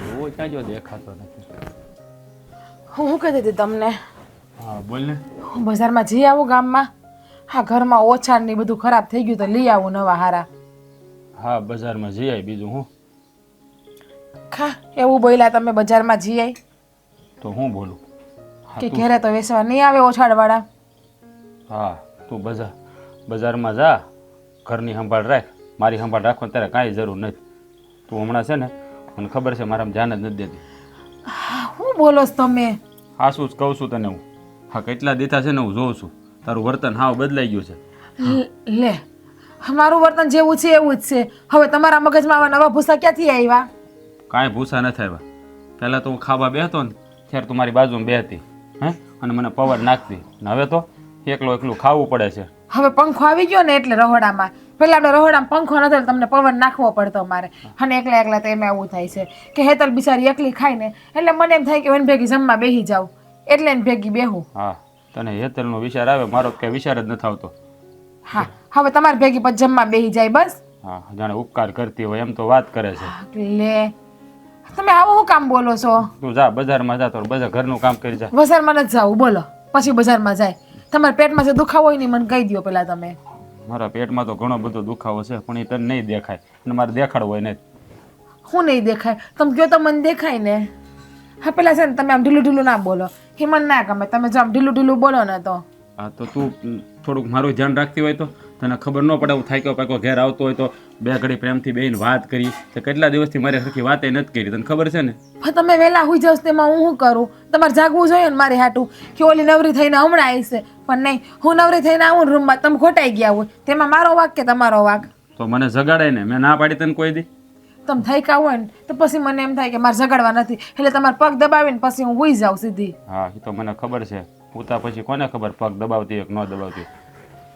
એવો ક્યાં જો દેખાતો નથી. હું કહેતી હતી તમને, હા બોલ ને. હું બજારમાં જઈ આવું ગામમાં. હા, ઘરમાં ઓછાણ ને બધું ખરાબ થઈ ગયું તો લઈ આવું નવા હારા. હા બજારમાં જઈ આવી, બીજું હું? ખા એવું બોલ્યા તમે, બજારમાં જઈ આવી તો હું બોલું? હા કે તું ઘરે તો વેસવા નહીં આવે ઓછાડવાળા. હા તું બજારમાં જા, ઘરની સંભાળ રાખ. મારી સંભાળ રાખવાની તારે કાંઈ જરૂર નથી. તું હમણાં છે ને, મને ખબર છે મારામાં ધ્યાન જ નથી દેતી. હું બોલો છો તમે? હા શું જ કહું છું તને હું. હા કેટલા દીથા છે ને હું જોઉં છું, તારું વર્તન હાવ બદલાઈ ગયું છે. લે, મારું વર્તન જેવું છે એવું જ છે. હવે તમારા મગજમાં આવા નવા ભૂસા ક્યાંથી આવ્યા? કાંઈ ભૂસા નથી આવ્યા. પહેલાં તો હું ખાવા બેસતો ને ત્યારે તું મારી બાજુમાં બેહતી, હે, અને મને પવન નાખતી. ને હવે તો એકલું ખાવું પડે છે. હવે પંખો આવી ગયો ને એટલે રહોડામાં. પેલા આપણે રહોડામાં પંખો નતો તમને પવન નાખવો પડતો મારે. અને એકલા તો એમાં એવું થાય છે કે હેતલ બિચારી એકલી ખાય ને એટલે મને એમ થાય કે એને ભેગી જમવા બેસી જાવ, એટલે એને ભેગી બેહું. હા તને હેતલનો વિચાર આવે, મારો કંઈ વિચાર જ નથી આવતો. હા હવે તમારી ભેગી પછી જમવા બેસી જાય બસ. હા જાણે ઉપકાર કરતી હોય એમ તો વાત કરે છે. લે, તમે આવું શું કામ બોલો છો? તું જા બજારમાં જા, તો બધા ઘરનું કામ કરી જા. બજારમાં નથી જાવું, બોલો પછી બજારમાં જાય. તમારા પેટમાં જે દુખાવો હોય ને મને કહી દો પેલા તમે. મારા પેટમાં તો ઘણો બધો દુખાવો છે, પણ એ તને નહીં દેખાય અને મારે દેખાડવો હોય નહીં. હું નહીં દેખાય? તમે કહો તો મને દેખાય ને. હા પેલા છે ને તમે આમ ઢીલું ના બોલો, કે મને ના ગમે. તમે જો આમ ઢીલું બોલો ને તો. હા તો તું થોડુંક મારું ધ્યાન રાખતી હોય તો તને ખબર ન પડે. હું થાક્યો પાક્યો ઘેર આવતો હોય તો બે ઘડી પ્રેમથી બેહીને વાત કરી. તો કેટલા દિવસથી મારી સરખી વાતે નથી કરી, તને ખબર છે ને. પણ તમે વહેલા હોઈ જાવ તેમાં હું શું કરું? તમારે જાગવું જોઈએ ને મારી હાટું, કે ઓલી નવરી થઈને હમણાં આવી છે. પણ નહીં, હું નવરી થઈને આવું ને રૂમમાં તમે ખોટાઈ ગયા હોય, તેમાં મારો વાક કે તમારો વાક? તો મને જગાડાય ને, મેં ના પાડી તને કોઈ દી? તમે થાક્યા હોય ને તો પછી મને એમ થાય કે મારે જગાડવા નથી, એટલે તમારે પગ દબાવીને પછી હું હોઈ જાઉં સીધી. હા એ તો મને ખબર છે. ઉતા પછી કોને ખબર પગ દબાવતી હોય કે ન દબાવતી હોય.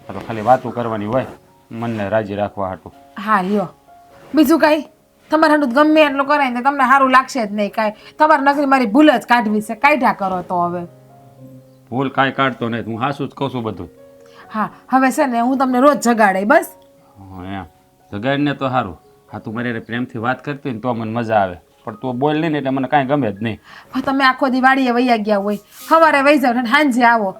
આ તો ખાલી વાતું કરવાની હોય, મનને રાજી રાખવા હાટું. હા લ્યો, બીજું કાંઈ? તમારે હાટું ગમે એટલું કરાય ને તમને સારું લાગશે જ નહીં કાંઈ. તમારે નકરી મારી ભૂલ જ કાઢવી છે, કાઢ્યા કરો તો હવે. ભૂલ કાંઈ કાઢતો નહીં, હું હાસું જ કહું છું બધું. હા હવે છે ને હું તમને રોજ જગાડે બસ. હા એમ જગાડીને તો સારું. હા તું મારી હારે પ્રેમથી વાત કરતી હોય ને તો મને મજા આવે, પણ તું બોલ નહીં ને એટલે મને કાંઈ ગમે જ નહીં. પણ તમે આખો દી વાડીએ વૈયા ગયા હોય, સવારે વહી જાવ ને સાંજે આવો.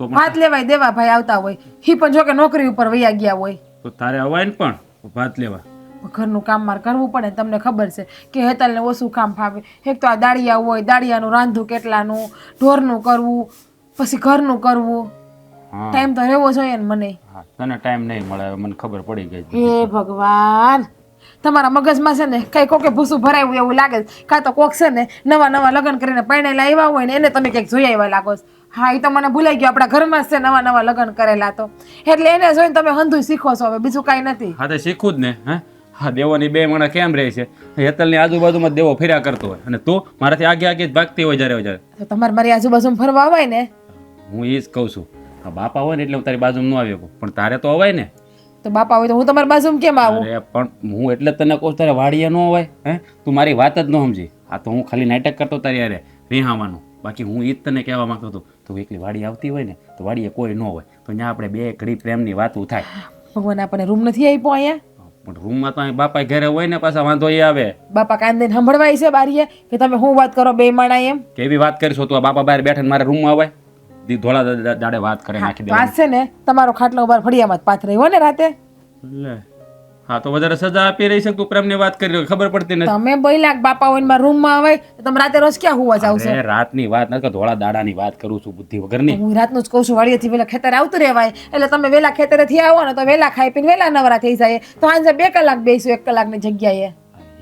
તો ભાત લેવાય દેવા ભાઈ આવતા હોય, હી પણ જો કે નોકરી ઉપર વૈયા ગયા હોય. તો તારે અવાય ને પણ ભાત લેવા. ઘરનું કામ મારે કરવું પડે. તમને ખબર છે કે હેતલને ઓછું કામ ફાવે. એક તો આ દાળિયા હોય, દાળિયાનું રાંધવું કેટલાનું, ઢોરનું કરવું, પછી ઘરનું કરવું. હા ટાઈમ તો રહેવો જોઈએ ને મને. હા તને ટાઈમ નહીં મળે, હવે મને ખબર પડી ગઈ. હે ભગવાન, તમારા મગજમાં છે ને કઈ કોકે ભૂસું ભરાયું એવું લાગે છે. કાં તો કોક છે ને નવા લગ્ન કરીને પરણેલા આવ્યા હોય ને એને તમે ક્યાંક જોઈ આવ્યા લાગો છો. હા એ તો મને ભૂલાઈ ગયો, આપણા ઘરમાં જ છે નવા લગ્ન કરેલા તો, એટલે એને જોઈને તમે હંધુય શીખો છો. હવે બીજું કાંઈ નથી. હા તો શીખવું જ ને. હા દેવોની બે મણા કેમ રહે છે? હેતલની આજુબાજુમાં દેવો ફર્યા કરતો હોય અને તું મારાથી આગે જ ભાગતી હોય જ્યારે. તો તમારે મારી આજુબાજુમાં ફરવા આવાય ને. હું એ જ કહું છું. હા બાપા હોય ને એટલે હું તારી બાજુમાં ન આવી શકું, પણ તારે તો અવાય ને. તો બાપા હોય તો હું તમારી બાજુમાં કેમ આવું? અરે પણ હું એટલે તને કહું તારે વાડીએ ન હોય. તું મારી વાત જ ન સમજી. આ તો હું ખાલી નાટક કરતો તારી યારે રિહાવાનું. બાકી હું એ જ તને કહેવા માંગતો હતો, તું એકલી વાડી આવતી હોય ને તો વાડીએ કોઈ ન હોય તો ત્યાં આપણે બે ઘડી પ્રેમની વાતું થાય. ભગવાન આપણને રૂમ નથી આપ્યો અહીંયા. પણ રૂમમાં તો અહીં બાપા ઘરે હોય ને પાછા વાંધો એ આવે. બાપા કાંદીને સંભળવાય છે બારીએ કે તમે શું વાત કરો બે માણા એમ? કેવી વાત કરીશો તું? આ બાપા બહાર બેઠા મારા રૂમમાં આવે ધોળા દાડે વાત કરે નાખી દે. વાત છે ને તમારો ખાટલો બાર ફળિયામાં જ પાથરાઈ હોય ને રાતે. લે હા તો વધારે સજા આપી રહી છે તું પ્રેમની વાત કરી રહ્યો, ખબર પડતી નથી. તમે બોલ્યા કે બાપા હોય મારા રૂમમાં આવે તો તમે રાતે રોજ ક્યાં હોવા જાવ છો? રાતની વાત નથી, ધોળા દાડાની વાત કરું છું, બુદ્ધિ વગરની. હું રાતનું જ કહું છું, વાડીએથી વેલા ખેતર આવતું રહેવાય એટલે તમે વેલા ખેતરેથી આવો ને તો વેલા ખાઈ પીને વેલા નવરા થઈ જાય તો સાંજે 2 કલાક બેસીશું 1 કલાકની જગ્યાએ.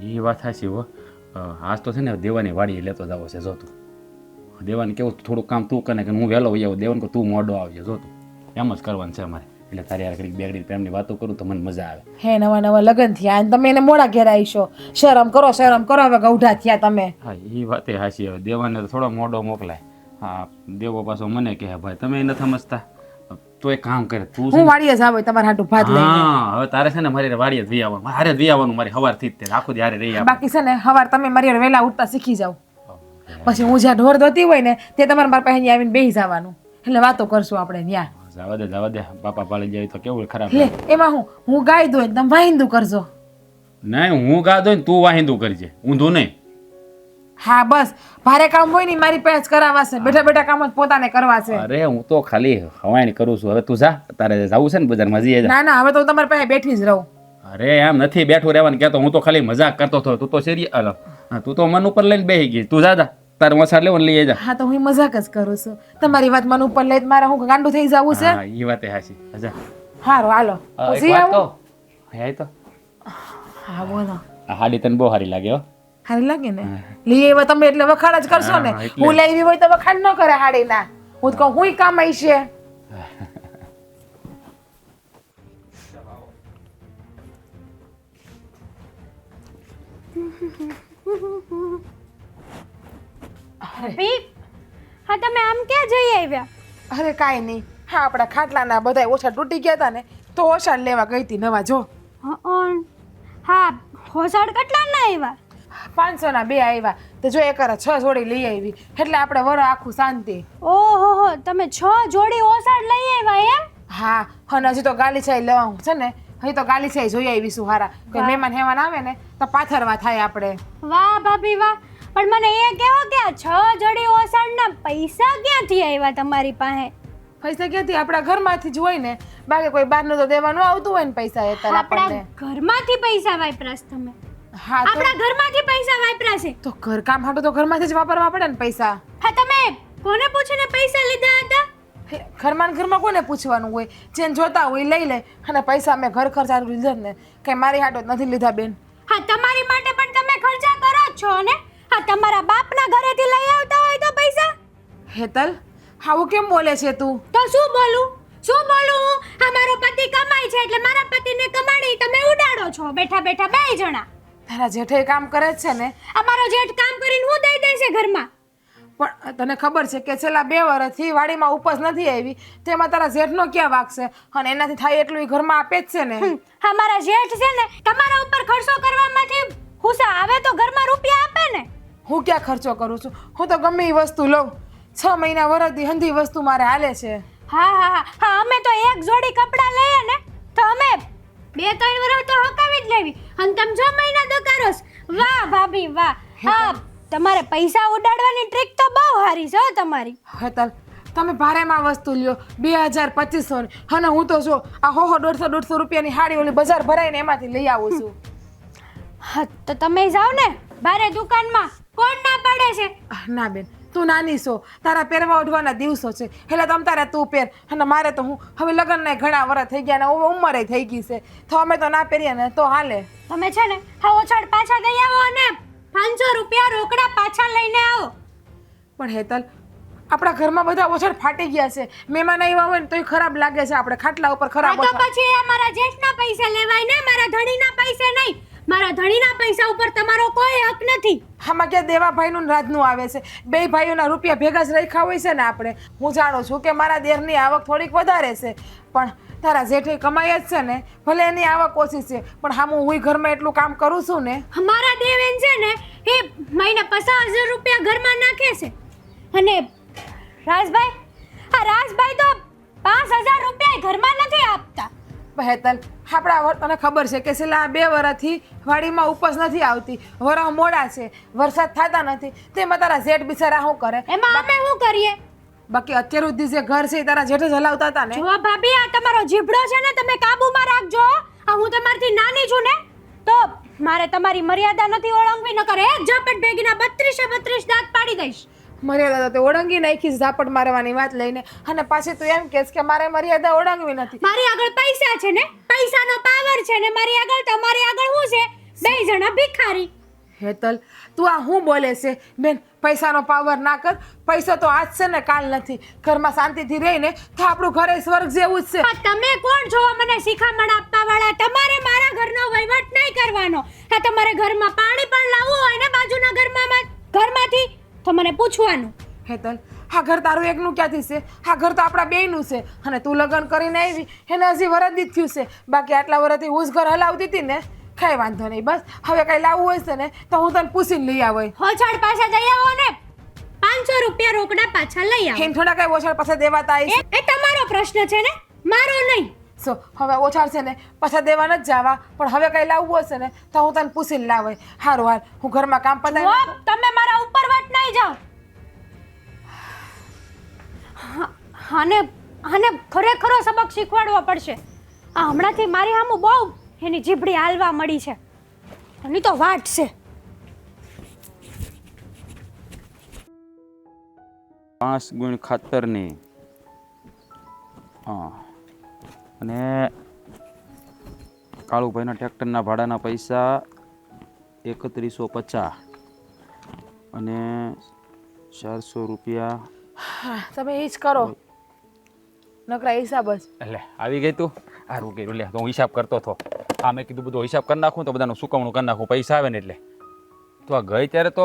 એ વાત સાચી હો. આજ તો છે ને દેવાની વાડી લેતો જાવ છે. જો તું દેવાને કેવું થોડુંક કામ તું કરે કે હું વહેલો આવું, દેવાને કે તું મોડો આવજે. જો તું એમ જ કરવાનું છે અમારે. એટલે તારી યાર ઘડી બે ઘડી પ્રેમની વાતો કરું તો મને મજા આવે. હે નવા લગ્ન થયા અને તમે એને મોડા ઘેર આવીશો. શરમ કરો હવે ગૌઢા થયા તમે. હા એ વાત એ હાચી. હવે દેવાને તો થોડો મોડો મોકલાય. હા દેવો પાછો મને કહે ભાઈ તમે નથી સમજતા, તો એક કામ કરે તું હું વાડીએ જ આવે તમારા હાટુ ભાત લઈને. હા હવે તારે છે ને મારી વાડીએ જ વી આવવાનું, હારે જ વી આવવાનું. મારી સવારથી જ આખો દી હારે રહી આવે. બાકી છે ને સવાર તમે મારી હારે વહેલા ઉઠતા શીખી જાવ, પછી હું જ્યાં ઢોર દોતી હોય ને તે તમારા મારા પાસે આવીને બેસી જવાનું, એટલે વાતો કરશું આપણે ત્યાં. જવા દે બાપા પાળી જાય તો કેવું ખરાબ. લે એમાં હું ગાય દોઈ તમે વાહિંદુ કરજો. નહીં હું ગાધો ને તું વાહિંદું કરજે ઊંધું નહીં. હા બસ ભારે કામ હોય ને ઈ મારી પાસે જ કરાવાશે. બેઠા બેઠા કામ જ પોતાને કરવા છે. અરે હું તો ખાલી હવાણી કરું છું. હવે તું જા, તારે જવું છે ને બજારમાં જઈએ જા. ના ના હવે તો હું તમારી પાસે બેઠી જ રહું. અરે એમ નથી બેઠું રહેવાનું કહેતો, હું તો ખાલી મજાક કરતો હતો. તું તો સિરિયસ, તું તો મન ઉપર લઈને બેસી ગઈ. તું જા જા, તારે મસાડ લેવાનું લઈ જા. હા તો હું મજાક જ કરું છું. તમારી વાત મન ઉપર લઈ મારે હું ગાંડું થઈ જવું છે. હા એ વાત હાચી. જા હારું હાલો એક પછી વાત આવું. કહું, હે તો હા બોલો. આ હાડી તને બહુ સારી લાગે હો. હારી લાગે ને? લઈ આવ્યા તમે એટલે વખાણ જ કરશો ને. હા, એટલે. હું લઈ આવી હોય તો વખાણ ન કરે હાડીના. હું તો કહું હુંય કામ આવી છે. ભાભી, હા તમે આમ ક્યાં જઈ આવ્યા? અરે કાંઈ નહીં. હા આપણા ખાટલાના બધા ઓછા તૂટી ગયા હતા ને તો ઓછા લેવા ગઈ હતી નવા. જો હા હોસાડ કેટલા ના આવ્યા? 500 ના 2 આવ્યા તો જો એક 6 જોડી લઈ આવી એટલે આપણે વર આખું શાંતિ. ઓહો તમે 6 જોડી ઓસાડ લઈ આવ્યા એમ? હા અને હજી તો ગાલીચાઈ લેવાનું છે ને. હજી તો ગાલીચાઈ જોઈ આવીશું. હારા કોઈ મહેમાન હેમાન આવે ને તો પાથરવા થાય આપણે. વાહ ભાભી વાહ, પણ મને એ કહેવો કે આ 6 જોડી ઓસાડના પૈસા ક્યાંથી આવ્યા તમારી પાસે? પૈસા ક્યાંથી? આપણા ઘરમાંથી જ હોય ને. બાકી કોઈ બહારનું તો દેવાનું આવતું હોય ને પૈસા એ તર આપણને. આપણા ઘરમાંથી પૈસા વાપરાશ તમે? હા તો આપણા ઘરમાંથી પૈસા વાપરા છે તો ઘર કામ હાટું તો ઘરમાંથી જ વાપરવા પડે ને પૈસા. હા તમે કોને પૂછીને પૈસા લીધા હતા? હે, ઘરમાં ને ઘરમાં કોને પૂછવાનું હોય? જેને જોતા હોય લઈ લે. અને પૈસા મેં ઘર ખર્ચા લીધા જ ને. કઈ મારી હાટો જ નથી લીધા બેન. હા તમારી માટે પણ તમે ખર્ચા કરો જ છો ને. હા તમારા બાપના ઘરેથી લઈ આવતા હોય તો પૈસા? હેતલ આવું કેમ બોલે છે તું? તો શું બોલું? શું બોલું હું? આ મારો પતિ કમાય છે એટલે મારા પતિને કમાડી તમે ઉડાડો છો બેઠા બેઠા બે જણા. તારા જેઠે કામ કરે જ છે ને. અમારો જેઠ કામ કરીને હું દઈ દેશે ઘરમાં. પણ તને ખબર છે કે છેલ્લા 2 વર્ષથી વાડીમાં ઉપજ નથી આવી તેમાં તારા જેઠનો ક્યાં વાક છે? અને એનાથી થાય એટલું ઈ ઘરમાં આપે જ છે ને. હા મારા જેઠ છે ને તમારા ઉપર ખર્ચો કરવામાંથી હુસા આવે તો ઘરમાં રૂપિયા આપે ને. હું ક્યાં ખર્ચો કરું છું? હું તો ગમે એ વસ્તુ લઉં. 6 મહિના વરસથી હંધી વસ્તુ મારે હાલે છે. હા હા હા હા અમે તો એક જોડી કપડાં લઈએ ને તો અમે 2-3 વર્ષ તો હકાવી જ લેવી. અને તમે 6 મહિના દકારોસ. વાહ ભાભી વાહ. હા તમારે પૈસા ઉડાડવાની ટ્રીક તો બહુ સારી છે હો તમારી. હેતલ તમે ભારેમાં વસ્તુ લ્યો 2000-2500 ની. અને હું તો જો આ 100-150 રૂપિયાની હાડી ઓલી બજાર ભરાઈને એમાંથી લઈ આવું છું. હા તો તમે જાઓ ને બારે દુકાનમાં. કોણ ના પાડે છે? ના બેન તું નાની છો. તારા પહેરવા ઉઠવાના દિવસો છે એટલે તમ તારે તું પહેર. અને મારે તો હું હવે લગ્નના ઘણા વર્ષ થઈ ગયા ને ઉંમરે થઈ ગઈ છે તો અમે તો ના પહેરીએ ને તો હાલે. તમે છે ને હા ઓછાડ પાછા દઈ આવો અને 500 રૂપિયા રોકડા પાછા લઈને આવો. પણ હેતલ આપણા ઘરમાં બધા ઓછળ ફાટી ગયા છે. મહેમાન આવ્યા હોય ને તોય ખરાબ લાગે છે. આપણે ખાટલા ઉપર ખરાબ તો ઓછળ. પછી એ મારા જેઠના પૈસા લેવાય ને મારા ધણીના પૈસા નહીં. મારા ધણીના પૈસા ઉપર તમારો કોઈ હક નથી. આમાં ક્યાં દેવા ભાઈનું ને રાજનું આવે છે? 2 ભાઈઓના રૂપિયા ભેગા જ રાખ્યા હોય છે ને આપણે. હું જાણું છું કે મારા દેરની આવક થોડીક વધારે છે પણ તારા જેઠે કમાય જ છે ને. ભલે એની આવક ઓછી છે પણ હા હું ઘરમાં એટલું કામ કરું છું ને. મારા દેવેન છે ને એ મહિને 50,000 રૂપિયા ઘરમાં નાખે છે. અને રાજભાઈ આ રાજભાઈ તો 5,000 રૂપિયા ઘરમાં નથી આપતા. હેતલ આપણા તને ખબર છે કે છેલ્લા 2 વર્ષથી વાડીમાં ઉપજ નથી આવતી. વરહ મોડા છે, વરસાદ થતા નથી. તેમાં તારા જેઠ બિચારા શું કરે? એમાં અમે શું કરીએ? બાકી અત્યાર સુધી જે ઘર છે એ તારા જેઠ જ હલાવતા હતા ને. જો ભાભી આ તમારો જીભડો છે ને તમે કાબુમાં રાખજો. આ હું તમારથી નાની છું ને તો મારે તમારી મર્યાદા નથી ઓળંગવી. ન કરે એક ઝાપટ ભેગીના 32 દાંત પાડી દઈશ. મર્યાદા તો ઓળંગી નાખી ઝાપટ મારવાની વાત લઈને. અને પાછી તું એમ કહેશ કે મારે મર્યાદા ઓળંગવી નથી. મારી આગળ પૈસા છે ને, પૈસાનો પાવર છે ને મારી આગળ. તમારી આગળ શું છે? 2 જણા ભિખારી. હેતલ તું આ શું બોલે છે બેન? પૈસાનો પાવર ના કર. પૈસા તો આજ છે ને કાલ નથી. ઘરમાં શાંતિથી રહીને તો આપણું ઘરે સ્વર્ગ જેવું જ છે. તમે કોણ છો મને શિખામણ આપવા વાળા? તમારે મારા ઘરનો વહીવટ નહીં કરવાનો. હા તમારે ઘરમાં પાણી પણ લાવવું હોય ને બાજુના ઘરમાંથી તો મને પૂછવાનું. હેતલ આ ઘર તારું એકનું ક્યાંથી છે? આ ઘર તો આપણા બેયનું છે. અને તું લગ્ન કરીને આવી એને હજી વરદી જ થયું છે. બાકી આટલા વર્ષથી હું જ ઘર હલાવતી હતી ને. કઈ વાંધો નહીં. બસ હવે કઈ લાવવું હોય છે ને તો હું તને પૂછીને લઈ આવું. હોછાડ પાછા દઈ આવો ને 500 રૂપિયા રોકડા પાછા લઈ આવો. એમ થોડા કઈ ઓછળ પાછા દેવાતા એ તમારો પ્રશ્ન છે ને મારો નહીં. સો હવે ઓછા છે ને પાછા દેવા નથી જવા પણ હવે કંઈ લાવવું હશે ને તો હું તને પૂછીને લાવે હારું હાલ હું ઘરમાં કામ પતાવી જો તમે મારા ઉપર વાત નહીં જાઓ. આને ખરેખરો સબક શીખવાડવો પડશે. આ હમણાંથી મારી સામું બહુ એની જીભડી હાલવા મળી છે. એની તો વાટ છે. 5 ગુણ ખાતરની હા અને કાળુભાઈના ટ્રેક્ટરના ભાડાના પૈસા 3150 અને 400 રૂપિયા. હા તમે એ જ કરો નકરા હિસાબ જ. એટલે આવી ગઈ તું સારું કર્યું લે તો હું હિસાબ કરતો હતો. આ મેં કીધું બધો હિસાબ કરી નાખું તો બધાનું સુકવણું કરી નાખું પૈસા આવે ને એટલે. તો આ ગઈ ત્યારે તો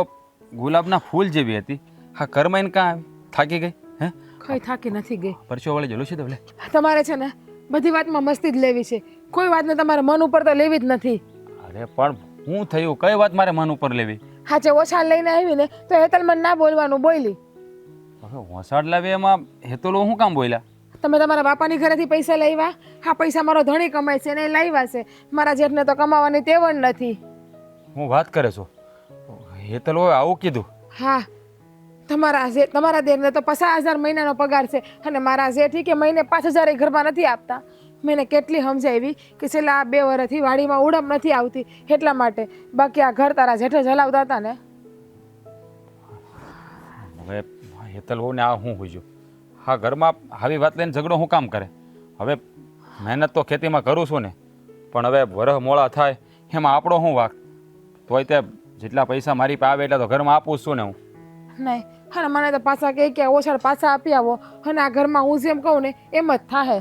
ગુલાબના ફૂલ જેવી હતી. હા ઘરમાં એને કાં આવી થાકી ગઈ હે? કઈ થાકી નથી ગઈ. પરચો વાળી જલું છે તો લે. તમારે છે ને બધી વાતમાં મસ્તી જ લેવી છે. કોઈ વાતને તમારે મન ઉપર તો લેવી જ નથી. અરે પણ હું થયું કઈ વાત મારે મન ઉપર લેવી? હાચે ઓછા લઈને આવી ને તો હેતલ મને ના બોલવાનું બોલી. હવે હોસાડ લાવી એમાં હેતોલો હું કામ બોલ્યા? તમે તમારા બાપાની ઘરેથી પૈસા લાવ્યા. હા પૈસા મારો ધણી કમાય છે ને એ લાવ્યા છે. મારા જેઠને તો કમાવાની તેવડ નથી. હું વાત કરે છો હેતલ હોય આવું કીધું? હા તમારા દેરને તો 50,000 મહિનાનો પગાર છે અને મારા જેઠી કે મહિને 5,000 ઘરમાં નથી આપતા. મેં એને કેટલી સમજાવી કે છેલ્લા આ 2 વર્ષથી વાડીમાં ઉડપ નથી આવતી એટલા માટે. બાકી આ ઘર તારા જેઠે જલાવતા હતા ને. હવે હેતલ હોઉં ને આ હું પૂછ્યું હા ઘરમાં આવી વાત લઈને ઝઘડો હું કામ કરે? હવે મહેનત તો ખેતીમાં કરું છું ને પણ હવે વરહ મોડા થાય એમાં આપણો શું વાક? તોય તે જેટલા પૈસા મારી પાસે આવે એટલા તો ઘરમાં આપું છું ને હું. નહીં અને મને તો પાછા કે ઓછા પાછા આપી આવો અને આ ઘરમાં હું જેમ કહું ને એમ જ થાય.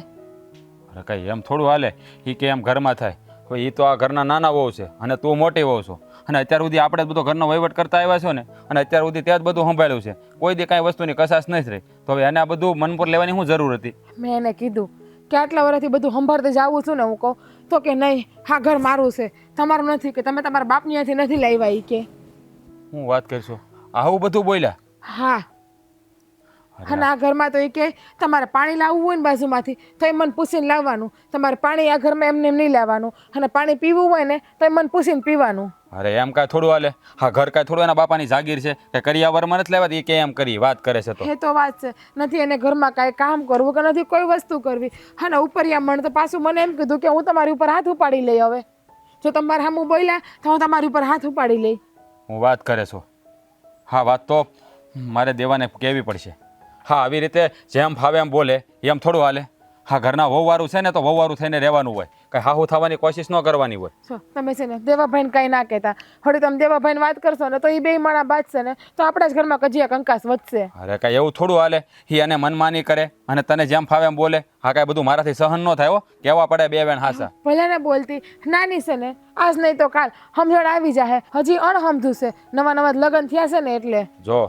અરે કંઈ એમ થોડું હાલે એ કે એમ ઘરમાં થાય. હવે એ તો આ ઘરના નાના વહુ છે અને તું મોટી વહુ છો અને અત્યાર સુધી આપણે જ બધો ઘરનો વહીવટ કરતા આવ્યા છો ને અને અત્યાર સુધી ત્યાં જ બધું સંભાળ્યું છે. કોઈ દી કાંઈ વસ્તુની કસાશ નથી રહી. તો હવે એને આ બધું મન પર લેવાની શું જરૂર હતી? મેં એને કીધું કે આટલા વર્ષથી બધું સંભાળતે જ આવું છું ને હું કહું તો કે નહીં હા ઘર મારું છે તમારું નથી કે તમે તમારા બાપની ત્યાંથી નથી લાવ્યા ઈ કે. હું વાત કરશો આવું બધું બોલ્યા? હા અને આ ઘરમાં તો એ કે તમારે પાણી લાવવું હોય ને બાજુમાંથી તો એ મને પૂછીને લાવવાનું. તમારે પાણી આ ઘરમાં એમને એમ નહીં લાવવાનું અને પાણી પીવું હોય ને તો એ મને પૂછીને પીવાનું. અરે એમ કાંઈ થોડું હાલે? હા ઘર કાંઈ થોડું એના બાપાની જાગીર છે કે કરિયાવરમાં નથી લેવા એ કે એમ કરી વાત કરે છે? તો એ તો વાત છે નથી એને ઘરમાં કાંઈ કામ કરવું કે નથી કોઈ વસ્તુ કરવી. અને ઉપરિયા મણ તો પાછું મને એમ કીધું કે હું તમારી ઉપર હાથ ઉપાડી લઈ. હવે જો તમારે સામું બોલ્યા તો હું તમારી ઉપર હાથ ઉપાડી લઈ. હું વાત કરે છો? હા વાત તો મારે દેવાને કહેવી પડશે. હા આવી રીતે જેમ ફાવે એમ બોલે એમ થોડું હાલે. હા ઘરના વહુવારું છે ને તો વહુવારું થઈને રહેવાનું હોય. કંઈ હાહુ થવાની કોશિશ ન કરવાની હોય. જો તમે છે ને દેવાભાઈને કાંઈ ના કહેતા. હવે તમે દેવાભાઈને વાત કરશો ને તો એ 2 માણા બાજશે ને તો આપણા જ ઘરમાં કજિયા કંકાસ વધશે. અરે કાંઈ એવું થોડું હાલે? એ એને મનમાની કરે અને તને જેમ ફાવે એમ બોલે. હા કાંઈ બધું મારાથી સહન ન થાય હો. કહેવા પડે 2 વેણ હાસા. ભલે ને બોલતી નાની છે ને આજ નહીં તો કાલ સમજણ આવી જાય. હજી અણહમધું છે નવા નવા લગ્ન થયા છે ને એટલે. જો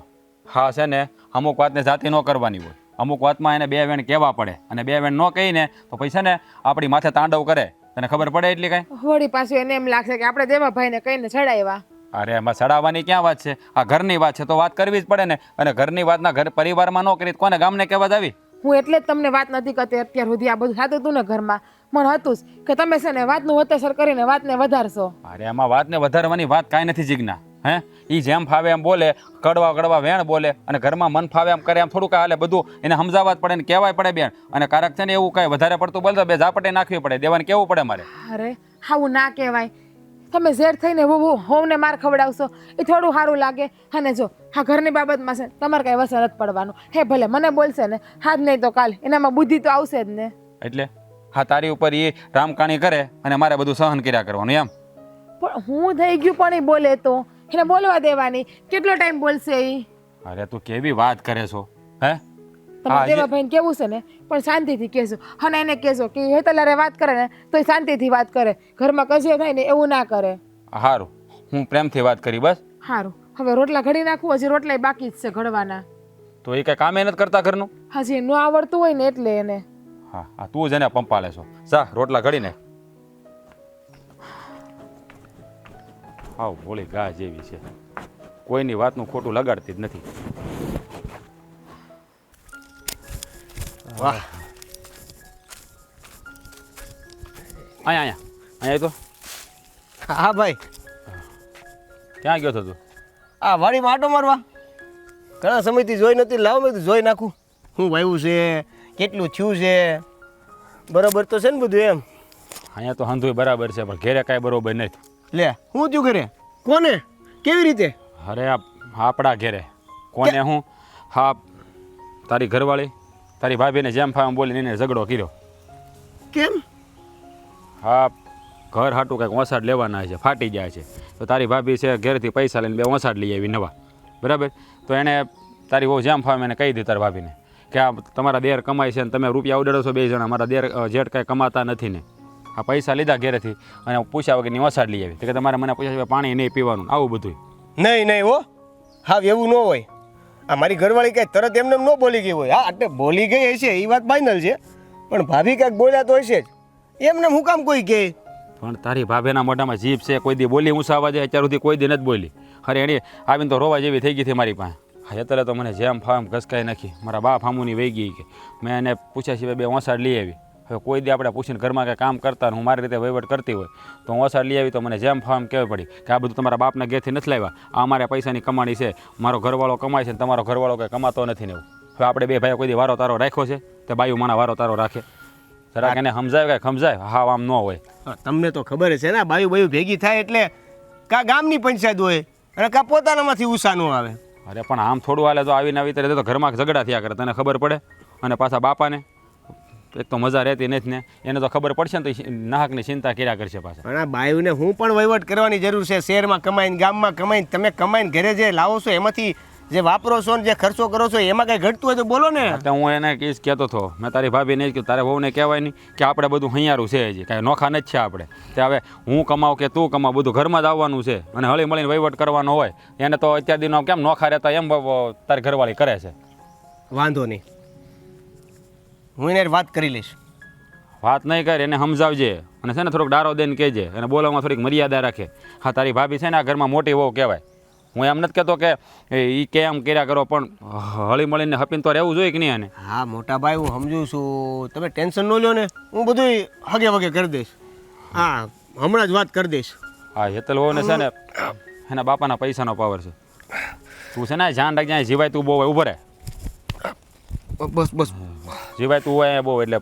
હા છે ને અમુક વાતને જાતિ ન કરવાની હોય. અમુક વાતમાં એને 2 વેણ કહેવા પડે અને 2 વેણ ન કહીને તો પછી છે ને આપણી માથે તાંડવ કરે. તને ખબર પડે એટલી કાંઈ? વળી પાછું એને એમ લાગશે કે આપણે દેવાભાઈને કહીને ચડાવ્યા. અરે એમાં સડાવવાની ક્યાં વાત છે? આ ઘરની વાત છે તો વાત કરવી જ પડે ને. અને ઘરની વાતના ઘર પરિવારમાં ન કરી કોને ગામને કહેવા જ આવી? હું એટલે જ તમને વાત નથી કરતી અત્યાર સુધી. આ બધું થતું હતું ને ઘરમાં મને હતું જ કે તમે છે ને વાતનું વતેસર કરીને વાતને વધારશો. અરે એમાં વાતને વધારવાની વાત કાંઈ નથી જીજ્ઞા. હે એ જેમ ફાવે એમ બોલે કડવા કડવા વેણ બોલે અને ઘરમાં મન ફાવે એમ કરે એમ થોડું કાંઈ હાલે? બધું એને સમજાવવા જ પડે ને કહેવાય પડે બેન. અને કારક છે ને એવું કાંઈ વધારે પડતું બોલતો 2 ઝાપટે નાખવી પડે. દેવાને કેવું પડે મારે. અરે હાવું ના કહેવાય. તમે ઝેર થઈને હોવને માર ખવડાવશો એ થોડું સારું લાગે. અને જો હા ઘરની બાબતમાં છે તમારે કાંઈ વસર નથી પડવાનું. હે ભલે મને બોલશે ને હાથ નહીં તો કાલ એનામાં બુદ્ધિ તો આવશે જ ને. એટલે હા તારી ઉપર એ રામકાણી કરે અને મારે બધું સહન કર્યા કરવાનું એમ? પણ હું થઈ ગયું પણ એ બોલે તો એને બોલવા દેવાની. કેટલો ટાઈમ બોલશે એ? અરે તું કેવી વાત કરે છો? હે તમારે દેવાભાઈને કેવું છે ને પણ શાંતિથી કહેજો. અને એને કહેજો કે હેતલારે વાત કરે ને તો એ શાંતિથી વાત કરે. ઘરમાં કજિયો થાય ને એવું ના કરે. સારું હું પ્રેમથી વાત કરી બસ. સારું હવે રોટલા ઘડી નાખું. હજી રોટલા બાકી જ છે ઘડવાના. તો એ કાંઈ કામે નથી કરતા ઘરનું? હજી ન આવડતું હોય ને એટલે એને. હા આ તું જ એને પંપાલે છો. જા રોટલા ઘડીને. હાવ ભોળી ગા જેવી છે. કોઈની વાતનું ખોટું લગાડતી જ નથી. વાહ અહીંયા તો હા ભાઈ, ક્યાં ગયો હતો તું? આ વાડીમાં આટો મારવા ઘણા સમયથી જોઈ નથી, લાવ મેં કીધું જોઈ નાખું શું વાવ્યું છે, કેટલું થયું છે, બરોબર તો છે ને બધું એમ. અહીંયા તો હંધુય બરાબર છે પણ ઘેરે કાંઈ બરોબર નથી. લે હું થયું ઘરે? કોને? કેવી રીતે? અરે આપણા ઘેરે કોને હું? હા, તારી ઘરવાળી તારી ભાભીને જેમ ફામ બોલીને એને ઝઘડો કર્યો. કેમ? હા, ઘર હાટું કંઈક ઓસાડ લેવાના છે, ફાટી જાય છે, તો તારી ભાભી છે ઘરેથી પૈસા લઈને 2 ઓસાડ લઈ આવી નવા, બરાબર? તો એને તારી બહુ જેમ ફામ એને કહી દીધું તારી ભાભીને કે આ તમારા દેર કમાય છે ને તમે રૂપિયા ઉડાડો છો 2 જણા, મારા દેર જેઠ કાંઈ કમાતા નથી ને આ પૈસા લીધા ઘરેથી અને પૂછ્યા વગરની ઓસાડ લઈ આવી. તો કે તમારે મને પૂછ્યા પાણી નહીં પીવાનું, આવું બધું. નહીં નહીં હો, હા એવું ન હોય. આ મારી ઘરવાળી કાંઈ તરત એમને ન બોલી ગઈ હોય. હા એટલે બોલી ગઈ હશે એ વાત ફાઇનલ છે, પણ ભાભી કાંઈક બોલ્યા તો હશે જ. એમને હું કામ કોઈ કહે? પણ તારી ભાભીના મોઢામાં જીભ છે, કોઈ દી બોલી ઊંચા અવાજે અત્યાર સુધી કોઈ દી નથી બોલી. અરે એની આવીને તો રોવા જેવી થઈ ગઈ હતી મારી પાસે. હા એટલે તો મને જેમ ફામ ઘસકાઈ નાખી. મારા બાપ હામુની વહી ગઈ કે મેં એને પૂછ્યા સિવાય 2 ઓસાડ લઈ આવી. હવે કોઈ દી આપણે પૂછીને ઘરમાં કંઈ કામ કરતા હું મારી રીતે વહીવટ કરતી હોય તો હું ઓસાડ લઈ આવી તો મને જેમ ફામ કહેવી પડી કે આ બધું તમારા બાપના ઘેરથી નથી લાવ્યા, આ અમારે પૈસાની કમાણી છે, મારો ઘરવાળો કમાય છે ને તમારો ઘરવાળો કંઈ કમાતો નથી ને એવું. હવે આપણે 2 ભાઈઓ કોઈ દી વારો તારો રાખ્યો છે તો બાયું માણા વારો તારો રાખે? જરાક એને સમજાય કાંઈ સમજાય? હા આમ ન હોય. તમને તો ખબર છે ને બાયું બાયું ભેગી થાય એટલે કાં ગામની પંચાયત હોય અને કાં પોતાનામાંથી ઉષા ન આવે. અરે પણ આમ થોડું હાલે તો આવીને આવી રીતે તો ઘરમાં ઝઘડા થયા કરે, તને ખબર પડે? અને પાછા બાપાને એક તો મજા રહેતી નથી ને, એને તો ખબર પડશે ને તો નાહકની ચિંતા કર્યા કરશે પાછા. પણ આ બાયુને હું પણ વહીવટ કરવાની જરૂર છે. શહેરમાં કમાઈને ગામમાં કમાઈને તમે કમાઈને ઘરે જે લાવો છો એમાંથી જે વાપરો છો ને જે ખર્ચો કરો છો એમાં કંઈ ઘટતું હોય તો બોલો ને. એટલે હું એને કહીશ કહેતો હતો, મેં તારી ભાભીને જ કીધું તારે વહુને કહેવાય નહીં કે આપણે બધું હૈયારું છે, હજી કાંઈ નોખા નથી છે આપણે. તે હવે હું કમાવું કે તું કમાવ બધું ઘરમાં જ આવવાનું છે અને હળી મળીને વહીવટ કરવાનો હોય. એને તો અત્યાર દિનો કેમ નોખા રહેતા એમ તારી ઘરવાળી કરે છે. વાંધો નહીં, હું એને વાત કરી લઈશ. વાત નહીં કરે એને સમજાવજે અને છે ને થોડોક ડારો દઈને કહેજે અને બોલવામાં થોડીક મર્યાદા રાખે. હા તારી ભાભી છે ને આ ઘરમાં મોટી વહુ કહેવાય. હું એમ નથી કહેતો કે એ કેમ કર્યા કરો, પણ હળી મળીને હપીને તો રહેવું જોઈએ કે નહીં? આને હા મોટા ભાઈ હું સમજુ છું, તમે ટેન્શન ન લો ને, હું બધું હગે વગે કરી દઈશ. હા હમણાં જ વાત કરી દઈશ. હા હેતલ વહુને છે ને એના બાપાના પૈસાનો પાવર છે. તું છે ને ધ્યાન રાખજે, અહીં જીવાય તું બહુ હોય ઉભો રહે. બસ બસ જીવાય તું હોય બહુ એટલે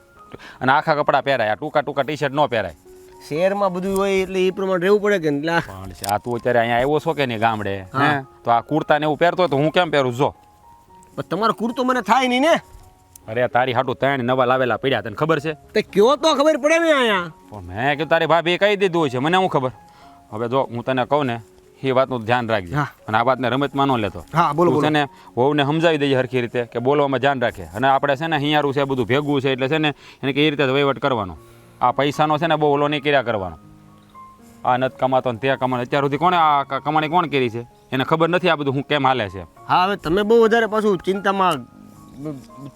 અને આખા કપડાં પહેરાય, આ ટૂંકા ટી શર્ટ ન પહેરાય. શહેરમાં બધું હોય એટલે એ પ્રમાણે રહેવું પડે કે ને. પણ આ તું અત્યારે અહીંયા આવ્યો છો કે નહીં ગામડે, હે તો આ કુર્તા ને એવું પહેરતો હોય તો હું કેમ પહેરું? જો તમારો કુર્તો મને થાય નહીં ને. અરે તારી હાટું 3 નવા લાવેલા પડ્યા, તને ખબર છે? તે કયો તો ખબર પડે ને અહીંયા. પણ મેં કીધું તારી ભાભી કહી દીધું છે, મને શું ખબર. હવે જો હું તને કહું ને એ વાતનું ધ્યાન રાખજે અને આ વાતને રમતમાં ન લેતો. હા બોલો તું છે ને વહુને સમજાવી દેજે હરખી રીતે કે બોલવામાં ધ્યાન રાખે. અને આપણે છે ને હિયારું છે બધું ભેગું છે એટલે છે ને એને કે એ રીતે વહીવટ કરવાનો. આ પૈસાનો છે ને બહુ ઓલો નહીં કર્યા કરવાનો. આ નથી કમાતો ને તે કમાતો, અત્યાર સુધી કોણે આ કમાણી કોણ કરી છે? એને ખબર નથી આ બધું હું કેમ હાલે છે. હા હવે તમે બહુ વધારે પાછું ચિંતામાં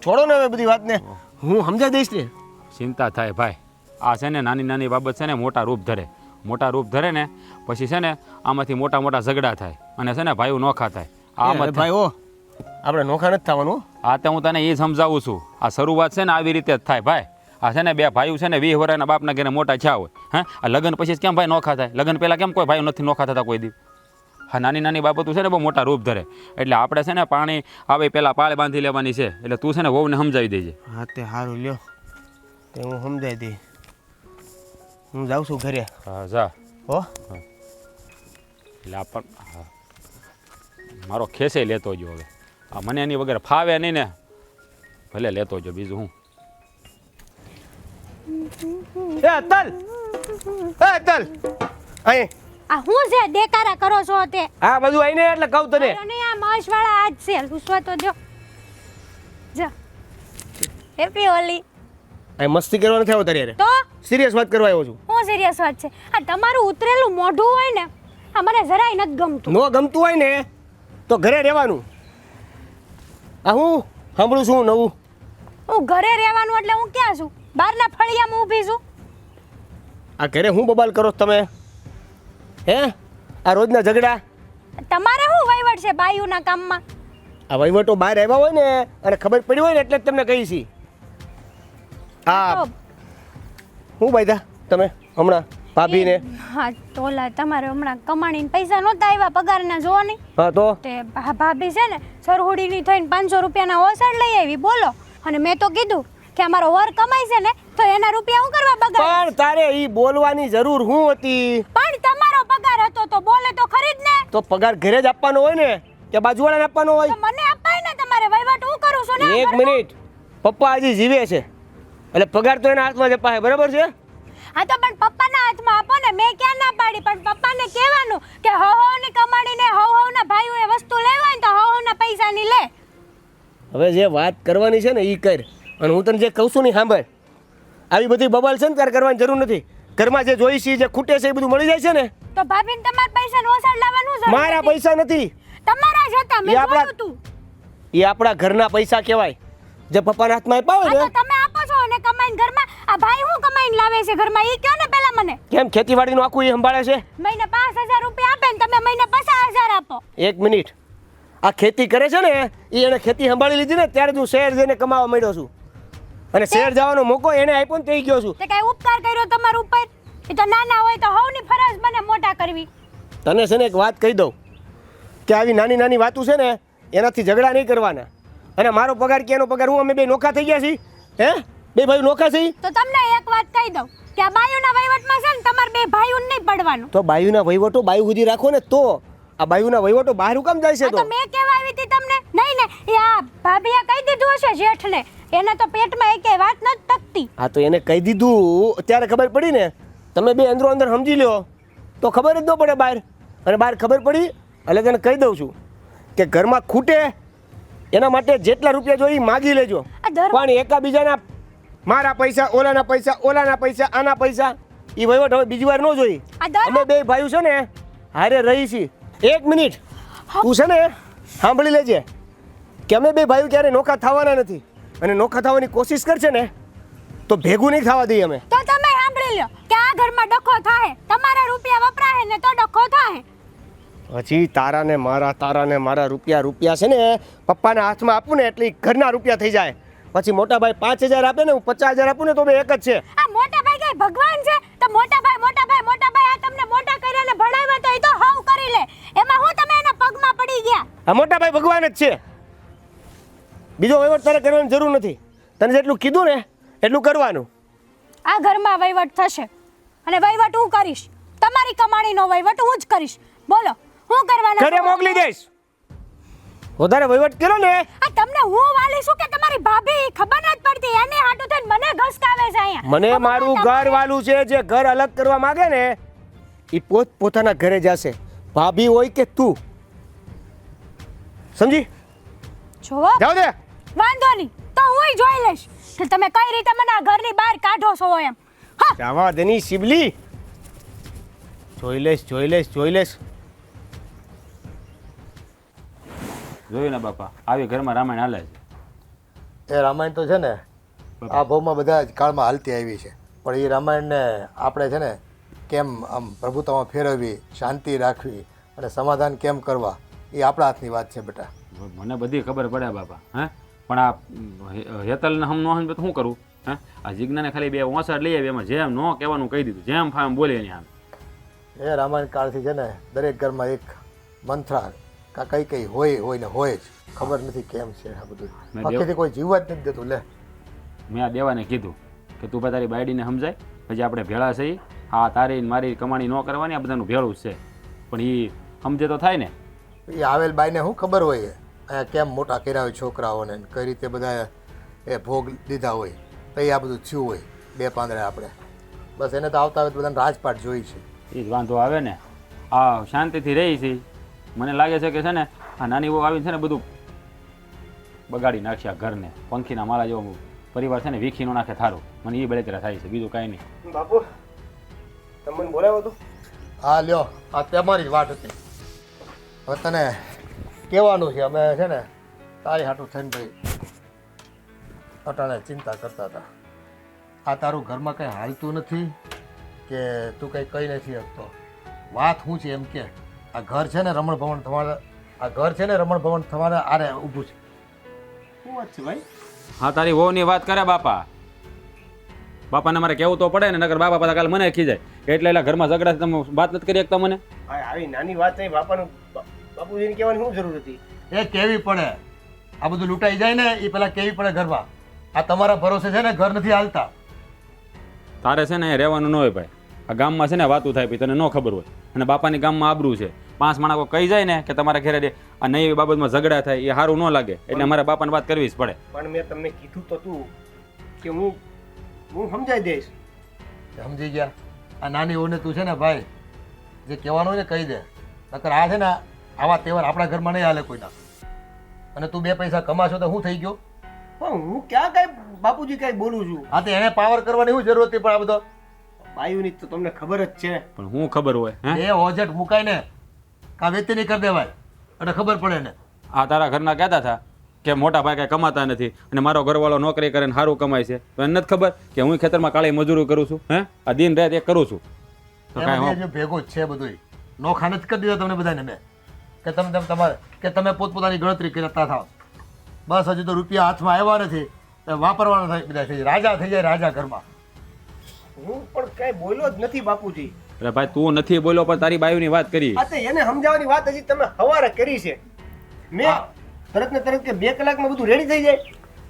છોડો ને હવે બધી વાતને, હું સમજાવી દઈશ ને. ચિંતા થાય ભાઈ, આ છે ને નાની નાની બાબત છે ને મોટા રૂપ ધરે. મોટા રૂપ ધરે ને પછી છે ને આમાંથી મોટા મોટા ઝઘડા થાય અને છે ને ભાઈઓ નોખા થાય. આમાં ભાઈ ઓ આપણે નોખા નથી થવાનું. આ તો હું તને એ સમજાવું છું. આ શરૂઆત છે ને આવી રીતે જ થાય ભાઈ. આ છે ને 2 ભાઈઓ છે ને 20 વર્ષના બાપના ઘરે મોટા થયા હોય, હા આ લગ્ન પછી કેમ ભાઈ નોખા થાય? લગ્ન પહેલાં કેમ કોઈ ભાઈઓ નથી નોખા થતા કોઈ દી? હા નાની નાની બાબતો છે ને બહુ મોટા રૂપ ધરે. એટલે આપણે છે ને પાણી આવે પહેલાં પાળ બાંધી લેવાની છે. એટલે તું છે ને વહુને સમજાવી દેજે. હા તે સારું લ્યો, તે હું સમજાવી દઈ. હું જાઉં છું ઘરે. હા જા હો. એટલે આ પણ મારો ખેસે લેતો જો. હવે આ મને એની વગર ફાવે નહીં ને, ભલે લેતો જો, બીજું હું. એ તલ અહીં આ હું છે દેકારા કરો છો તે? હા બધું આઈને એટલે કહું તને. અને આ મશવાળા આજ છે લૂસવા તો જો જો હેપી હોલી. અહીં મસ્તી કરવા નથી આવ્યો તારી યાર, તો સિરિયસ વાત કરવા આવ્યો છું. હું સિરિયસ વાત છે. આ તમારું ઉતરેલું મોઢું હોય ને આ મને જરાય નથી ગમતું. નો ગમતું હોય ને તો ઘરે રહેવાનું. આ હું સાંભળું છું નવું. હું ઘરે રહેવાનું એટલે હું ક્યાં છું? બહારના ફળિયામાં ઊભી છું. આ ઘરે હું બબાલ કરો છો તમે? હે આ રોજના ઝઘડા? તમારે શું વહીવટ છે બાયુના કામમાં? આ વહીવટો બહાર આવ્યા હોય ને અને ખબર પડી હોય ને એટલે જ તમને કહી છી. હા હું બાયદા તમે હમણાં ભાભીને? હા તો ઓલા તમારે હમણાં કમાણીને પૈસા નહોતા આવ્યા પગારના જોવો નહીં હા તો તે ભાભી છે ને સરહુડીની થઈને 500 રૂપિયાના ઓસડ લઈ આવી બોલો અને મેં તો કીધું કે અમારો વર કમાય છે ને તો એના રૂપિયા હું કરવા બગાડ પણ તારે ઈ બોલવાની જરૂર હું હતી? પણ તમારો પગાર હતો તો બોલે તો ખરી જ ને તો પગાર ઘરે જ આપવાનો હોય ને કે બાજુવાળાને આપવાનો હોય? તો મને અપાય ને તમારે વહીવટ હું કરું છું ને એક મિનિટ, પપ્પા હજી જીવે છે એટલે પગાર તો એના હાથમાં જ અપાય, બરાબર છે? હા તો પણ પપ્પાના હાથમાં આપો ને મેં ક્યાં ના પાડી પણ પપ્પાને કહેવાનું કે હવની કમાણીને હવના ભાઈઓએ વસ્તુ લેવા હોય ને તો હવના પૈસાની લે હવે જે વાત કરવાની છે ને ઈ કર, અને હું તને જે કહું છું ને ઈ સાંભળ. આવી બધી બબાલ છે ને તારે કરવાની જરૂર નથી. ઘરમાં જે જોઈ છે જે ખૂટે છે એ બધું મળી જાય છે ને. તો ભાભીને તમારા પૈસાનો ઓસડ લાવવાનું જરૂર મારા નથી. પૈસા નથી, તમારા જ હતા એ મેં આપણા- જોયું તું એ આપણા ઘરના પૈસા કહેવાય જે પપ્પાના હાથમાં આપ્યા હોય હા ને. તો તમે આપો છો અને કમાઈને ઘરમાં આ ભાઈ હું કમાઈને લાવે છે ઘરમાં ઈ કયો ને પહેલા મને કેમ ખેતીવાડીનું આખું એ સંભાળે છે? મહિને 5000 રૂપિયા આપે ને તમે મહિને 50000 આપો એક મિનિટ, આ ખેતી કરે છે ને એ એને ખેતી સંભાળી લીધી ને ત્યારે જ હું શહેર જઈને કમાવા માંડ્યો છું, અને શહેર જવાનો મોકો એને આપ્યો ને તે ગયો છું. તે કઈ ઉપકાર કર્યો તમારા ઉપર એ તો નાના હોય તો હવની ફરજ બને મોટા કરવી તને છે ને એક વાત કહી દઉં કે આવી નાની નાની વાતો છે ને એનાથી ઝઘડા નહીં કરવાના. અને મારો પગાર કે એનો પગાર, હું અમે બે નોખા થઈ ગયા છીએ? હે, બે ભાઈ નોખા છીએ? તો તમને એક વાત કહી દઉં કે આ બાયુના વહીવટમાં છે ને તમારે બે ભાઈઓને નહીં પડવાનું તો બાયુના વહીવટો બાયુ સુધી રાખો ને, તો આ બાયુના વહીવટો બહાર હું કામ જાય છે? આ તો મેં કહેવા આવી હતી તમને નહીં ને એ આ ભાભીએ કહી દીધું હશે જેઠને એને તો પેટમાં એકેય વાત નથી ટકતી હા તો એને કહી દીધું ત્યારે ખબર પડી ને. તમે બે અંદરો અંદર સમજી લ્યો તો ખબર જ ન પડે બહાર, અને બહાર ખબર પડી એટલે તને કહી દઉં છું કે ઘરમાં ખૂટે એના માટે જેટલા રૂપિયા જોઈએ માગી લેજો, આ દર પણ એકાબીજાના મારા પૈસા, ઓલાના પૈસા, ઓલાના પૈસા, આના પૈસા એ વહીવટ હવે બીજી વાર ન જોઈ. આ દર અમે બે ભાઈઓ છે ને હારે રહી છીએ. એક મિનિટ, તું છે ને સાંભળી લેજે કે અમે બે ભાઈઓ ક્યારે નોખા થવાના નથી, અને નોખા થવાની કોશિશ કરશે ને તો ભેગું નહીં થવા દઈએ અમે. તો તમે સાંભળી લ્યો કે આ ઘરમાં ડખો થાય તમારા રૂપિયા વપરાય ને તો ડખો થાય હજી તારાને મારા રૂપિયા છે ને પપ્પાના હાથમાં આપું ને એટલે ઈ ઘરના રૂપિયા થઈ જાય. પછી મોટા ભાઈ 5000 આપે ને હું 50000 આપું ને તો બે એક જ છે. આ મોટા ભાઈ કઈ ભગવાન છે તો મોટા ભાઈ આ તમને મોટા કર્યા ને ભણાવ્યા તો એ તો હાવ કરી લે એમાં હું તમે એના પગમાં પડી ગયા આ મોટા ભાઈ ભગવાન જ છે, બીજો વહીવટ તારે કરવાની જરૂર નથી. તને જેટલું કીધું ને એટલું કરવાનું. આ ઘરમાં વહીવટ થશે અને વહીવટ હું કરીશ તમારી કમાણીનો વહીવટ હું જ કરીશ બોલો હું કરવાનો ઘરે મોકલી દઈશ. વધારે વહીવટ કર્યો ને આ તમને હું વાલી છું કે તમારી ભાભી ખબર નથી પડતી એને હાટું થઈને મને ઘસકાવે છે અહીંયા મને મારું ઘર વાલું છે. જે ઘર અલગ કરવા માંગે ને એ પોતાના ઘરે જશે, ભાભી હોય કે તું, સમજી? જોવો જાવ દે. વાંધો નહીં તો હુંય જોઈ લઈશ કે તમે કઈ રીતે મને આ ઘરની બહાર કાઢો છો એમ હા જાવા દેની શિબલી, જોઈ લઈશ. જોયું ને બાપા, આવી ઘરમાં રામાયણ હાલે છે. એ રામાયણ તો છે ને આ ભાવમાં બધા જ કાળમાં હાલતી આવી છે, પણ એ રામાયણને આપણે છે ને કેમ આમ પ્રભુતામાં ફેરવવી, શાંતિ રાખવી અને સમાધાન કેમ કરવા એ આપણા હાથની વાત છે બેટા. મને બધી ખબર પડે બાપા, હે પણ આ હેતલને હમ નો સમજે તો શું કરું? હે આ જીજ્ઞાને ખાલી બે ઓસડ લઈ આવી, એમાં જેમ ન કહેવાનું કહી દીધું, જેમ ફામ બોલે એની આમ. એ રામાયણ કાળથી છે ને દરેક ઘરમાં એક મંથરા કા કઈ હોય ને હોય જ, ખબર નથી કેમ છે આ બધું. બાકીથી કોઈ જીવવા જ નથી દેતું. લે મેં આ દેવાને કીધું કે તું તારી બાયડીને સમજાય, પછી આપણે ભેળા થઈ, હા તારી ને મારી કમાણી ન કરવાની, આ બધાનું ભેળું જ છે. પણ એ સમજે તો થાય ને. એ આવેલ બાઈને શું ખબર હોય અહીંયા કેમ મોટા કર્યા હોય છોકરાઓને, કઈ રીતે બધા એ ભોગ લીધા હોય, તો એ આ બધું થયું હોય બે પાંદડે આપણે. બસ એને તો આવતા આવે તો બધાને રાજપાટ જોઈ છે. એ જ વાંધો આવે ને. આ શાંતિથી રહી છે, મને લાગે છે કે છે ને આ નાની બહુ આવીને છે ને બધું બગાડી નાખશે આ ઘરને. પંખીના માળા જેવો પરિવાર છે ને વીખી નો નાખે થારું. મને એ બળતરા થાય છે, બીજું કાંઈ નહીં. બાપુ તમે મને બોલાવ્યો હતો? હા લ્યો, આ તમારી જ વાત હતી. હવે તને કહેવાનું છે, અમે છે ને તારી હાટું થઈને ભાઈ અટાણે ચિંતા કરતા હતા. આ તારું ઘરમાં કંઈ હાલતું નથી કે તું કંઈ કહી નથી શકતો? વાત શું છે એમ કે આ ઘર છે ને રમણ ભવન થવાના આરે ઊભું છે. શું વાત છે ભાઈ? હા તારી વહુની વાત કરે બાપા. બાપાને મારે કહેવું તો પડે ને, નકર બાપા પાછા કાલે મને ખીજાય એટલે એટલે ઘરમાં ઝઘડા છે, તમે વાત નથી કરી શકતા મને. આવી નાની વાત નહીં બાપાનું બાપુજીને કહેવાની શું જરૂર હતી? એ કેવી પડે, આ બધું લૂંટાઈ જાય ને એ પેલા કેવી પડે ઘરમાં. આ તમારા ભરોસે છે ને ઘર નથી હાલતા. તારે છે ને એ રહેવાનું ન હોય ભાઈ. આ ગામમાં છે ને વાતું થાય પછી તને ન ખબર હોય, અને બાપાની ગામમાં આબરૂ છે. 5 માણસો કહી જાય ને કે તમારા ઘરે આ નવી બાબતમાં ઝઘડા થાય એ સારું ન લાગે, એટલે અમારે બાપાને વાત કરવી જ પડે. પણ મેં તમને કીધું તો તું કે હું સમજાઈ દઈશ. સમજી ગયા? આ નાની ઓને તું છે ને ભાઈ જે કહેવાનું હોય ને કહી દે, નકર આ છે ને આવા તહેવાર આપણા ઘરમાં નહીં હાલે કોઈના. અને તું 2 પૈસા કમાશો તો શું થઈ ગયો? પણ હું ક્યાં કાંઈ બાપુજી કાંઈ બોલું છું? હા તો એને પાવર કરવાની શું જરૂર હતી? પણ આ બધો બાયુની તો તમને ખબર જ છે. પણ હું ખબર હોય હે? એ ઓજટ મુકાય ને કા વેચી કરી દેવાય એટલે ખબર પડે ને. આ તારા ઘરના કહેતા હતા કે મોટા ભાઈ કાંઈ કમાતા નથી અને મારો ઘરવાળો નોકરી કરે ને સારું કમાય છે, તો એને નથી ખબર કે હું ખેતરમાં કાળી મજૂરી કરું છું? હે, આ દિન રાત એક કરું છું તો કાંઈ એમાં ભેગું જ છે બધું. નોખા નથી કરી દીધા તમને બધાને મેં કે તમારે કે તમે પોતપોતાની ગણતરી કરતા થાવ. બસ હજુ તો રૂપિયા હાથમાં આવ્યા નથી, વાપરવાના થાય બધા થઈ જાય, રાજા થઈ જાય રાજા ઘરમાં. હું પણ કાંઈ બોલ્યો જ નથી બાપુજી. એટલે ભાઈ તું નથી બોલ્યો પણ તારી બાયુની વાત કરી. આ તો એને સમજાવવાની વાત હજી તમે સવારે કરી છે. મેં તરત ને તરત કે 2 કલાકમાં બધું રેડી થઈ જાય.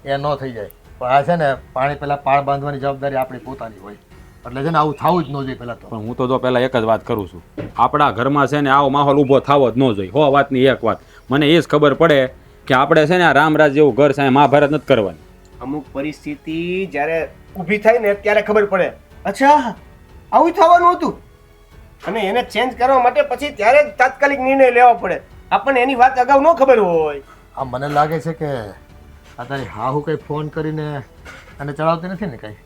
એ ન થઈ જાય. પણ આ છે ને પાણી પહેલા પાળ બાંધવાની જવાબદારી આપણી પોતાની હોય, એટલે છે ને આવું થવું જ ન જોઈએ પહેલા તો. પણ હું તો જો પહેલા એક જ વાત કરું છું, આપણા ઘરમાં છે ને આવો માહોલ ઊભો થવો જ ન જોઈએ. હો વાતની એક વાત મને એ જ ખબર પડે કે આપણે છે ને આ રામરાજ જેવું ઘર છે મહાભારત નથી કરવાની. અમુક પરિસ્થિતિ જ્યારે ઊભી થાય ને ત્યારે ખબર પડે, અચ્છા આવું થવાનું હતું, અને એને ચેન્જ કરવા માટે પછી ત્યારે જ તાત્કાલિક નિર્ણય લેવો પડે. આપણને એની વાત અગાઉ ન ખબર હોય. આ મને લાગે છે કે આ તારી હાહુ કંઈ ફોન કરીને અને ચડાવતી નથી ને કંઈ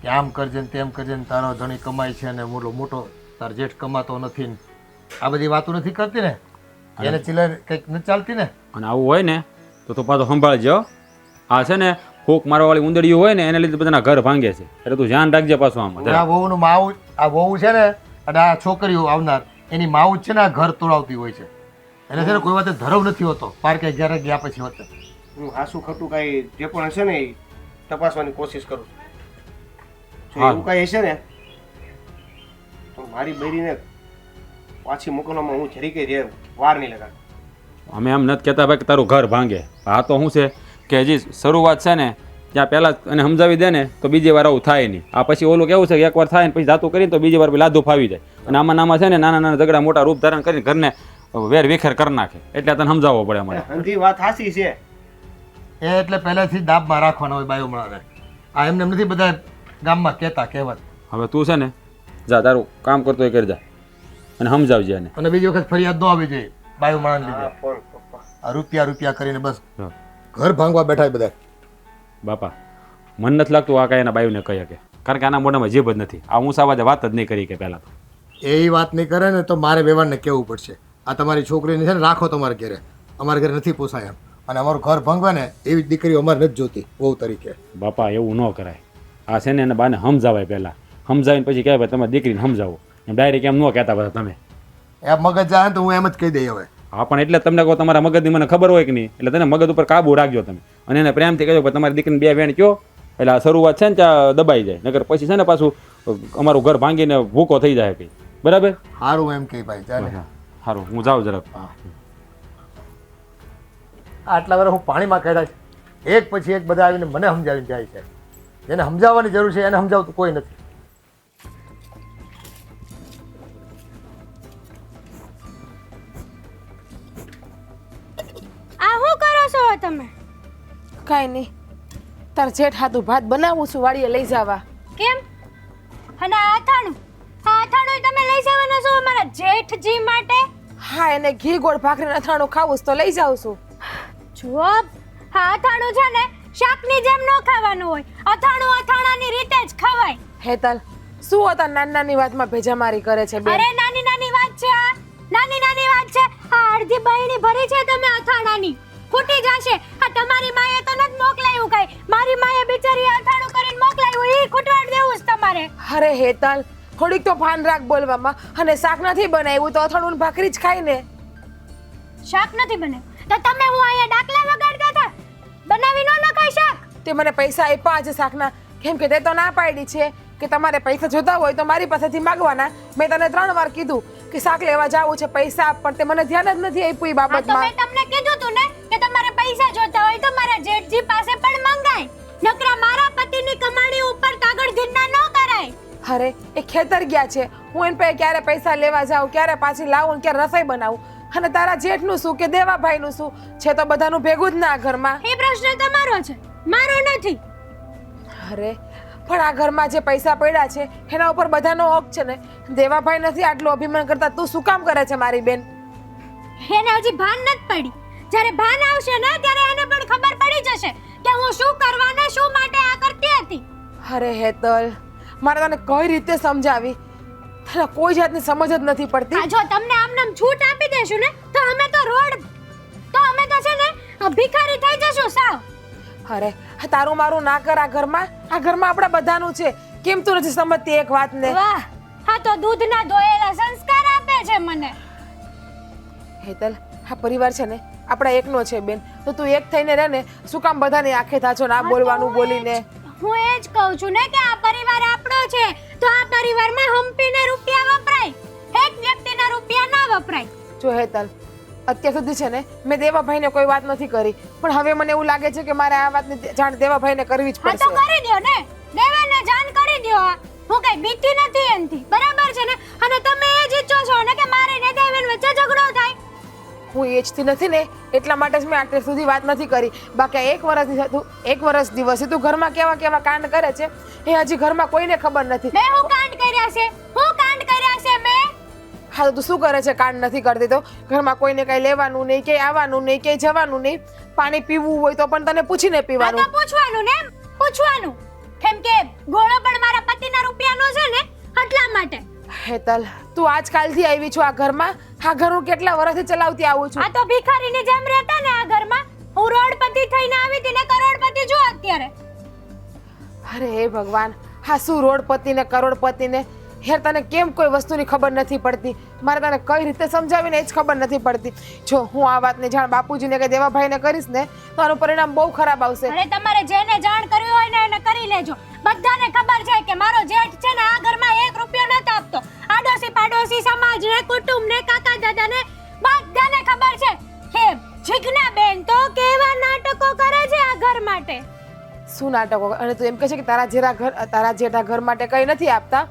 કે આમ કરજે ને તેમ કરજે ને તારો ધણી કમાય છે ને મોટો તાર જેઠ કમાતો નથી ને આ બધી વાતો નથી કરતી ને? એને ચિલ્લર કંઈક નથી ચાલતી ને? અને આવું હોય ને તો તું પાછો સંભાળજો. આ છે ને ફૂક મારવાવાળી ઉંદડીઓ હોય ને એને લીધે બધાના ઘર ભાંગે છે, એટલે તું ધ્યાન રાખજે પાછું આમાં. આ વહુનું માવું, આ વહુ છે ને અને આ છોકરીઓ આવનાર એની માવું જ છે ને આ ઘર તોડાવતી હોય છે. એને છે ને કોઈ વાતે ધરવ નથી હોતો, પાર્કે જ્યારે ગયા પછી હોતે. હું હાસું ખોટું કાંઈ જે પણ હશે ને એ તપાસવાની કોશિશ કરું છું. જો હા. એવું કાંઈ હશે ને તો મારી બૈરીને પાછી મોકલવામાં હું જરીકે વાર નહીં લગાડું. અમે એમ નથી કહેતા ભાઈ કે તારું ઘર ભાંગે. આ તો શું છે કે હજી શરૂઆત છે ને ત્યાં પહેલાં એને સમજાવી દે ને તો બીજી વાર આવું થાય નહીં. આ પછી ઓલું કેવું છે કે એકવાર થાય ને પછી જાતું કરીને તો બીજી વાર લાદું ફાવી જાય, અને આમાં નામાં છે ને નાના નાના ઝઘડા મોટા રૂપ ધારણ કરીને ઘરને વેર વિખેર કરી નાખે. એટલે તને સમજાવવો પડે અમારે. અંધી વાત હાસી છે. એ એટલે પહેલેથી જ દાબમાં રાખવાના હોય બાયો મળાને. આ એમને નથી બધા ગામમાં કહેતા કહેવત. હવે તું છે ને જા તારું કામ કરતો એ કરી જા અને સમજાવજે એને. અને બીજી વખત ફરિયાદ ન આવી જોઈએ બાયો મળાને લીધે. હા, પણ પપ્પા આ રૂપિયા કરીને બસ હા. ઘર ભાંગવા બેઠા બધા. બાપા મન નથી લાગતું આ કાંઈ એના બાયુને કહી શકે, કારણ કે આના મોઢામાં જીભ જ નથી. આ ઊંચા અવાજે વાત જ નહીં કરી કે પહેલાં તો એ વાત નહીં કરે ને તો મારે વ્યવહારને કહેવું પડશે. આ તમારી છોકરીને છે ને રાખો તમારા ઘરે, અમારા ઘરે નથી પોસાય એમ. અને અમારું ઘર ભાંગવા ને એવી જ દીકરીઓ અમારે નથી જોતી વહુ તરીકે. બાપા એવું ન કરાય. આ છે ને એને બાને સમજાવાય પહેલાં, સમજાવીને પછી કહેવાય તમારી દીકરીને સમજાવો. એમ ડાયરેક્ટ એમ ન કહેતા બધા તમે. એ મગજ જાય ને તો હું એમ જ કહી દઈ હવે. હા પણ એટલે તમને કહો તમારા મગજની મને ખબર હોય કે નહીં, એટલે તને મગજ ઉપર કાબુ રાખજો તમે, અને એને પ્રેમથી કહેજો કે તમારી દીકરીને 2 વેણ કયો, એટલે આ શરૂઆત છે ને ત્યાં દબાઈ જાય, નકર પછી છે ને પાછું અમારું ઘર ભાંગીને ભૂકો થઈ જાય કંઈ. બરાબર? સારું એમ કહી ભાઈ ચાલે. સારું હું જાઉં જરાક. આટલા વર્ષ હું પાણીમાં કાઢ્યા છે, એક પછી એક બધા આવીને મને સમજાવીને જાય છે. જેને સમજાવવાની જરૂર છે એને સમજાવતું કોઈ નથી. આ શું કરો છો તમે? કાંઈ નહીં, તાર જેઠ હાથું ભાત બનાવું છું વાડીએ લઈ જવા. કેમ? અને આ અથાણું તમે લઈ જવાના છો અમારા જેઠજી માટે? હા, એને ઘી ગોળ ભાખરીને અથાણું ખાવું છે તો લઈ જાઉં છું. જુઓ, આ અથાણું છે ને શાકની જેમ ન ખાવાનું હોય, અથાણું અથાણાની રીતે જ ખવાય. હેતલ, શું હતા નાની નાની વાતમાં ભેજામારી કરે છે બેન? અરે નાની નાની વાત છે આ, નાની વાત છે. આ અડધી બહેણી ભરી છે તમે અથાણાની, ખૂટી જશે. આ તમારી માએ તો નથી મોકલાયું કાઈ, મારી માએ બિચારી અથાણું કરીને મોકલાયું, ઈ ખૂટવાડ દેવું છે તમારે. અરે હેતલ, થોડીક તો ભાન રાખ બોલવામાં. અને શાક નથી બનાવ્યું તો અથાણું ને ભાખરી જ ખાઈ ને. શાક નથી બનાવ્યું તો તમે હું અહીંયા ડાકલા વગાડતા હતા, બનાવી ન નખાય શાક. તે મને પૈસા આપ્યા આજે શાકના, કેમ કે તે તો ના પાડી છે કે તમારે પૈસા જોતા હોય તો મારી પાસેથી માગવાના. મેં તને 3 વાર કીધું કે શાક લેવા જાવું છે, પૈસા આપ, પણ તે મને ધ્યાન જ નથી આપ્યું એ હા તો બાબતમાં. મેં તમને કીધું તું ને કે તમારે પૈસા જોતા હોય તો મારા જેઠજી પાસે પણ મંગાય. નકરા મારા પતિની કમાણી ઉપર તાગડ ધીરના ન કરાય. અરે એ ખેતર ગયા છે, હું એને પાસે ક્યારે પૈસા લેવા જાઉં, ક્યારે પાછી લાવું ને ક્યારે રસોઈ બનાવું. અને તારા જેઠનું શું કે દેવાભાઈનું શું છે, તો બધાનું ભેગું જ ના આ ઘરમાં. એ પ્રશ્ન તમારો છે, મારો નથી. અરે પણ આ ઘરમાં જે પૈસા પડ્યા છે એના ઉપર બધાનો હક છે ને. દેવાભાઈ નથી આટલું અભિમાન કરતા, તું શું કામ કરે છે મારી બેન? એને હજી ભાન નથી પડી. જ્યારે ભાન આવશે ને ત્યારે એને પણ ખબર પડી જશે કે હું શું કરવાને શું માટે આ કરતી હતી. અરે હેતલ, મારે તને કઈ રીતે સમજાવી, તને કોઈ જાતની સમજ જ નથી આ પડતી. જો તમને આમનામ છૂટ આપી દેશું ને તો અમે તો છે ને ભિખારી થઈ જશું સાવ. અરે તારું મારું ના કર. આ ઘરમાં આપણા બધાનું છે. કેમ તું નથી સમજતી એક વાતને? વાહ, હા તો દૂધના ધોયેલા સંસ્કાર આપે છે મને. હેતલ, આ પરિવાર છે ને આપણા એકનો છે બેન, તો તું એક થઈને રહે ને. શું કામ બધાની આંખે થાચો ના બોલવાનું બોલીને? હું એ જ કહું છું ને કે આ પરિવાર આપણો છે તો આ પરિવારમાં હંપીને રૂપિયા વપરાય, એક વ્યક્તિના રૂપિયા ના વપરાય. જો હેતલ, અત્યાર સુધી છે ને મેં દેવાભાઈને કોઈ વાત નથી કરી, પણ હવે મને એવું લાગે છે કે મારે આ વાતની જાણ દેવાભાઈને કરવી જ હા તો પડશે. કરી દ્યો ને, દેવાને જાણ કરી દ્યો. હું કઈ બીતી નથી એનથી, બરાબર છે ને? અને તમે એ જ ઈચ્છો છો ને કે મારે ને દેવેન વચ્ચે ઝઘડો થાય. હું ઈચ્છતી નથી ને એટલા માટે જ મેં અત્યાર સુધી વાત નથી કરી. બાકી એક વર્ષ દિવસે તું ઘરમાં કેવા કાંડ કરે છે એ હજી ઘરમાં કોઈને ખબર નથી. મેં હું કાંડ કર્યા છે મેં? હા તો તું શું કરે છે? કાંડ નથી કરતી તો ઘરમાં કોઈને કઈ લેવાનું નહીં, ક્યાંય આવવાનું નહીં, ક્યાંય જવાનું નહીં. પાણી પીવું હોય તો પણ તને પૂછીને આ તો પીવાનું. પૂછવાનું કેમ કે ગોળો પણ મારા પતિના રૂપિયાનો છે ને એટલા માટે. હેતલ, તું આજકાલથી આવી છો આ ઘરમાં. આ ઘર હું કેટલા વર્ષથી ચલાવતી આવું છું. આ તો ભિખારીની જેમ રહેતા ને આ ઘરમાં. હું રોડપતિ થઈને આવી હતી ને કરોડપતિ જો અત્યારે. અરે હે ભગવાન, હા શું રોડપતિ ને કરોડપતિ ને? યાર તને કેમ કોઈ વસ્તુની ખબર નથી પડતી? મારે તને કઈ રીતે સમજાવીને એ જ ખબર નથી પડતી. જો હું આ વાતની જાણ બાપુજીને કે દેવાભાઈને કરીશ ને તો આનું પરિણામ બહુ ખરાબ આવશે. અરે તમારે જેને જાણ કરવી હોય ને એને કરી લેજો. બધાને ખબર છે કે મારો જેઠ છે ને આ ઘરમાં 1 રૂપિયો નથી આપતો. આડોશી પાડોશી સમાજ ને કુટુંબ ને કાકા દાદા ને બધાને ખબર છે કે જીજ્ઞા બેન તો કેવા નાટકો કરે છે આ ઘર માટે. શું નાટકો? અને તું એમ કહે છે કે તારા જેઠા ઘર માટે કઈ નથી આપતા?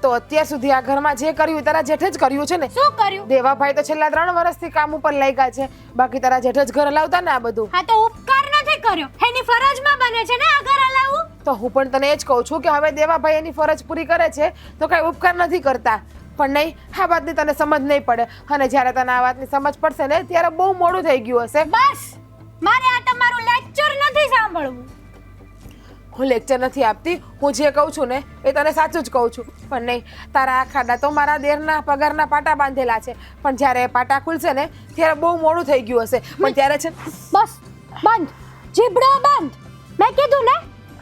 તો અત્યાર સુધી આ ઘરમાં જે કર્યું તારા જેઠે જ કર્યું છે ને. શું કર્યું? દેવાભાઈ તો છેલ્લા 3 વર્ષથી કામ ઉપર લાગ્યા છે, બાકી તારા જેઠે જ ઘર હલાવતા ને આ બધું. હા તો ઉપકાર નથી કર્યો, એની ફરજમાં બને છે ને આ ઘર હલાવવું. તો હું પણ તને એ જ કહું છું કે હવે દેવાભાઈ એની ફરજ પૂરી કરે છે તો કઈ ઉપકાર નથી કરતા. પણ નહીં, આ વાતની તને સમજ નહીં પડે. અને જ્યારે તને આ વાતની સમજ પડશે ને ત્યારે બહુ મોડું થઈ ગયું હશે. બસ, મારે આ તમારું લેક્ચર નથી સાંભળવું. હું લેક્ચર નથી આપતી, હું જે કહું છું ને એ તને સાચું જ કહું છું. પણ નહીં, તારા આ ખાડા તો મારા દેરના પગારના પાટા બાંધેલા છે, પણ જ્યારે એ પાટા ખુલશે ને ત્યારે બહુ મોડું થઈ ગયું હશે. પણ ત્યારે છે બસ બંધ, જીભડો બંધ. મેં કીધું ને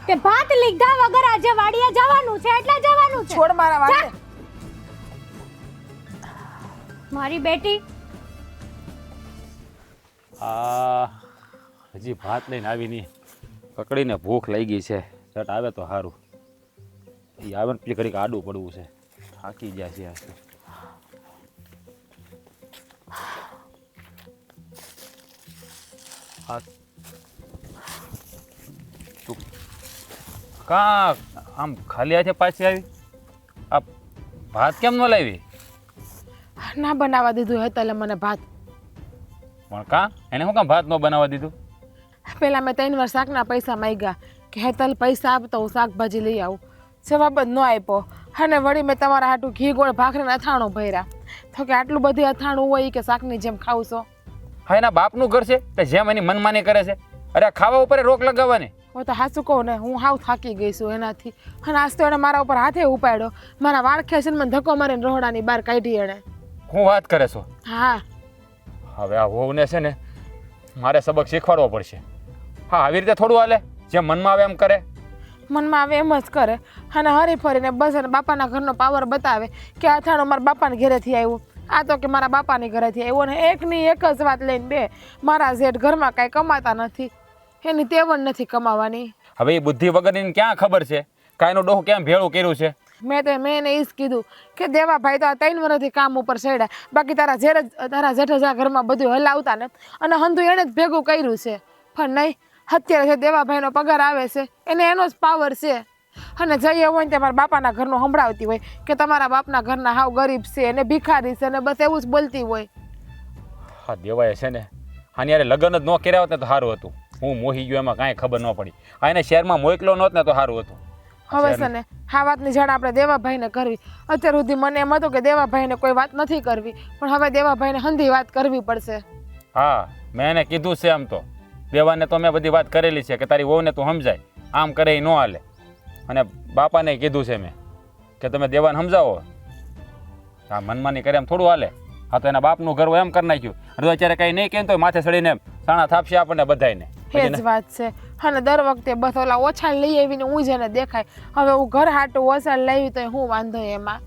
કે ભાત લીધા વગર આજે વાડીએ જવાનું છે એટલે જવાનું છે. છોડ મારા વાળને. મારી બેટી હજી ભાત લઈને આવી નહીં, કકડીને ભૂખ લાગી છે. ચટ આવે તો સારું. એ આવે ને પછી ઘડીક આડું પડવું છે, થાકી ગયા છે આ. તું કા આમ ખાલી હાથે પાછી આવી? આ ભાત કેમ ન લાવી? ના બનાવવા દીધું હેતલે મને ભાત. પણ કા એને શું કામ ભાત ન બનાવવા દીધું? પેલા મેં 3 વાર શાકના પૈસા માંગ્યા કે હેતલ પૈસા આપ તો હું શાકભાજી લઈ આવું. જવાબ જ ન આપ્યો. અને વળી મેં તમારા હાટું ઘી ગોળ ભાખરીને અથાણું ભર્યા. તો કે આટલું બધું અથાણું હોય કે શાકની જેમ ખાવ છો? હા, એના બાપનું ઘર છે કે જેમ એની મનમાની કરે છે. અરે ખાવા ઉપર રોક લગાવવાની. હું તો હાચું કહું ને, હું હાવ થાકી ગઈ છું એનાથી. અને આજ તો એણે મારા ઉપર હાથે ઉપાડ્યો, મારા વાળ ખેંચીને મને ધક્કો મારીને રોહડાની બહાર કાઢી એણે. હું વાત કરે છો? હા, હવે આ વહુને છે ને મારે સબક શીખવાડવો પડશે. હા, આવી રીતે થોડું હાલે, જેમ મનમાં આવે એમ કરે. મનમાં આવે એમ જ કરે અને હરી ફરીને બસ એને બાપાના ઘરનો પાવર બતાવે કે અથાણું મારા બાપાને ઘરેથી આવ્યું, આ તો કે મારા બાપાની ઘરેથી આવ્યું. અને એકની એક જ વાત લઈને બે, મારા જેઠ ઘરમાં કાંઈ કમાતા નથી, એની તેવડ નથી કમાવાની. હવે એ બુદ્ધિ વગરની ક્યાં ખબર છે કાંઈનું ડોહું કેમ ભેળું કર્યું છે? મેં એને ઈ જ કીધું કે દેવાભાઈ તો આ 3 વર્ષથી કામ ઉપર ચડ્યા, બાકી તારા જેઠા ઘરમાં બધું હલાવતા ને અને હંધુ એણે જ ભેગું કર્યું છે. પણ નહીં, અત્યારે જે દેવાભાઈનો પગાર આવે છે એને એનો જ પાવર છે. અને જઈએ હોય ને તે મારા બાપાના ઘરનું સંભળાવતી હોય કે તમારા બાપના ઘરના હાવ ગરીબ છે અને ભિખારી છે અને બસ એવું જ બોલતી હોય. હા દેવાય છે ને, આની યારે લગ્ન જ ન કર્યા હોત ને તો સારું હતું. હું મોહી ગયો એમાં કાંઈ ખબર ન પડી. આ એને શહેરમાં મોકલો નહોત ને તો સારું હતું. હવે છે ને આ વાતની જાણ આપણે દેવાભાઈને કરવી. અત્યાર સુધી મને એમ હતું કે દેવાભાઈને કોઈ વાત નથી કરવી, પણ હવે દેવાભાઈને હંધી વાત કરવી પડશે. હા, મેં એને કીધું છે. આમ તો દેવાને તો મેં બધી વાત કરેલી છે કે તારી વહુને તું સમજાય, આમ કરે એ ન હાલે. અને બાપાને કીધું છે મેં કે તમે દેવાને સમજાવો. હા, મનમાની કરે એમ થોડું હાલે. હા, તો એના બાપનું ઘર હોય એમ કરી નાખ્યું. અને અત્યારે કંઈ નહીં કહે તો માથે ચડીને એમ સાણા થાપશે આપણને બધાને. એ જ વાત છે. અને દર વખતે બસ ઓલા ઓછાણ લઈ આવીને હું જ એને દેખાય. હવે હું ઘર હાટું ઓછાણ લાવી તો હું વાંધો એમાં?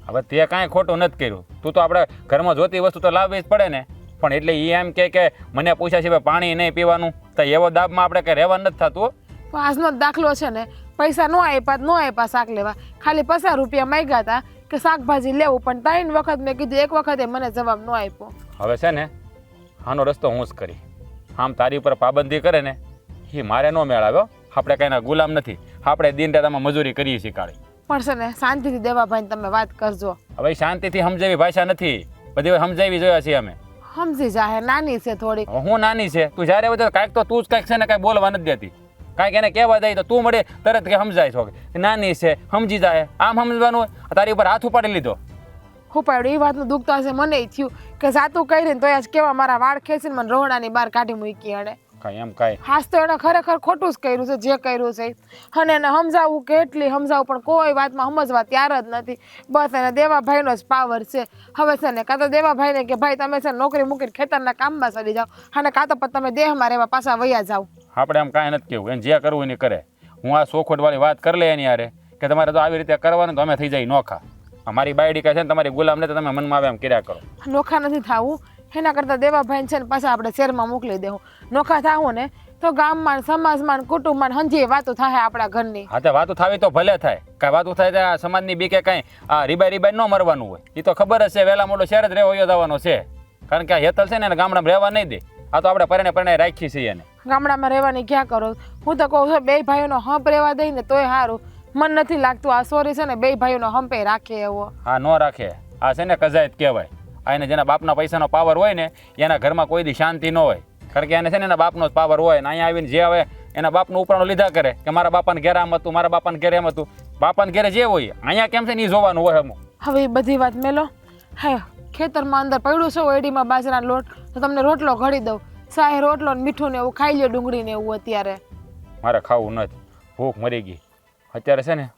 હવે તે કાંઈ ખોટું નથી કર્યું. તું તો આપણે ઘરમાં જોતી વસ્તુ તો લાવવી જ પડે ને. પણ એટલે એ એમ કે મને પૂછ્યા છે પાણી નહીં પીવાનું, તો એવો દાબમાં આપણે કંઈ રહેવા નથી થતું. પણ આજનો જ દાખલો છે ને, પૈસા નો આપ્યા શાક લેવા, ખાલી 50 રૂપિયા માંગ્યા હતા કે શાકભાજી લેવું, પણ 3 વખત મેં કીધું, એક વખતે મને જવાબ ન આપ્યો. હવે છે ને આનો રસ્તો હું જ કરી. આમ તારી ઉપર પાબંદી કરે ને એ મારે ન મેળાવ્યો. આપણે કાંઈના ગુલામ નથી. આપણે દિન રાત આમાં મજૂરી કરીએ છીએ કાળી. પણ છે ને શાંતિથી દેવાભાઈને તમે વાત કરજો. હવે શાંતિથી સમજાવી ભાષા નથી, બધી સમજાવી જોયા છીએ અમે. સમજી જાહે, નાની છે થોડી. હવે હું નાની છે, તું જ્યારે બધે કાંઈક તો તું જ કાંઈક છે ને કાંઈ બોલવા નથી દેતી. કાંઈક એને કહેવા દઈ તો તું મળે તરત કે સમજાય છો કે નાની છે, સમજી જાય. આમ સમજવાનું હોય, તારી ઉપર હાથ ઉપાડી લીધો. ઉપાડ્યું એ વાતનું દુઃખ તો હશે મને થયું કે જાતું કરીને તો જ કેવા મારા વાળ ખેંચીને મને રોહડાની બહાર કાઢી મૂકી એને. કાંઈ એમ કાંઈ હાસ તો એને ખરેખર ખોટું જ કર્યું છે જે કર્યું છે. અને એને સમજાવવું કેટલી સમજાવવું પણ કોઈ વાતમાં સમજવા તૈયાર જ નથી. બસ એને દેવાભાઈનો જ પાવર છે. હવે છે ને કાં તો દેવાભાઈને કે ભાઈ તમે છે ને નોકરી મૂકીને ખેતરના કામમાં ચડી જાઓ, અને કાં તો તમે દેહમાં રહેવા પાછા વયા જાઓ. આપણે એમ કાંઈ નથી કહેવું, એને જે કરવું એને કરે. હું આ સોખોટવાળી વાત કરી લે એની યારે કે તમારે તો આવી રીતે કરવાનું તો અમે થઈ જાય નોખા. અમારી બાયડી કહે છે ને તમારી ગુલામ ને તો તમે મનમાં આવે એમ કર્યા કરો. નોખા નથી થવું, એના કરતાં દેવાભાઈને છે ને પાછા આપણે શહેરમાં મોકલી દેવું. નોખા થાવું ને તો ગામમાં, સમાજમાં, કુટુંબમાં હંધી વાતો થાય આપણા ઘરની. હા, તો વાતો થાવી તો ભલે થાય. કાંઈ વાતો થાય તો આ સમાજની બી કે કાંઈ આ રીબાઈ ન મરવાનું હોય. એ તો ખબર જ છે વહેલા મોડો શહેર જ રહેવો જવાનો છે. કારણ કે આ હેતલ છે ને એને ગામડામાં રહેવા નહીં દે. આ તો આપણે પરણે રાખી છીએ એને. ગામડામાં રહેવાની ક્યાં કરો? હું તો કહું છું 2 ભાઈઓનો હંપ રહેવા દઈ ને તોય સારું. મન નથી લાગતું આ સોરી છે ને 2 ભાઈઓનો હંપે રાખે એવો. હા, ન રાખે. આ છે ને કજાયત કહેવાય. આ એને જેના બાપના પૈસાનો પાવર હોય ને એના ઘરમાં કોઈ દી શાંતિ ન હોય. કારણ કે એને છે ને એના બાપનો જ પાવર હોય ને અહીંયા આવીને જે આવે એના બાપનું ઉપરાણું લીધા કરે કે મારા બાપાને ઘેર આમ હતું, મારા બાપાને ઘેર એમ હતું. બાપાને ઘેરે જે હોય અહીંયા કેમ છે ને એ જોવાનું હોય. હવે એ બધી વાત મેલો. હે, ખેતરમાં અંદર પડ્યું છે ઓયડીમાં બાજરાનો લોટ, તો તમને રોટલો ઘડી દઉં. સાહે રોટલો ને મીઠું ને એવું ખાઈ લ્યો, ડુંગળી ને એવું. અત્યારે મારે ખાવું નથી, ભૂખ મરી ગઈ. અત્યારે છે ને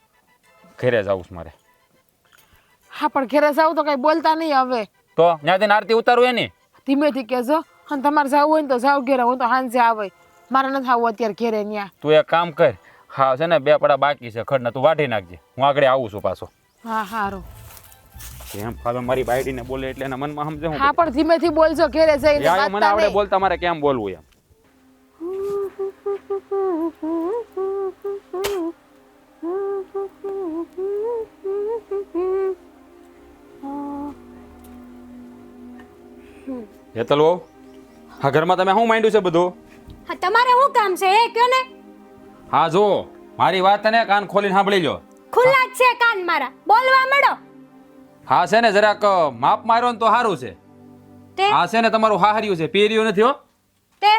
ઘરે જવું છે મારે. હા, પણ ઘેરે જાવ તો કઈ બોલતા નહીં હવે. તો ત્યાંથી આરતી ઉતારું એની ધીમેથી કહેજો. અને તમારે જવું હોય ને તો જાવ ઘેરે, હું તો સાંજે આવે. મારે નથી આવવું અત્યારે ઘેરે ત્યાં. તું એક કામ કર, હા છે ને 2 પડા બાકી છે ખડના, તું વાઢી નાખજે. હું આગળ આવું છું પાછો. હા, સારું. એમ ફાવે મારી બાયડીને બોલે એટલે એના મનમાં સમજે હું. હા, પણ ધીમેથી બોલજો ઘેરે જઈને. યાર મને આવડે બોલતા, મારે કેમ બોલવું એમ. હેતલ વહુ, હા ઘરમાં તમે શું માંડ્યું છે બધું? હા, તમારે શું કામ છે એ કયો ને? હા જો મારી વાત તને કાન ખોલીને સાંભળી લો. ખુલ્લા જ છે કાન મારા, બોલવા મળો. હા છે ને જરાક માપ માર્યો ને તો સારું છે. તે હા છે ને તમારું હાહર્યું છે, પીર્યું નથી હો. તે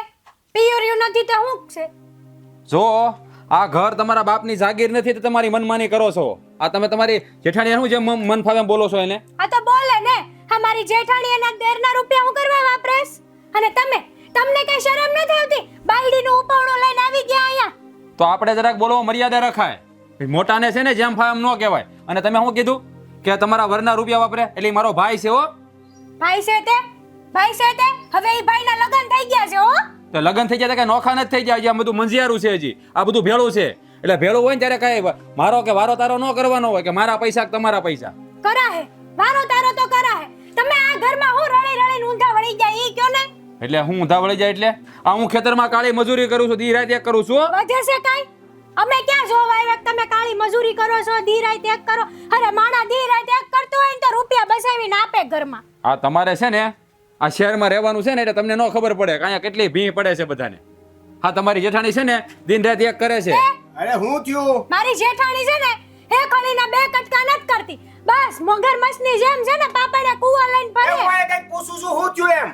પિયર્યું નથી તો શું છે? જો આ ઘર તમારા બાપની જાગીર નથી તો તમારી મનમાની કરો છો. આ તમે તમારી જેઠાણી શું જેમ મન ફાવે એમ બોલો છો એને? આ તો બોલે ને, અમારી જેઠાણી એના દેરના રૂપિયા હું કરવા વાપરેશ? અને તમને કઈ શરમ નથી આવતી? બાયડીનું ઉપાવણું લઈને આવી ગયા અહીંયા. તો આપણે જરાક બોલવા મર્યાદા રખાય. મોટાને છે ને જેમ ફાવે એમ ન કહેવાય. અને તમે શું કીધું કે તમારા વરના રૂપિયા વાપરે? એટલે મારો ભાઈ છે હો. ભાઈ છે તે? હવે એ ભાઈના લગ્ન થઈ ગયા છે હો. તો લગ્ન થઈ જાય કે નોખા નથી થઈ જાય. આ બધું મંજિયારું છે, હજી આ બધું ભેળું છે. એટલે ભેળું હોય ને ત્યારે કઈ મારો કે વારો તારો ન કરવાનો હોય કે મારા પૈસા કે તમારા પૈસા. કરાહે વારો તારો તો કરાહે. તમે આ ઘરમાં હું રળી રળીને ઊંધા વળી જાય ઈ કયો ને? એટલે હું ઊંધા વળી જાય એટલે આ હું ખેતરમાં કાળી મજૂરી કરું છું, દી રાત એક કરું છું. વધે છે કાઈ? અમે ક્યાં જોવા આવ્યા કે તમે કાળી મજૂરી કરો છો દી રાત એક કરો? અરે માણા દી રાત એક કરતો હોય ને તો રૂપિયા બસાવીને આપે ઘરમાં. આ તમારે છે ને આ શહેરમાં રહેવાનું છે ને એટલે તમને ન ખબર પડે કે અહીંયા કેટલી ભીડ પડે છે બધાને. હા તમારી જેઠાણી છે ને દિન રાત એક કરે છે. અરે હું થયું? મારી જેઠાણી છે ને એ કળીના બે કટકા નથી કરતી. બસ મગરમચ્છની જેમ છે ને પાપડે કૂવા લઈને ફરે. હું કઈક પૂછું છું હું થયું એમ?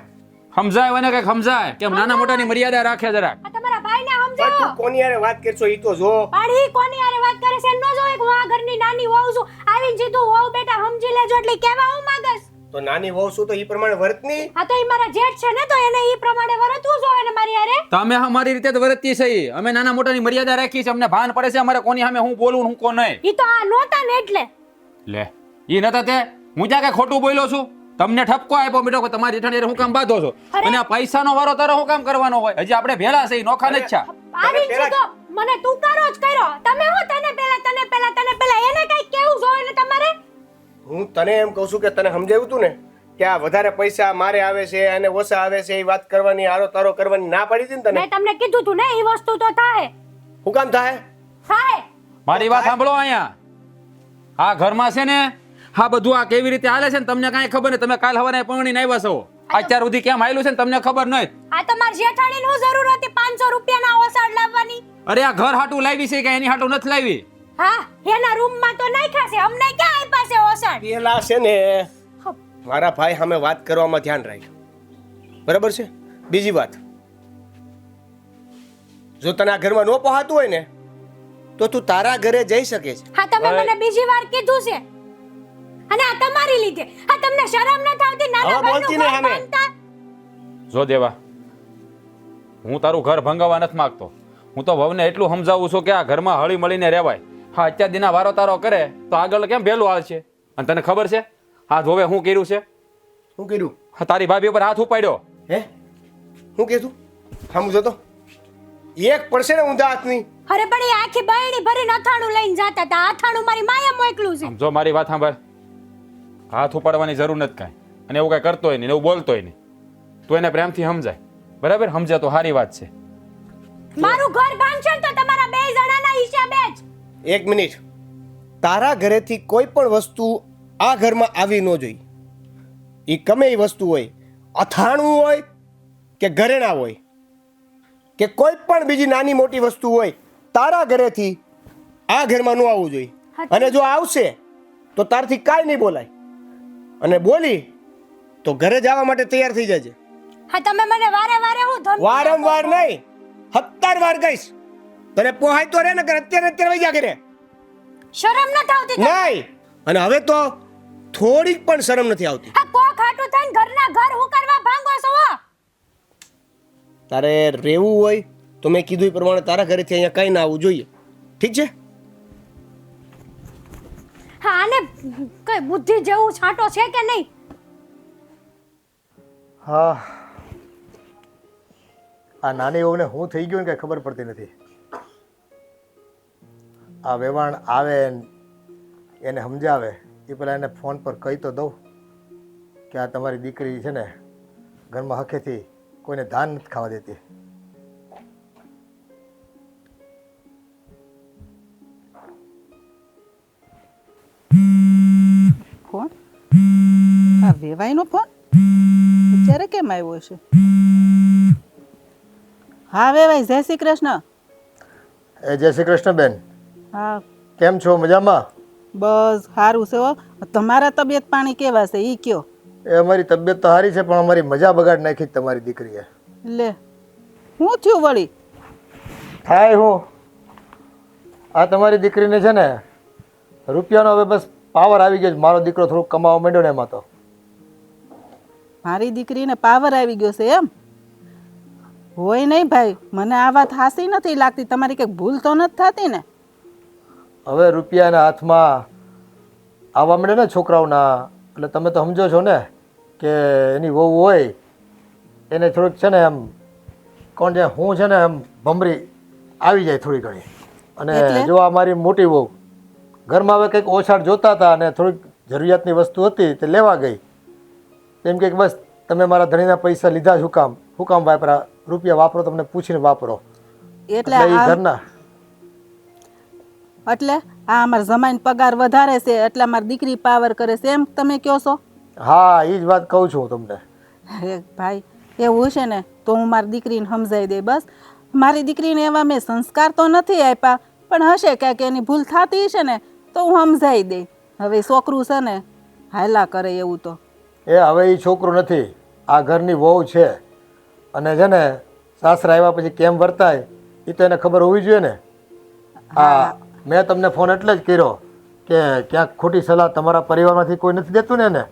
સમજાય એને કઈક સમજાય કેમ નાના મોટાની મર્યાદા રાખે જરાક. આ તમારા ભાઈને પણ સમજાવો. તું કોની હારે વાત કરશો ઈ તો જો. પણ ઈ કોની હારે વાત કરે છે નો જોય કે હું આ ઘરની નાની વહુ છું. આવીને સીધું વહુ બેટા સમજી લેજો એટલે કેવા હું માંગસ. તો નાની વહુ છું તો ઈ પ્રમાણે વર્તની. આ તો ઈ મારા જેઠ છે ને તો એને ઈ પ્રમાણે વર્તવું જોઈએ ને મારી હારે. તમે અમારી રીતે જ વર્તી છે. અમે નાના મોટાની મર્યાદા રાખી છે. અમને ભાન પડે છે અમારે કોની સામે હું બોલું હું કોણ નહીં. ઈ તો આ નહોતા ને એટલે. લે ઈ નતા તે હું ત્યાં કઈ ખોટું બોલ્યો છું? તમને ઠપકો આપ્યો બેટો કે તમારી જેઠાણી હારે હું કામ બાંધો છો? અને આ પૈસાનો વારો તારો હું કામ કરવાનો હોય? હજી આપણે ભેળા છે નોખા નથી છા. આવીને સીધો મને તુકારો જ કર્યો. તમે હું તને પેલા એને કઈ કેવું જોઈએ ને તમારે? હું તને એમ કહું છું કે તને સમજાવ્યું તું ને કે આ વધારે પૈસા મારે આવે છે અને ઓછા આવે છે એ વાત કરવાની આરો તારો કરવાની ના પાડી હતી ને તને. મેં તમને કીધું તું ને ઈ વસ્તુ તો થાય. હું કામ થાય? થાય. મારી વાત સાંભળો અહીંયા. આ ઘરમાં છે ને હા બધું આ કેવી રીતે હાલે છે ને તમને કાંઈ ખબર નહીં. તમે કાલ સવારે પરણીને આવ્યા છો. અત્યાર સુધી કેમ આયલું છે ને તમને ખબર નહીં. આ તો મારી જેઠાણીને હું જરૂર હતી 500 રૂપિયાના ઓસાડ લાવવાની. અરે આ ઘર હાટું લાવી છે કે એની હાટું નથી લાવી? હા એના રૂમમાં તો નાખ્યા છે અમને ક્યાં આપ્યા છે ઓસાડ? પેલા છે ને મારા ભાઈ સામે વાત કરવામાં ધ્યાન રાખ. બરાબર છે? બીજી વાત, જો તને આ ઘરમાં ન પહોંચાતું હોય ને તો તું તારા ઘરે જઈ શકે છે. હા તમે મને બીજી વાર કીધું છે અને આ તમારી લીધે. આ તમને શરમ નથી આવતી નાના હવે બોલતી ભાઈનું નહીં ઘર સામે. બાંધતા? જો દેવા હું તારું ઘર ભંગાવા નથી માંગતો. હું તો વહુને એટલું સમજાવું છું કે આ ઘરમાં હળી મળીને રહેવાય. હા અત્યાર દિના વારો તારો કરે તો આગળ કેમ ભેલું હાલશે? અને તને ખબર છે આ જોવે શું કર્યું છે? શું કર્યું? હા, તારી ભાભી ઉપર હાથ ઉપાડ્યો. હે શું કીધું? સમજો તો એક પડશે ને ઊંધા હાથની. અરે પણ એ આખી બાયડી ભરીને અથાણું લઈને જાતા હતા. અથાણું મારી માએ મોકલું છે. જો મારી વાત સાંભળ. હાથ ઉપાડવાની જરૂર નથી કાંઈ. અને એવું કાંઈ કરતોય નહીં એવું બોલતોય નહીં. તું એને પ્રેમથી સમજાય. બરાબર? સમજે તો સારી વાત છે. મારું ઘર બાંધશે ને તો તમારા બે જણાના હિસાબે જ. એક મિનિટ, તારા ઘરેથી કોઈ પણ વસ્તુ આ ઘરમાં આવી ન જોઈ. એ ગમે એ વસ્તુ હોય, અથાણું હોય કે ઘરેણા હોય કે કોઈ પણ બીજી નાની મોટી વસ્તુ હોય, તારા ઘરેથી આ ઘરમાં ન આવવું જોઈએ. અને જો આવશે તો તારથી કાંઈ નહીં બોલાય. અને બોલી તો ઘરે જવા માટે તૈયાર થઈ જજે. હા તમે મને વારે વારે હું ધમકી વારંવાર નહીં, 17 વાર કહીશ. તને પોહાય તો રે ને અત્યારે વઈ જા ઘરે. શરમ નથી આવતી તમને? નહીં. અને હવે તો થોડીક પણ શરમ નથી આવતી. આ કોક હાટું થઈને ઘરના ઘર હું કરવા ભાંગો છો? તારે રહેવું હોય તો મેં કીધું એ પ્રમાણે તારા ઘરેથી અહીંયા કંઈ ના આવવું જોઈએ. ઠીક છે? હા અને કઈ બુદ્ધિ જેવું છાંટો છે કે નહીં? હા આ નાની વહુને હું થઈ ગયું ને કંઈ ખબર પડતી નથી. આ વેવાણ આવે ને એને સમજાવે એ પહેલાં એને ફોન પર કહી તો દઉં કે આ તમારી દીકરી છે ને ઘરમાં હકેથી કોઈને ધાન નથી ખાવા દેતી. ફોન આ વેવાઈનો ફોન અત્યારે કેમ આવ્યો છે? હા વેવાઈ, જય શ્રી કૃષ્ણ. એ જય શ્રી કૃષ્ણ બેન, હા કેમ છો? મજામાં? બસ સારું છે હો. તમારા તબિયત પાણી કેવા છે ઈ કયો? એ અમારી તબિયત તો સારી છે પણ અમારી મજા બગાડ નાખી તમારી દીકરીએ. લે શું થયું વળી? થાય હું આ તમારી દીકરીને છે ને રૂપિયાનો હવે બસ પાવર આવી ગયો છે. મારો દીકરો થોડુંક કમાવા માંડ્યો ને એમાં તો. મારી દીકરીને પાવર આવી ગયો છે એમ? હોય નહીં ભાઈ, મને આ વાત હાસી નથી લાગતી. તમારી કંઈક ભૂલ તો નથી થતી ને? હવે રૂપિયાના હાથમાં આવવા માંડે ને છોકરાઓના, એટલે તમે તો સમજો છો ને કે એની વહુ હોય એને થોડુંક છે ને એમ કોણ છે હું છે ને એમ ભમરી આવી જાય થોડી ઘણી. અને એટલે? જો આ મારી મોટી વહુ ઘરમાં હવે કંઈક ઓછાડ જોતા હતા અને થોડીક જરૂરિયાતની વસ્તુ હતી તે લેવા ગઈ. એમ કે બસ તમે મારા ધણીના પૈસા લીધા શું કામ વાપરા? રૂપિયા વાપરો, તમને પૂછીને વાપરો. એટલે એટલે ઈ આ ઘરના એટલે આ અમારા જમાઈને પગાર વધારે છે એટલે અમારી દીકરી પાવર કરે છે એમ તમે કહો છો? હા એ જ વાત કહું છું હું તમને. અરે ભાઈ એવું છે ને તો હું મારી દીકરીને સમજાવી દઈ. બસ મારી દીકરીને એવા મેં સંસ્કાર તો નથી આપ્યા, પણ હશે ક્યાંક એની ભૂલ થતી હશે ને તો હું સમજાવી દઈ. હવે છોકરું છે ને હાયલા કરે એવું તો. એ હવે એ છોકરું નથી, આ ઘરની વહુ છે. અને છે ને સાસરા આવ્યા પછી કેમ વર્તાય એ તો એને ખબર હોવી જોઈએ ને. હા, મેં તમને ફોન એટલે જ કર્યો કે ક્યાંક ખોટી સલાહ તમારા પરિવારમાંથી કોઈ નથી દેતું ને એને.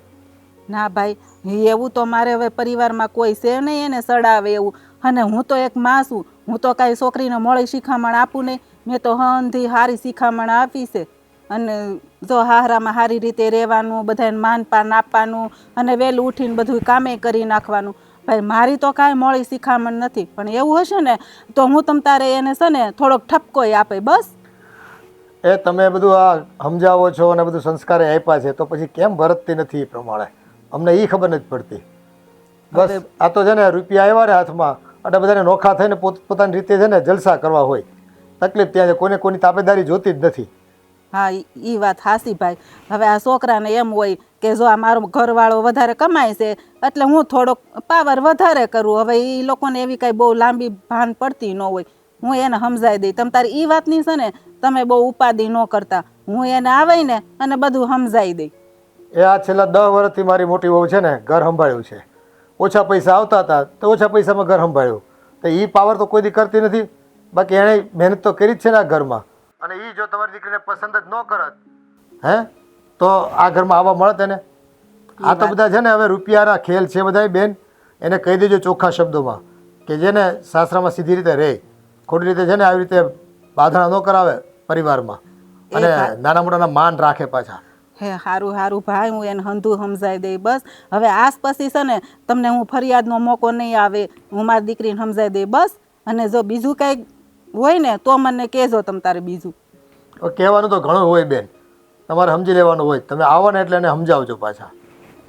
ના ભાઈ એવું તો મારે હવે પરિવારમાં કોઈ છે નહીં એને સડાવે એવું. અને હું તો એક માં છું, હું તો કાંઈ છોકરીને મોડી શિખામણ આપું નહીં. મેં તો હંધી સારી શિખામણ આપી છે. અને જો હારામાં સારી રીતે રહેવાનું, બધાને માનપાન આપવાનું અને વહેલું ઉઠીને બધું કામે કરી નાખવાનું. ભાઈ મારી તો કાંઈ મોડી શિખામણ નથી, પણ એવું હશે ને તો હું તમ તારે એને છે ને થોડોક ઠપકોય આપે. બસ એ તમે બધું આ સમજાવો છો અને બધું સંસ્કારે આપ્યા છે તો પછી કેમ વર્તતી નથી એ પ્રમાણે અમને એ ખબર નથી પડતી. બસ આ તો છે ને રૂપિયા આવ્યા ને હાથમાં એટલે બધાને નોખા થઈને પોતાની રીતે છે ને જલસા કરવા હોય. તકલીફ ત્યાં છે, કોઈને કોઈની તાબેદારી જોતી જ નથી. હા એ વાત હાસી ભાઈ. હવે આ છોકરાને એમ હોય કે જો આ મારો ઘરવાળો વધારે કમાય છે એટલે હું થોડોક પાવર વધારે કરું. હવે એ લોકોને એવી કાંઈ બહુ લાંબી ભાન પડતી ન હોય. હું એને સમજાવી દઈ. તમ તારી એ વાતની છે ને તમે બહુ ઉપાધિ ન કરતા. હું એને આવે ને અને બધું સમજાવી દઈ. એ આ છેલ્લા 10 વર્ષથી મારી મોટી વહુ છે ને ઘર સંભાળ્યું છે. ઓછા પૈસા આવતા હતા તો ઓછા પૈસામાં ઘર સંભાળ્યું. તો એ પાવર તો કોઈ દી કરતી નથી. બાકી એણે મહેનત તો કરી જ છે ને આ ઘરમાં. અને એ જો તમારી દીકરીને પસંદ જ ન કરત હે તો આ ઘરમાં આવવા મળત એને. આ તો બધા છે ને હવે રૂપિયાના ખેલ છે બધા. બેન એને કહી દેજો ચોખ્ખા શબ્દોમાં કે જેને સાસરામાં સીધી રીતે રહે, ખોટી રીતે છે ને આવી રીતે બાંધણા ન કરાવે પરિવારમાં અને નાના મોટાના માન રાખે પાછા. હે સારું સારું ભાઈ, હું એને હંધું સમજાવી દઈ. બસ હવે આસ પછી છે ને તમને હું ફરિયાદનો મોકો નહીં આવે. હું મારી દીકરીને સમજાવી દઈ. બસ અને જો બીજું કાંઈક હોય ને તો મને કહેજો તમ તારે બીજું. કહેવાનું તો ઘણું હોય બેન, તમારે સમજી લેવાનું હોય. તમે આવો ને એટલે એને સમજાવજો પાછા.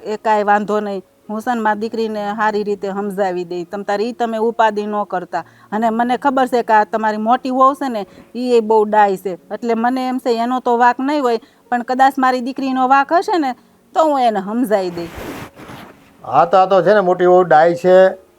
એ કાંઈ વાંધો નહીં. હું છે ને મારી દીકરીને સારી રીતે સમજાવી દઈ. તમ તારે તમે ઉપાધિ ન કરતા. અને મને ખબર છે કે આ તમારી મોટી વહુ છે ને એ બહુ ડાય છે એટલે મને એમ છે એનો તો વાંક નહીં હોય, પણ કદાચ મારી દીકરીનો વાંક હશે ને તો હું એને સમજાવી દઈ. હા તો આ તો છે ને મોટી વહુ ડાય છે,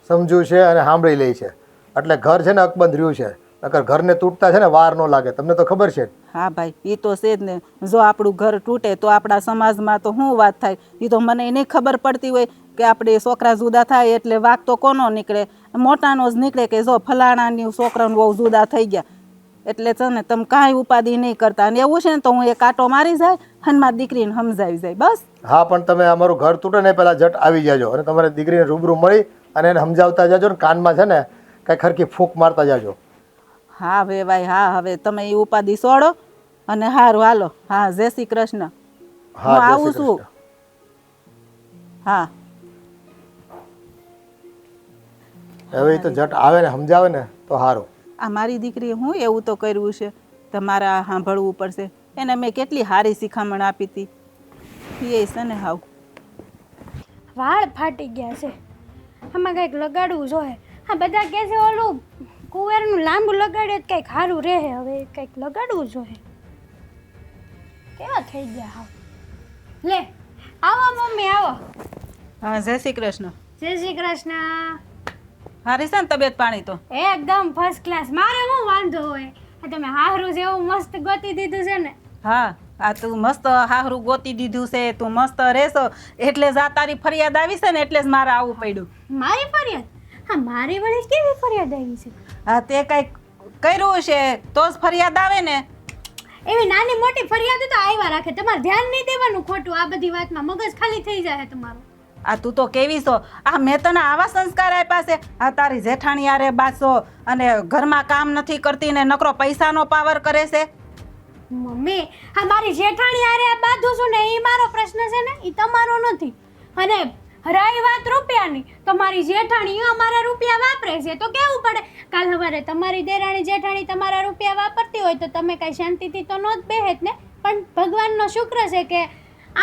સમજુ છે અને સાંભળી લે છે એટલે ઘર છે ને અકબંધ રહ્યું છે. નકર ઘરને તૂટતા છે ને વાર ન લાગે, તમને તો ખબર છે. હા ભાઈ એ તો છે જ ને. જો આપણું ઘર તૂટે તો આપણા સમાજમાં તો શું વાત થાય એ તો મને નહીં ખબર પડતી હોય કે આપણે છોકરા જુદા થાય એટલે વાક તો કોનો નીકળે? મોટાનો જ નીકળે કે જો ફલાણાની છોકરાને બહુ જુદા થઈ ગયા. એટલે છે ને તમે કાંઈ ઉપાધિ નહીં કરતા. અને એવું છે ને તો હું એક આટો મારી જાય અને મારી દીકરીને સમજાવી જાય. બસ હા પણ તમે અમારું ઘર તૂટે ને પહેલાં જટ આવી જાજો અને તમારી દીકરીને રૂબરૂ મળી અને એને સમજાવતા જાજો ને કાનમાં છે ને કાંઈ ખરખી ફૂંક મારતા જાજો. હા હવે ભાઈ હા, હવે તમે એ ઉપાધિ છોડો અને સારું હાલો. હા જય શ્રી કૃષ્ણ. હા હું આવું છું. હા હવે એ તો જટ આવે ને સમજાવે ને તો સારું. આ મારી દીકરીએ હું એવું તો કર્યું છે તમારે આ સાંભળવું પડશે. એને મેં કેટલી સારી શિખામણ આપી હતી એ છે ને હાવ. વાળ ફાટી ગયા છે, આમાં કંઈક લગાડવું જોઈએ. હા બધા કહે છે ઓલું કુંવરનું લાંબુ લગાડે તો કંઈક સારું રહે. હવે કંઈક લગાડવું જોઈએ. કેવા થઈ ગયા હાવ. લે આવો મમ્મી આવો. હા જય શ્રી કૃષ્ણ. જય શ્રી કૃષ્ણ. હારી છે ને તબિયત પાણી તો? એકદમ ફર્સ્ટ ક્લાસ. મારે શું વાંધો હોય? આ તમે હારું જેવું મસ્ત ગોતી દીધું છે ને. હા આ તું મસ્ત હારું ગોતી દીધું છે, તું મસ્ત રહેશો એટલે જ આ તારી ફરિયાદ આવી છે ને એટલે જ મારે આવવું પડ્યું. મારી ફરિયાદ? હા મારી વળી કેવી ફરિયાદ આવી છે? હા તે કંઈક કર્યું છે તો જ ફરિયાદ આવે ને. એવી નાની મોટી ફરિયાદ તો આવ્યા રાખે. તમારે ધ્યાન નહીં દેવાનું ખોટું આ બધી વાતમાં. મગજ ખાલી થઈ જાય તમારું. આ તું તો કેવી છો? આ મેં તને આવા સંસ્કાર આપ્યા છે? આ તારી જેઠાણી આરે બાસો અને ઘરમાં કામ નથી કરતી ને નકરો પૈસાનો પાવર કરે છે. મમ્મી હા મારી જેઠાણી આરે આ બાંધું છું ને એ મારો પ્રશ્ન છે ને, એ તમારો નથી. અને રહી વાત રૂપિયાની તો મારી જેઠાણી અમારા રૂપિયા વાપરે છે તો કેવું પડે. કાલ સવારે તમારી દેરાણી જેઠાણી તમારા રૂપિયા વાપરતી હોય તો તમે કાંઈ શાંતિથી તો ન જ બેહેત ને. પણ ભગવાનનો શુક્ર છે કે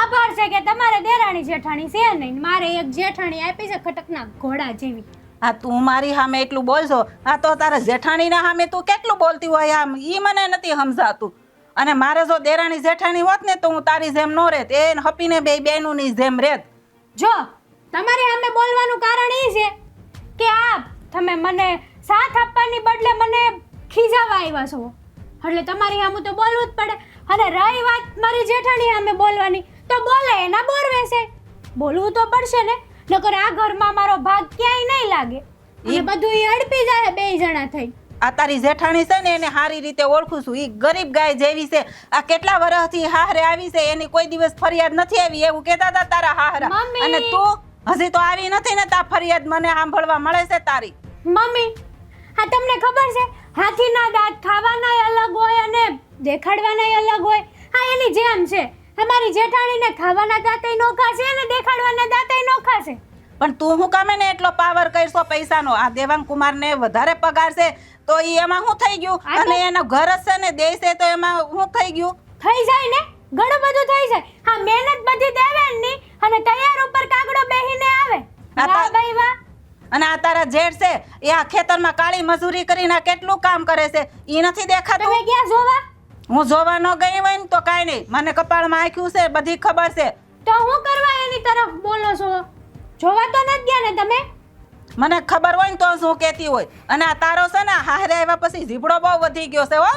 આભાર છે કે તમારે દેરાણી જેઠાણી છે નહીં. મારે એક જેઠાણી આપી છે ખટકના ઘોડા જેવી. હા તું મારી સામે એટલું બોલશો, આ તો તારા જેઠાણીના સામે તું કેટલું બોલતી હોય આમ ઈ મને નથી સમજાતું. અને મારે જો દેરાણી જેઠાણી હોત ને તો હું તારી જેમ નો રહેત, એ હપીને બે બેનુંની જેમ રહેત. જો તમારી સામે બોલવાનું કારણ એ છે કે આ તમે મને સાથ આપવાની બદલે મને ખીજાવા આવ્યા છો, એટલે તમારી સામે તો બોલવું જ પડે. અને રહી વાત મારી જેઠાણી સામે બોલવાની, તો બોલે એના બોર વેસે, બોલવું તો પડશે ને, નકર આ ઘરમાં મારો ભાગ ક્યાંય નહીં લાગે અને બધું ઈ અડપી જાય બે જણા થઈ. આ તારી જેઠાણી છે ને એને સારી રીતે ઓળખું છું, ઈ ગરીબ ગાય જેવી છે. આ કેટલા વર્ષથી હાહરે આવી છે, એની કોઈ દિવસ ફરિયાદ નથી આવી એવું કહેતા હતા તારા હાહરા. મમ્મી. અને તું હજી તો આવી નથી ને તા ફરિયાદ મને સાંભળવા મળે છે તારી. મમ્મી, હા તમને ખબર છે હાથીના દાંત ખાવાનાય અલગ હોય અને દેખાડવાનાય અલગ હોય. હા એની જેમ છે, અમારી જેઠાણીને ખાવાના દાંતય નોખા છે અને દેખાડવાના દાંતય નોખા છે. પણ તું શું કામે ને એટલો પાવર કરશો પૈસાનો? આ દેવાંગ કુમારને વધારે પગાર છે તો ઈ એમાં શું થઈ ગયું? આ તો- અને એનો ઘર જ છે ને દેશ છે તો એમાં શું થઈ ગયું? થઈ જાય ને, ઘણું બધું થઈ જાય. હા મહેનત બધી દેવાની અને તૈયાર ઉપર કાગડો બેહીને આવે. આ વાહ તા- ભાઈ વાહ. અને આ તારા જેઠ છે એ આ ખેતરમાં કાળી મજૂરી કરીને કેટલું કામ કરે છે ઈ નથી દેખાતું? તમે ક્યાં જોવા? હું જોવા ન ગઈ હોય ને તો કાંઈ નહીં, મને કપાળમાં આંખ્યું છે, બધી ખબર છે. તો હું કરવા એની તરફ બોલો છો? જોવા તો નથી ગયા ને તમે? મને ખબર હોય ને તો શું કહેતી હોય. અને આ તારો છે ને હારે આવ્યા પછી જીભડો બહુ વધી ગયો છે હો.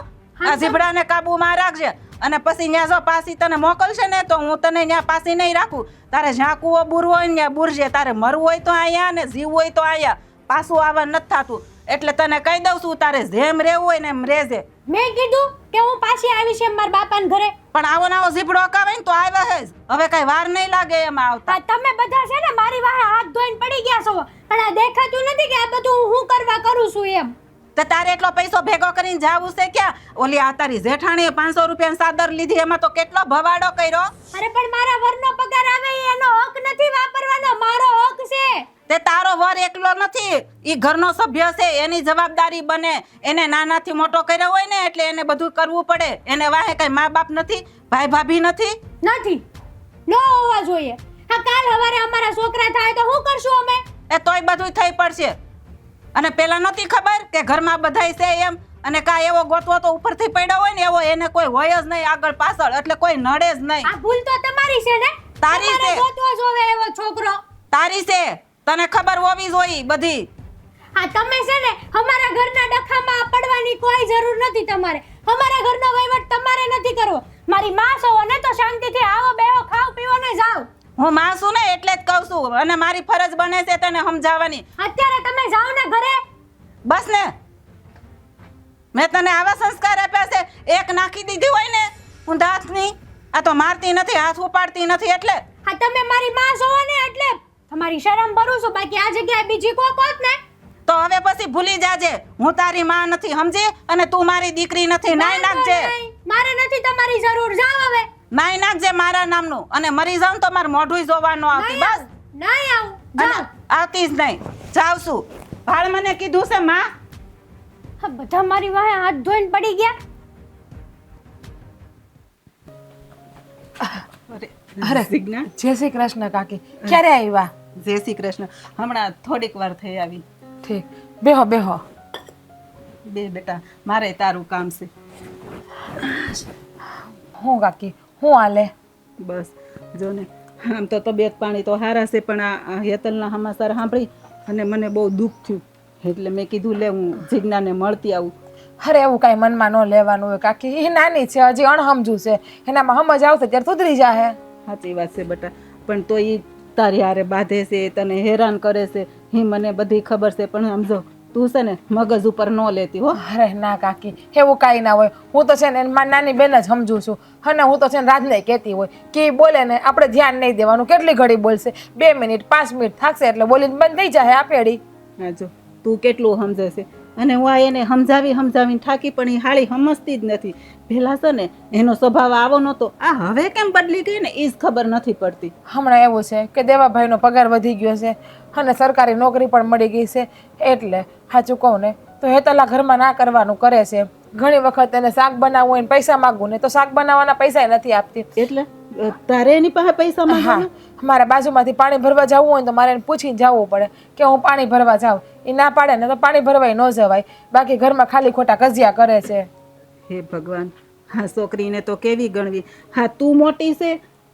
આ જીભડાને કાબુમાં રાખજે. અને પછી ન્યા જો પાછી તને મોકલશે ને તો હું તને ન્યા પાછી નહીં રાખું. તારે જ્યાં કૂવો બુરવો હોય ને ત્યાં બુરજે. તારે મરવું હોય તો અહીંયા ને જીવવું હોય તો અહીંયા, પાછું આવવા નથી થતું. એટલે તને કહી દઉં છું તારે જેમ રહેવું હોય ને એમ રહેજે. મેં કીધું કે હું પાછી આવીશ એમ મારા બાપાના ઘરે. પણ આવો નાવો જીભડો અકાવે ને તો આવ્યા જ. હવે કઈ વાર નહીં લાગે એમાં આવતા. આ તમે બધા છે ને મારી વાહે હાથ ધોઈને પડી ગયા છો, પણ આ દેખાતું નથી કે આ બધું હું કરવા કરું છું એમ. તો તારે એટલો પૈસો ભેગો કરીને જાવું છે ક્યાં? ઓલી આ તારી જેઠાણીએ 500 રૂપિયાની ચાદર લીધી, એમાં તો કેટલો ભવાડો કર્યો. અરે પણ મારા વરનો પગાર આવે એ એનો હક નથી વાપરવાનો, મારો હક છે. તે તારો વર એકલો નથી, ઈ ઘરનો સભ્ય છે, એની જવાબદારી બને. એને નાનાથી મોટો કર્યો હોય ને એટલે એને બધું કરવું પડે. એને વાહે કઈ મા બાપ નથી, ભાઈ ભાભી નથી? નથી, ન હોવા જોઈએ. આ કાલ સવારે અમારા છોકરા થાય તો શું કરશું અમે? એ તોય બધું થઈ પડશે. અને પેલા નહોતી ખબર કે ઘરમાં બધાય છે એમ? અને કા એવો ગોતવો તો ઉપરથી પડ્યો હોય ને એવો એને કોઈ હોય જ નહીં આગળ પાછળ, એટલે કોઈ નડે જ નહીં. આ ભૂલ તો તમારી છે ને? તારી તમારે છે. ગોતવો જોવે એવો છોકરો. તારી છે, તને ખબર હોવી જોઈએ બધી. આ તમે છે ને અમારા ઘરના ડખામાં પડવાની કોઈ જરૂર નથી તમારે. અમારા ઘરનો વહીવટ તમારે નથી કરવો. મારી માં છો ને તો શાંતિથી આવો બેહો ખાઓ પીવો ને જાઓ. હું માં છું ને એટલે જ કહું છું, અને મારી ફરજ બને છે તને સમજાવવાની. અત્યારે તમે જાઓ ને ઘરે. બસ ને, મેં તને આવા સંસ્કાર આપ્યા છે. એક નાખી દીધી હોય ને ઊંધા હાથની, આ તો મારતી નથી, હાથ ઉપાડતી નથી. એટલે હા તમે મારી માં છો ને એટલે તમારી શરમ ભરું છું. બાકી આ જગ્યાએ બીજી કોક હોત ને તો હવે પછી ભૂલી જાજે, હું તારી માં નથી, સમજી? અને તું મારી દીકરી નથી. નાઈ નાખજે, નહીં, મારે નથી તમારી જરૂર. જાઓ હવે. નાઈ નાખજે મારા નામનું. અને મરી જાઉં તો મારે મોઢું જોવાનું આવતી. બસ. નહીં આવું. અને જાઓ. આવતી જ નહીં. જાઉં છું. ભાળ મને કીધું છે માં. હા બધા મારી વાહે હાથ ધોઈને પડી ગયા. અરે જય શ્રી કૃષ્ણ કાકી, ક્યારે આવ્યા? જય શ્રી કૃષ્ણ. હમણાં થોડીક વાર થઈ આવી. ઠીક, બેહો બેહો. બે બેટા, મારે તારું કામ છે. હું કાકી, હું હાલે? બસ જો ને, આમ તો તબિયત પાણી તો સારા છે, પણ આ હેતલના સમાચાર સાંભળી અને મને બહુ દુઃખ થયું. એટલે મેં કીધું લે હું જીજ્ઞાને મળતી આવું. અરે એવું કાંઈ મનમાં ન લેવાનું હોય કાકી, એ નાની છે, હજી અણહમજુ છે, એનામાં સમજ આવશે ત્યારે સુધરી જાહે. સાચી વાત છે બેટા, પણ તો એ તારી હારે બાંધે છે, તને હેરાન કરે છે, એ મને બધી ખબર છે. પણ સમજો તું છે ને મગજ ઉપર ન લેતી હો. અરે ના કાકી, એવું કાંઈ ના હોય. હું તો છે ને મારી નાની બેન જ સમજુ છું. અને હું તો છે ને રાજને કહેતી હોય કે ઈ બોલે ને આપણે ધ્યાન નહીં દેવાનું. કેટલી ઘડી બોલશે? 2 મિનિટ 5 મિનિટ થાકશે એટલે બોલીને બંધ થઈ જાય આપેડી. હા જો તું કેટલું સમજે છે. અને હું આ એને સમજાવીને થાકી, પણ એ હાળી સમજતી જ નથી. પહેલાં છે ને એનો સ્વભાવ આવો નહોતો, આ હવે કેમ બદલી ગઈ ને એ જ ખબર નથી પડતી. હમણાં એવું છે કે દેવાભાઈનો પગાર વધી ગયો છે અને સરકારી નોકરી પણ મળી ગઈ છે. એટલે સાચું કહું ને તો હેતલા ઘરમાં ના કરવાનું કરે છે. ઘણી વખત એને શાક બનાવવું હોય ને પૈસા માગવું ને તો શાક બનાવવાના પૈસા નથી આપતી. એટલે તારે એની પાસે પૈસા હા, માંગવાના? મારા બાજુમાંથી પાણી ભરવા જવું હોય તો મારે એને પૂછીને જવું પડે કે હું પાણી ભરવા જાઉં. એ ના પાડે ને તો પાણી ભરવાય ન જવાય. બાકી ઘરમાં ખાલી ખોટા કજિયા કરે છે. હે ભગવાન, હા છોકરીને તો કેવી ગણવી? હા તું મોટી છે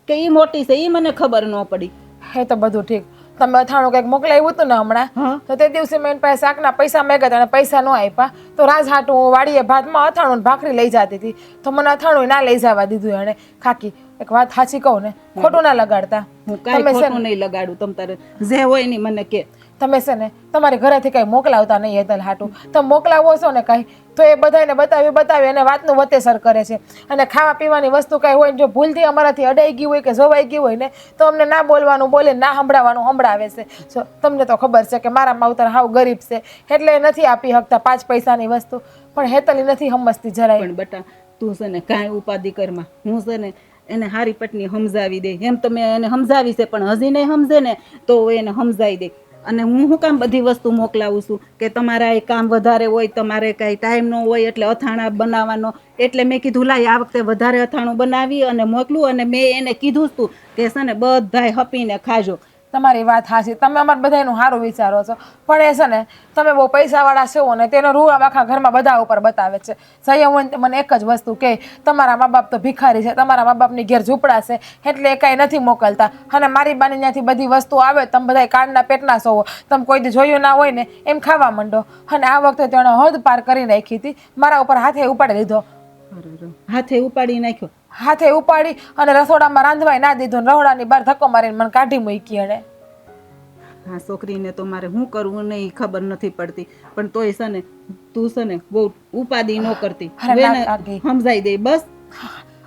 કે એ મોટી છે એ મને ખબર ન પડી. એ તો બધું ઠીક. તમે અથાણું કંઈક મોકલાવ્યું હતું ને હમણાં, હા. તો તે દિવસે મેં એની પાસે શાકના પૈસા માંગ્યા હતા અને પૈસા ન આપ્યા, તો રાજહાટું હું વાડીએ ભાતમાં અથાણું ને ભાખરી લઈ જતી હતી, તો મને અથાણું ના લઈ જવા દીધું એણે. ખાકી એક વાત સાચી કહું ને, ખોટું ના લગાડતા. હું કાંઈ તમે છે ખોટું ને નહીં લગાડું. તમ તારે જે હોય ને ઈ મને કે. તમે છે ને તમારી ઘરેથી કઈ મોકલાવતા નહીં હેતલ હાટું. તમે મોકલાવો છો ને કઈ, તો એ બધાને બતાવી અને વાતનું વતેસર કરે છે. અને ખાવા પીવાની વસ્તુ કઈ હોય ને જો ભૂલથી અમારાથી અડાઈ ગયું હોય કે જોવાઈ ગયું હોય ને, તો અમને ના બોલવાનું બોલે, ના સંભળાવવાનું સંભળાવે છે. જો તમને તો ખબર છે કે મારા માવતર હાવ ગરીબ છે, એટલે એ નથી આપી શકતા 5 પૈસાની વસ્તુ. પણ હેતલી નથી સમજતી જરાય. પણ બટા તું છે ને કાંઈ ઉપાધિ કરમાં. હું છે ને એને હારી પટની સમજાવી દે. એમ તો મેં એને સમજાવી છે, પણ હજી નહીં સમજે ને તો એને સમજાવી દે. અને હું શું કામ બધી વસ્તુ મોકલાવું છું કે તમારા એ કામ વધારે હોય, તમારે કાંઈ ટાઈમ ન હોય એટલે અથાણા બનાવવાનો, એટલે મેં કીધું લાય આ વખતે વધારે અથાણું બનાવી અને મોકલું. અને મેં એને કીધું જ તું કે છે ને બધાય હપીને ખાજો. તમારી વાત હાચી, તમે અમારે બધાનું સારું વિચારો છો, પણ એ છે ને તમે બહુ પૈસાવાળા છો ને તેનો રૂઆબ આખા ઘરમાં બધા ઉપર બતાવે છે. સંયમ મને એક જ વસ્તુ કે તમારા મા બાપ તો ભિખારી છે, તમારા મા બાપની ઘેર ઝૂંપડા છે, એટલે એ કાંઈ નથી મોકલતા. અને મારી બાની ત્યાંથી બધી વસ્તુ આવે, તમે બધા કાળના પેટના છો, તમે કોઈ દી જોયું ના હોય ને એમ ખાવા માંડો. અને આ વખતે તેણે હદ પાર કરી નાખી હતી, મારા ઉપર હાથે ઉપાડી લીધો. હાથે ઉપાડી નાખ્યો? હાથે ઉપાડી અને રસોડામાં રાંધવાય ના દીધું, રહોડાની બહાર ધક્કો મારીને મને કાઢી મૂકી એણે. હા છોકરીને તો મારે શું કરવું નહીં ખબર નથી પડતી, પણ તોય છે ને તું છે ને બહુ ઉપાધિ ન કરતી. અરે હવે ના ને કાકી. સમજાઈ દે બસ.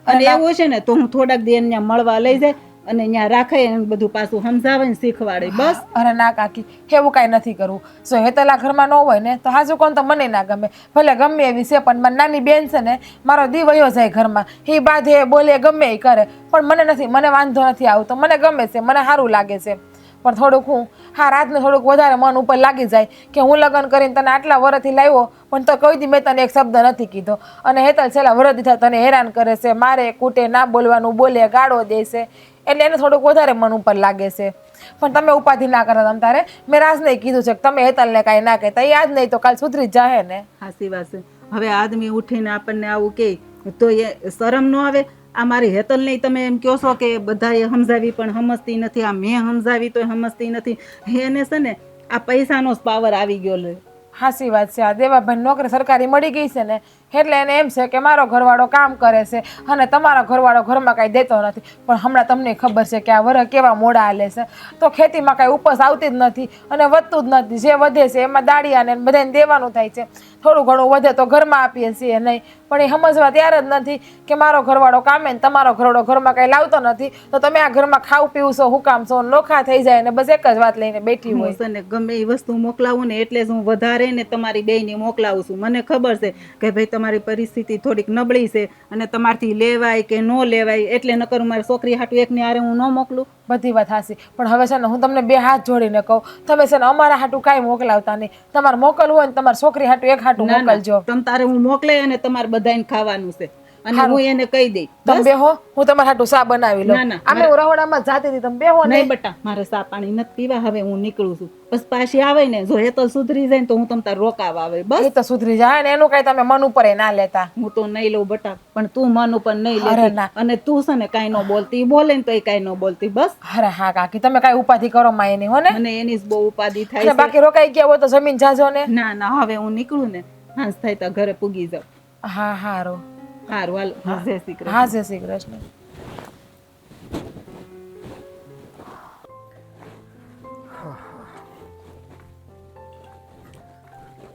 અને એવું છે ને તો હું થોડાક દી એને ત્યાં મળવા લઈ જાય અને ત્યાં રાખે એને બધું પાછું સમજાવે ને શીખવાડે બસ. અરે ના કાકી, એવું કાંઈ નથી કરવું. જો હેતલા ઘરમાં ન હોય ને તો હાજુ કોણ તો મને ના ગમે, ભલે ગમે એવી છે, પણ મારી નાની બેન છે ને મારો દી વયો જાય ઘરમાં, એ બાધે બોલે ગમે એ કરે, પણ મને નથી, મને વાંધો નથી આવતો, મને ગમે છે, મને સારું લાગે છે. પણ થોડુંક હું હા રાતને થોડુંક વધારે મન ઉપર લાગી જાય કે હું લગ્ન કરીને તને આટલા વર્ષથી લાવ્યો, પણ તો કોઈ દી મેં તને એક શબ્દ નથી કીધો. અને હેતલ છેલ્લા વરસથી થાય તને હેરાન કરે છે, મારે કૂટે, ના બોલવાનું બોલે, ગાળો દે છે, એટલે એને થોડુંક વધારે મન ઉપર લાગે છે. પણ તમે ઉપાધિ ના કરો. તમ તારે મેં રાજને કીધું છે કે તમે હેતલને કાંઈ ના કહેતા, યાદ નહીં તો કાલ સુધરી જ જાહે ને. હાસી વાત છે. હવે આદમી ઉઠીને આપણને આવું કહે તો એ શરમ ન આવે? આ મારી હેતલ નહીં તમે એમ કહો છો કે બધાએ સમજાવી પણ સમજતી નથી, આ મેં સમજાવી તોય સમજતી નથી. એને છે ને આ પૈસાનો જ પાવર આવી ગયો લે. હાસી વાત છે. આ દેવાભાઈ નોકરી સરકારી મળી ગઈ છે ને, એટલે એને એમ છે કે મારો ઘરવાળો કામ કરે છે અને તમારો ઘરવાળો ઘરમાં કાંઈ દેતો નથી. પણ હમણાં તમને ખબર છે કે આ વરસ કેવા મોડા હાલે છે, તો ખેતીમાં કાંઈ ઉપજ આવતી જ નથી અને વધતું જ નથી. જે વધે છે એમાં દાળિયાને બધાને દેવાનું થાય છે, થોડું ઘણું વધે તો ઘરમાં આપીએ છીએ નહીં. પણ એ સમજવા તૈયાર જ નથી કે મારો ઘરવાળો કામે ને તમારો ઘરવાળો ઘરમાં કાંઈ લાવતો નથી, તો તમે આ ઘરમાં ખાવું પીવું છો, હું કામ છો, નોખા થઈ જાય ને બસ એક જ વાત લઈને બેઠી હોય. હું છે ને ગમે એ વસ્તુ મોકલાવું ને એટલે જ હું વધારે ને તમારી બેયને મોકલાવું છું. મને ખબર છે કે ભાઈ તમારી પરિસ્થિતિ થોડીક નબળી છે અને તમારથી લેવાય કે ન લેવાય, એટલે ન કરું મારી છોકરી હાટું એકની હારે હું ન મોકલું. બધી વાત હાસી, પણ હવે છે ને હું તમને 2 હાથ જોડીને કહું, તમે છે ને અમારા હાટું કાંઈ મોકલાવતા નહીં. તમારે મોકલવું હોય ને તમારી છોકરી હાટું એક હાટું મોકલજો. તમ તારે હું મોકલે અને તમારે બધાને ખાવાનું છે અને હું એને કહી દઈ. તમે બેહો, હું તમારા હાટું ચા બનાવી લઉં. ના, ના, આમે હું રહોડામાં જ જાતી હતી, તમે બેહો ને. નહીં બટા, મારે સા પાણી નથી પીવા. હવે હું નીકળું છું. બસ પાછી આવે ને જો હેતલ સુધરી જાય ને તો હું તમ તાર રોકાવા આવે બસ. એ તો સુધરી જાય ને, એનું કાંઈ તમે મન ઉપર ના લેતા. હું તો નહીં લઉં બટા, પણ તું મન ઉપર નહીં અરે લેતી. ના. અને તું છે ને કાંઈ ન બોલતી, બોલે ને તોય કાંઈ ન બોલતી બસ. અરે હા કાકી, તમે કાંઈ ઉપાધિ કરો માં એની હો ને. મને એની જ બહુ ઉપાધિ થાય અને છે. બાકી રોકાઈ ગયા હોય તો જમીન જાજો ને. ના ના, હવે હું નીકળું ને હાંસ થાય તો ઘરે પૂગી જાઉં. હા હારું. હારું હાલો, જય શ્રી કૃષ્ણ. હા, જય શ્રી કૃષ્ણ.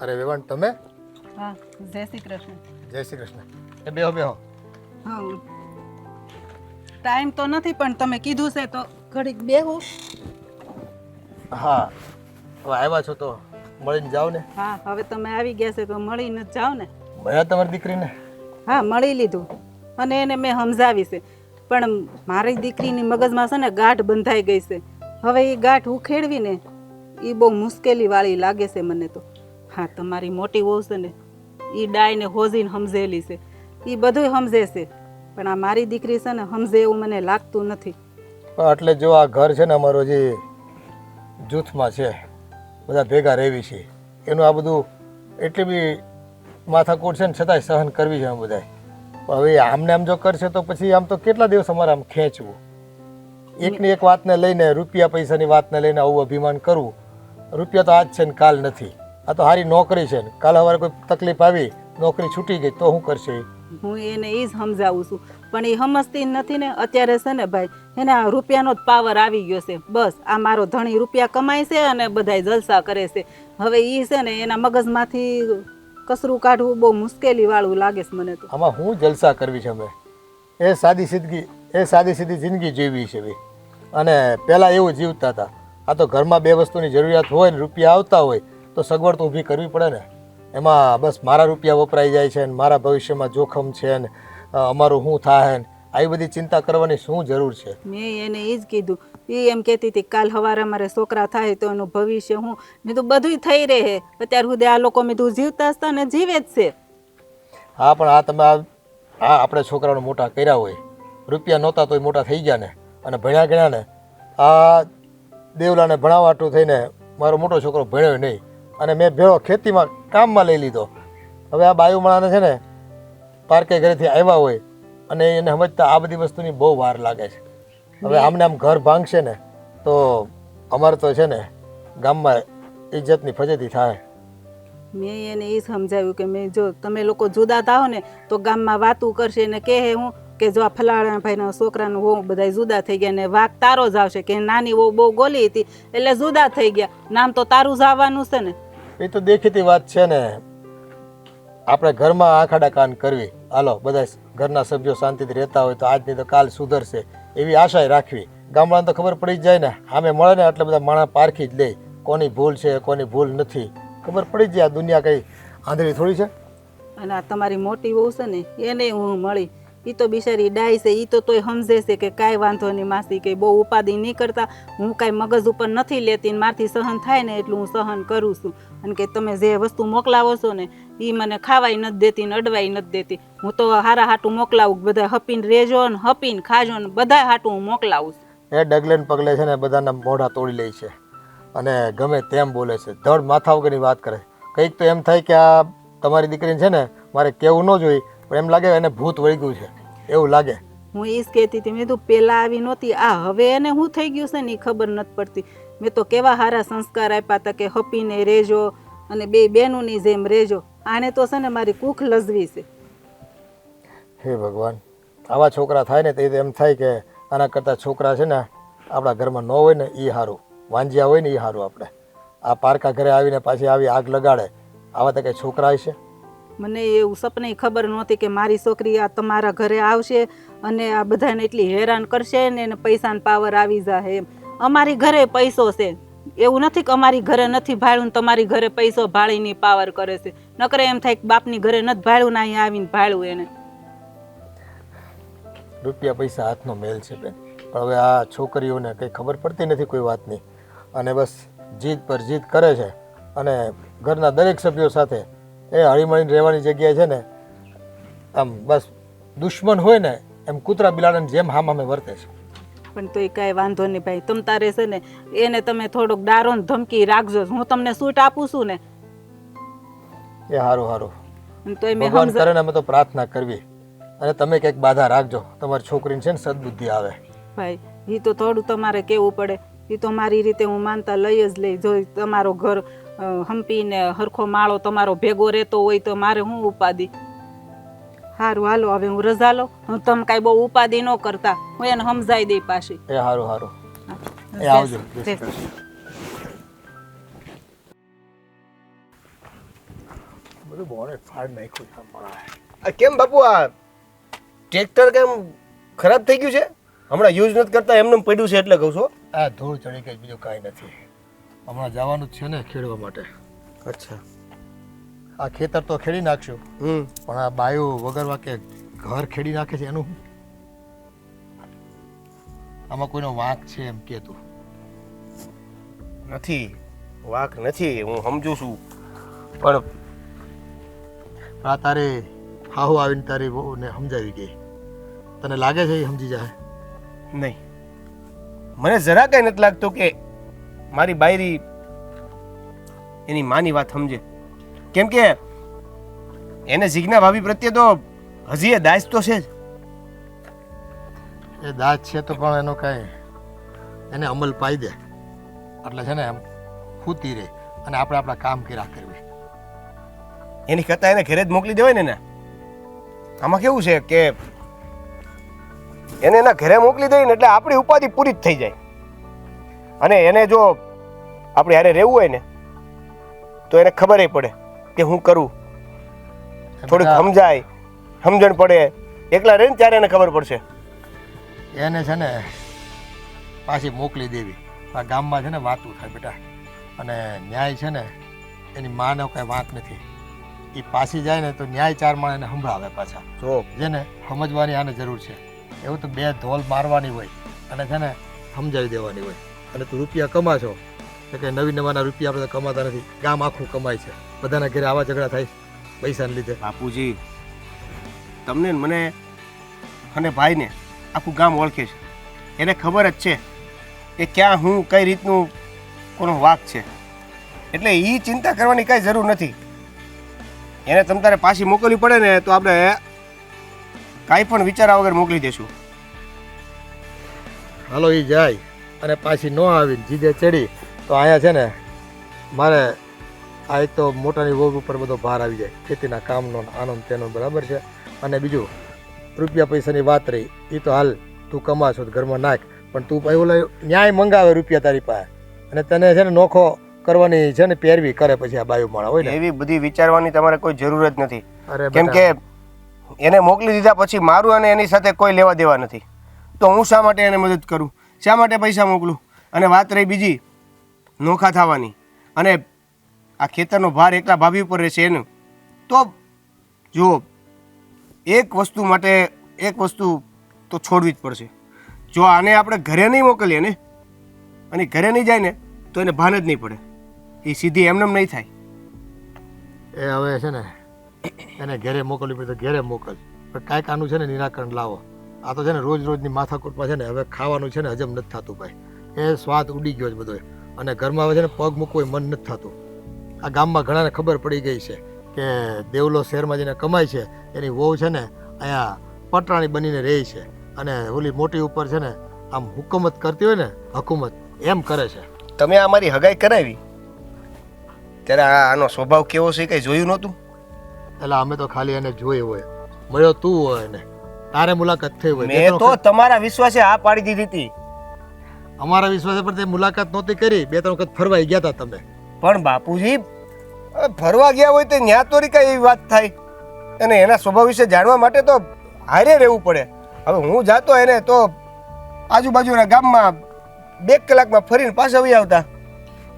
અરે વેવાણ તમે? હા, જય શ્રી કૃષ્ણ. જય શ્રી કૃષ્ણ. એ બેહો બેહો. હા, ટાઈમ તો નથી પણ તમે કીધું છે તો ઘડીક બેહું. હા, હવે આવ્યા છો તો મળીને જાઓ ને. હા, હવે તમે આવી ગયા છે તો મળીને જ જાઓ ને. મળ્યા તમારી દીકરીને? હા, મળી લીધું અને એને મેં સમજાવી છે, પણ મારી દીકરીની મગજમાં છે ને ગાંઠ બંધાઈ ગઈ છે. હવે એ ગાંઠ ઉખેડવીને એ બહુ મુશ્કેલી વાળી લાગે છે મને તો. હા, તમારી મોટી વહુ છે ને એ ડાયને હોજીને સમજેલી છે, એ બધું સમજે છે, પણ આ મારી દીકરી છે ને સમજે એવું મને લાગતું નથી. એટલે જો આ ઘર છે ને અમારો જે જૂથમાં છે, બધા ભેગા રહેવી છે, એનું આ બધું એટલી બી માથાકૂટ છે ને છતાંય સહન કરવી છે. અમે બધાય હવે આમને આમ જો કરશે તો પછી આમ તો કેટલા દિવસ અમારે આમ ખેંચવું, એકની એક વાતને લઈને, રૂપિયા પૈસાની વાતને લઈને આવું અભિમાન કરવું. રૂપિયા તો આજ છે ને કાલ નથી. આ તો સારી નોકરી છે ને કાલ સવારે કોઈ તકલીફ આવી, નોકરી છૂટી ગઈ તો શું કરશે એ? હું એને એ જ સમજાવું છું, પણ એ સમજતી નથી ને. અત્યારે છે ને ભાઈ, એને આ રૂપિયાનો જ પાવર આવી ગયો છે. બસ આ મારો ધણી રૂપિયા કમાય છે અને બધાય જલસા કરે છે. હવે એ છે ને એના મગજમાંથી કસરું કાઢવું બહુ મુશ્કેલી વાળું લાગે છે મને તો. આમાં હું જલસા કરવી છે અમે? એ સાદી સીધી જિંદગી જીવી છે ભાઈ. અને પહેલાં એવું જીવતા હતા. આ તો ઘરમાં બે વસ્તુની જરૂરિયાત હોય ને રૂપિયા આવતા હોય તો સગવડ તો ઊભી કરવી પડે ને. એમાં બસ મારા રૂપિયા વપરાઈ જાય છે ને મારા ભવિષ્યમાં જોખમ છે ને અમારું શું થાય ને આવી બધી ચિંતા કરવાની શું જરૂર છે? મેં એને એ જ કીધું. એ એમ કહેતી હતી કાલ સવારે અમારે છોકરા થાય તો એનું ભવિષ્ય હું. મેં તો બધુંય થઈ રહે અત્યાર સુધી. આ લોકો મેં તું જીવતા હતા ને જીવે જ છે. હા પણ આ તમે આપણે છોકરાઓને મોટા કર્યા હોય, રૂપિયા નહોતા તોય મોટા થઈ ગયા ને અને ભણ્યા ગણ્યા ને. આ દેવલાને ભણાવાટું થઈને મારો મોટો છોકરો ભણ્યો નહીં અને મેં ભેળો ખેતીમાં કામમાં લઈ લીધો. હવે આ બાયુમાળાને છે ને પાર્કે ઘરેથી આવ્યા હોય અને એને સમજતા આ બધી વસ્તુની બહુ વાર લાગે છે. હવે આમને આમ ઘર ભાંગશે ને તો અમારે તો છે ને ગામમાં ઇજ્જતની ફજેતી થાય. મેં એને એ સમજાવ્યું કે મેં જો તમે લોકો જુદા થાઓ ને તો ગામમાં વાતું કરશે ને કહે હું કે જો આ ફલાણા ભાઈના છોકરાનું વહુ બધા જુદા થઈ ગયા ને વાક તારો જ આવશે કે નાની વહુ બહુ ગોલી હતી એટલે જુદા થઈ ગયા. નામ તો તારું જ આવવાનું છે ને. એ તો દેખીતી વાત છે ને. આપણે ઘરમાં આખાડા કાન કરવી, હાલો બધા ઘરના સભ્યો શાંતિથી રહેતા હોય તો આજની તો કાલ સુધરશે એવી આશા રાખવી. ગામડાને તો ખબર પડી જ જાય ને, સામે મળે ને એટલે બધા માણસ પારખી જ લે કોની ભૂલ છે કોની ભૂલ નથી. ખબર પડી જ જાય. આ દુનિયા કઈ આંધળી થોડી છે. અને આ તમારી મોટી વહુ છે ને એને હું મળી. એ તો બિચારી ડાય છે. એ તો તોય સમજે છે કે કાંઈ વાંધો નહીં માસી, કે બહુ ઉપાધિ નહીં કરતા. હું કાંઈ મગજ ઉપર નથી લેતી ને મારથી સહન થાય ને એટલું હું સહન કરું છું. અને કે તમે જે વસ્તુ મોકલાવો છો ને એ મને ખાવાય નથી દેતી ને અડવાય નથી દેતી. હું તો હારા હાટું મોકલાવું. બધા હપીને રેજો ને હપીને ખાજો ને બધા હાટું હું મોકલાવું છું. એ ડગલે ને પગલે છે ને બધાના મોઢા તોડી લે છે અને ગમે તેમ બોલે છે. ધડ માથા વગરની વાત કરે. કંઈક તો એમ થાય કે આ તમારી દીકરીને છે ને મારે કહેવું ન જોઈએ પણ એમ લાગે એને ભૂત વળી ગયું છે એવું લાગે. હું એ જ કહેતી હતી. મેં તો પહેલાં આવી નહોતી, આ હવે એને શું થઈ ગયું છે ને એ ખબર નથી પડતી. મેં તો કેવા સારા સંસ્કાર આપ્યા હતા કે હપીને રહેજો અને બે બહેનોની જેમ રહેજો. આને તો છે ને મારી કૂખ લજવી છે. હે ભગવાન, આવા છોકરા થાય ને તે એમ થાય કે આના કરતાં છોકરા છે ને આપણા ઘરમાં ન હોય ને એ સારું, વાંજ્યા હોય ને એ સારું. આપણે આ પારકા ઘરે આવીને પાછી આવી આગ લગાડે, આવા તો કંઈ છોકરા હશે? મને એવું સપને ખબર નહોતી કે મારી છોકરી આ તમારા ઘરે આવશે અને આ બધાને એટલી હેરાન કરશે ને એને પૈસાનો પાવર આવી જાય એમ. અમારી ઘરે પૈસો છે, એવું નથી કે અમારી ઘરે નથી ભાળ્યું ને તમારી ઘરે પૈસો ભાળીને પાવર કરે છે. નકરે એમ થાય કે બાપની ઘરે નથી ભાળ્યું ને અહીંયા આવીને ભાળ્યું એને. રૂપિયા પૈસા હાથનો મેલ છે બેન, પણ હવે આ છોકરીઓને કંઈ ખબર પડતી નથી કોઈ વાતની અને બસ જીદ પર જીદ કરે છે. અને ઘરના દરેક સભ્યો સાથે એ હળીમળીને રહેવાની જગ્યાએ છે ને આમ બસ દુશ્મન હોય ને એમ કૂતરા બિલાડાની જેમ હામે વર્તે છે. પણ તોય કાંઈ વાંધો નહીં ભાઈ, તમ તારે છે ને એને તમે થોડોક ડારો ને ધમકી રાખજો. હું તમને સૂટ આપું છું ને એ સારું સારું. તોય મેં ભગવાન કરે ને અમે તો પ્રાર્થના કરવી અને તમે કંઈક બાધા રાખજો. તમારી છોકરીને છે ને સદબુદ્ધિ આવે. ભાઈ એ તો થોડું તમારે કહેવું પડે. એ તો મારી રીતે હું માનતા લઈ જ લઈ. જો તમારો ઘર હંપીને હરખો માળો તમારો ભેગો રહેતો હોય તો મારે હું ઉપાધિ. સારું હાલો હવે હું રજા લો. હું તમે કાંઈ બહુ ઉપાધિ ન કરતા, હું એને સમજાઈ દઈ પાછી. એ સારું સારું. એ આવજો. બધું બોનેટ ફાડ નાખ્યું. કેમ બાપુ આ ટ્રેક્ટર કેમ ખરાબ થઈ ગયું છે? હમણાં યુઝ નથી કરતા એમને પડ્યું છે એટલે કહું છું. આ ધૂળ ચડી ગઈ, બીજું કાંઈ નથી. હમણાં જવાનું જ છે ને ખેડવા માટે. અચ્છા. આ ખેતર તો ખેડી નાખશું પણ આ બાયું વગર વાકે ઘર ખેડી નાખે છે એનું આમાં કોઈનો વાંક છે એમ કે તું? નથી વાક નથી, હું સમજુ છું પણ આ તારી હાહુ આવીને તારી બહુને સમજાવી ગઈ. તને લાગે છે એ સમજી જાય? નહીં, મને જરા કાંઈ નથી લાગતું કે મારી બાયરી એની માની વાત સમજે. કેમ કે એને જીજ્ઞા ભાભી પ્રત્યે તો હજી એ દાજ તો છે જ. એ દાજ છે તો પણ એનો કાંઈ એને અમલ પાઈ દે એટલે છે ને એમ ખૂતી રહે અને આપણે આપણા કામ કર્યા કરવી. એની કરતાં એને ઘરે જ મોકલી દેવાય ને એને. આમાં કેવું છે કે એને એના ઘરે મોકલી દઈએ ને એટલે આપણી ઉપાધિ પૂરી જ થઈ જાય. અને એને જો આપણે હારે રહેવું હોય ને તો એને ખબર પડે કે હું કરું, થોડીક સમજાય, સમજણ પડે. એકલા રહીને ત્યારે એને ખબર પડશે. એને છે ને પાછી મોકલી દેવી. આ ગામમાં છે ને વાતું થાય બેટા, અને ન્યાય છે ને એની માનો કાંઈ વાંક નથી. એ પાછી જાય ને તો ન્યાય ચાર માણ એને સંભળાવે પાછા. જો જેને સમજવાની આને જરૂર છે. એવું તો બે ધોલ મારવાની હોય અને છે ને સમજાવી દેવાની હોય. અને તું રૂપિયા કમા છો તો કે નવી નવાના રૂપિયા આપણે તો કમાતા નથી, ગામ આખું કમાય છે. બધાના ઘરે આવા ઝઘડા થાય પૈસાને લીધે. બાપુજી, તમને ને મને અને ભાઈને આખું ગામ ઓળખે છે. એને ખબર જ છે કે ક્યાં હું કઈ રીતનું કોનો વાક છે. એટલે એ ચિંતા કરવાની કાંઈ જરૂર નથી. એને તમ તારે પાછી મોકલવી પડે ને તો આપણે કાંઈ પણ વિચારા વગર મોકલી દેશું. હાલો એ જાય અને પાછી ન આવીને જીદે ચડી તો અહીંયા છે ને મારે આ એક તો મોટાની વહુ ઉપર બધો ભાર આવી જાય, ખેતીના કામનો આનંદ તેનો, બરાબર છે. અને બીજું રૂપિયા પૈસાની વાત રહી, એ તો હાલ તું કમાશો તો ઘરમાં નાખ, પણ તું ઓલો ન્યાય મંગાવે રૂપિયા તારી પાસે અને તને છે ને નોખો કરવાની છે ને પેરવી કરે પછી આ બાયુ માણા હોય ને. એવી બધી વિચારવાની તમારે કોઈ જરૂર જ નથી. અરે કેમ કે એને મોકલી દીધા પછી મારું અને એની સાથે કોઈ લેવા દેવા નથી. તો હું શા માટે એને મદદ કરું, શા માટે પૈસા મોકલું? અને વાત રહી બીજી નોખા થવાની અને આ ખેતરનો ભાર એકલા ભાભી ઉપર રહેશે એનું, તો જુઓ એક વસ્તુ માટે એક વસ્તુ તો છોડવી જ પડશે. જો આને આપણે ઘરે નહીં મોકલીએ ને અને ઘરે નહીં જાય ને તો એને ભાન જ નહીં પડે. એ સીધી એમનેમ નહીં થાય. એ હવે છે ને એને ઘરે મોકલવી પડે તો ઘરે મોકલ, પણ કાંઈક આનું છે ને નિરાકરણ લાવો. આ તો છે ને રોજ રોજની માથાકૂટમાં છે ને હવે ખાવાનું છે ને હજમ નથી થતું ભાઈ. એ સ્વાદ ઉડી ગયો છે બધો અને ઘરમાં હવે છે ને પગ મૂકવું મન નથી થતું. આ ગામમાં ઘણાને ખબર પડી ગઈ છે કે દેવલો શહેરમાં જેને કમાય છે એની વહુ છે ને અહીંયા પટરાણી બનીને રહે છે અને ઓલી મોટી ઉપર છે ને આમ હુકુમત કરતી હોય ને, હકુમત એમ કરે છે. તમે આ મારી હગાઈ કરાવી ત્યારે આનો સ્વભાવ કેવો છે કંઈ જોયું નહોતું? એટલે અમે તો ખાલી એને જોઈ હોય, મળ્યો તું હોય ને તારે મુલાકાત થઈ હોય. મેં તો તમારા વિશ્વાસે આ પાડી દીધી હતી. અમારા વિશ્વાસે પર તે મુલાકાત નહોતી કરી, 2-3 વખત ફરવા ગયા હતા તમે. પણ બાપુજી, ફરવા ગયા હોય તો ન્યા તો કઈ એવી વાત થાય અને એના સ્વભાવ વિશે જાણવા માટે તો હારે રહેવું પડે. હવે હું જાતો એને તો આજુબાજુના ગામમાં 2 કલાકમાં ફરીને પાછા આવી આવતા.